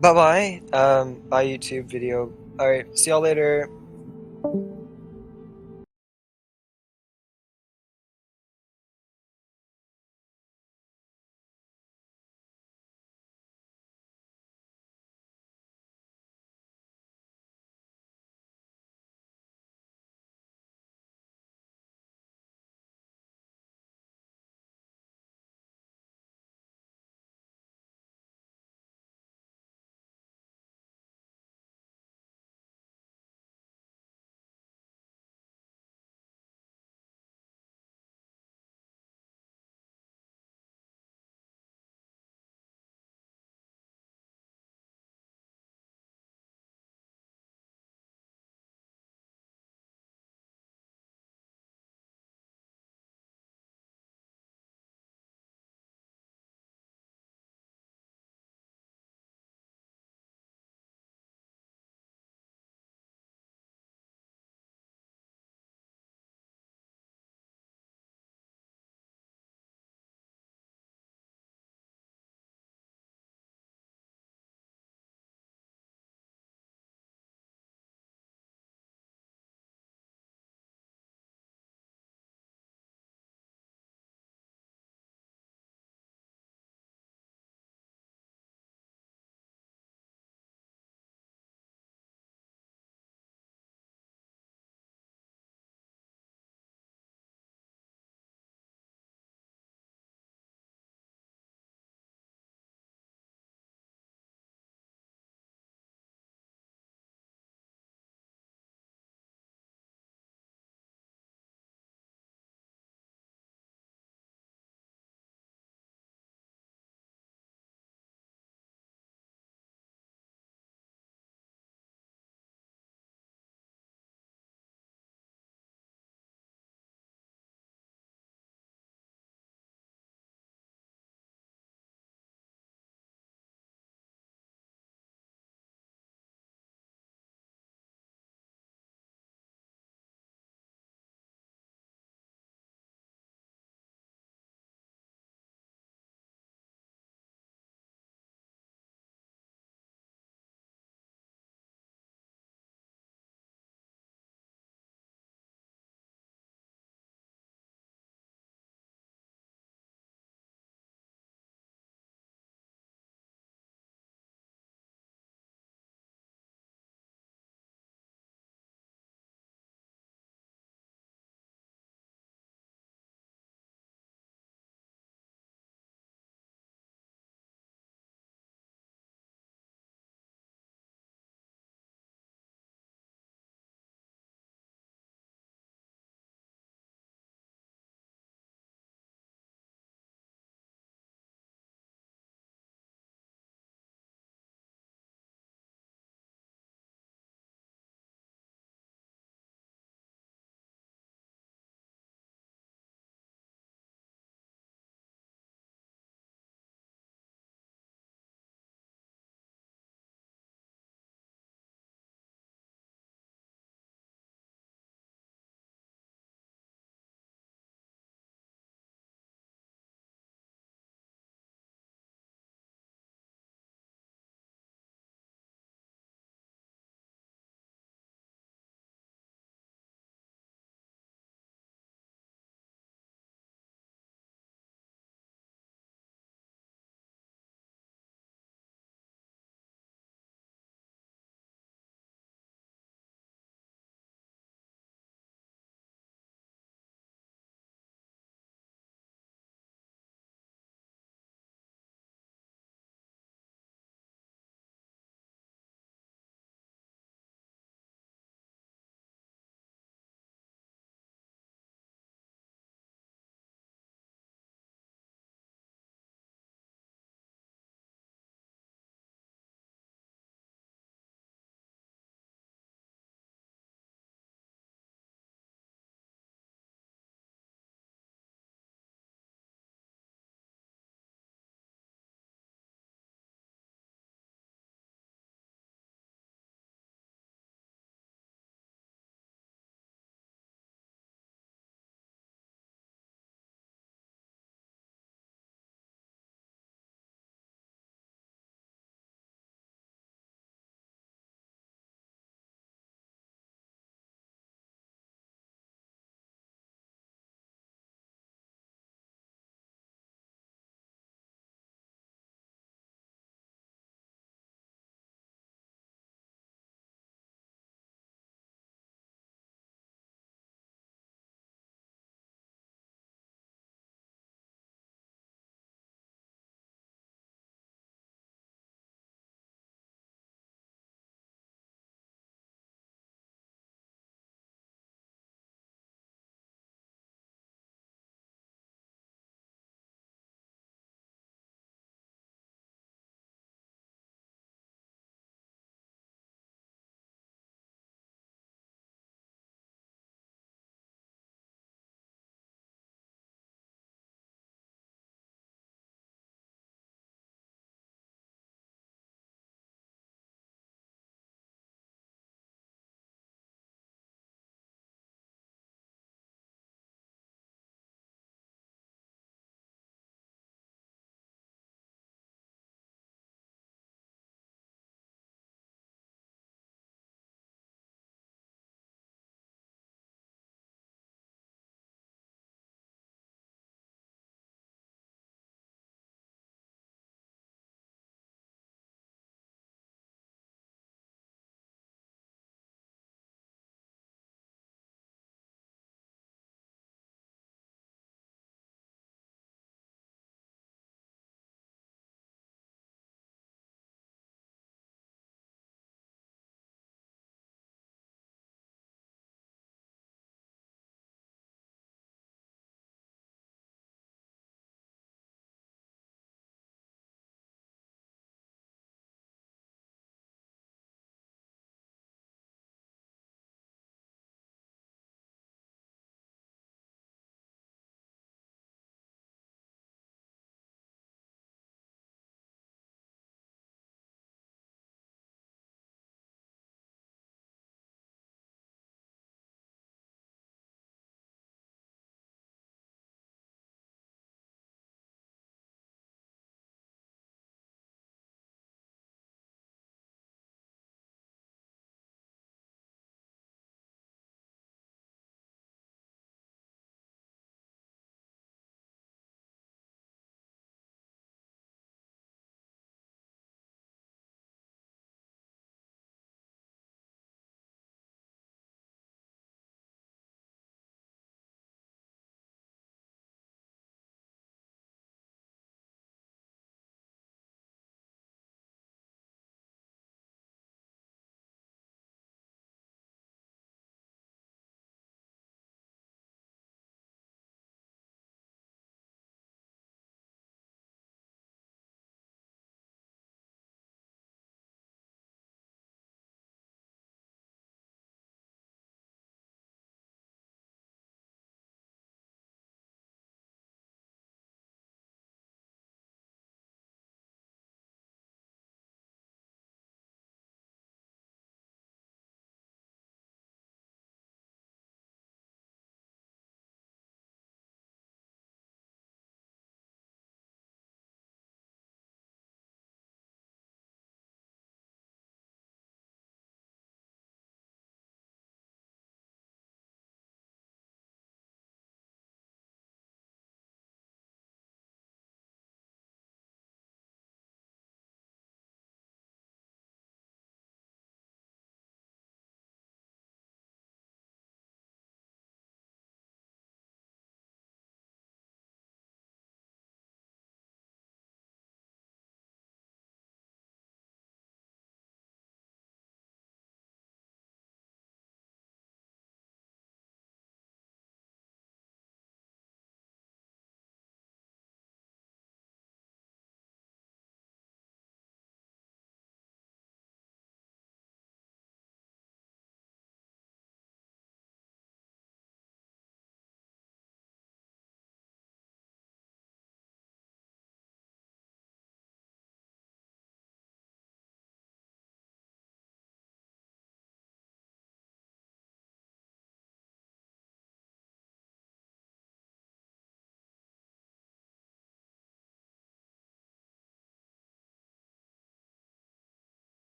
Bye-bye. Bye, YouTube video. Alright, see y'all later.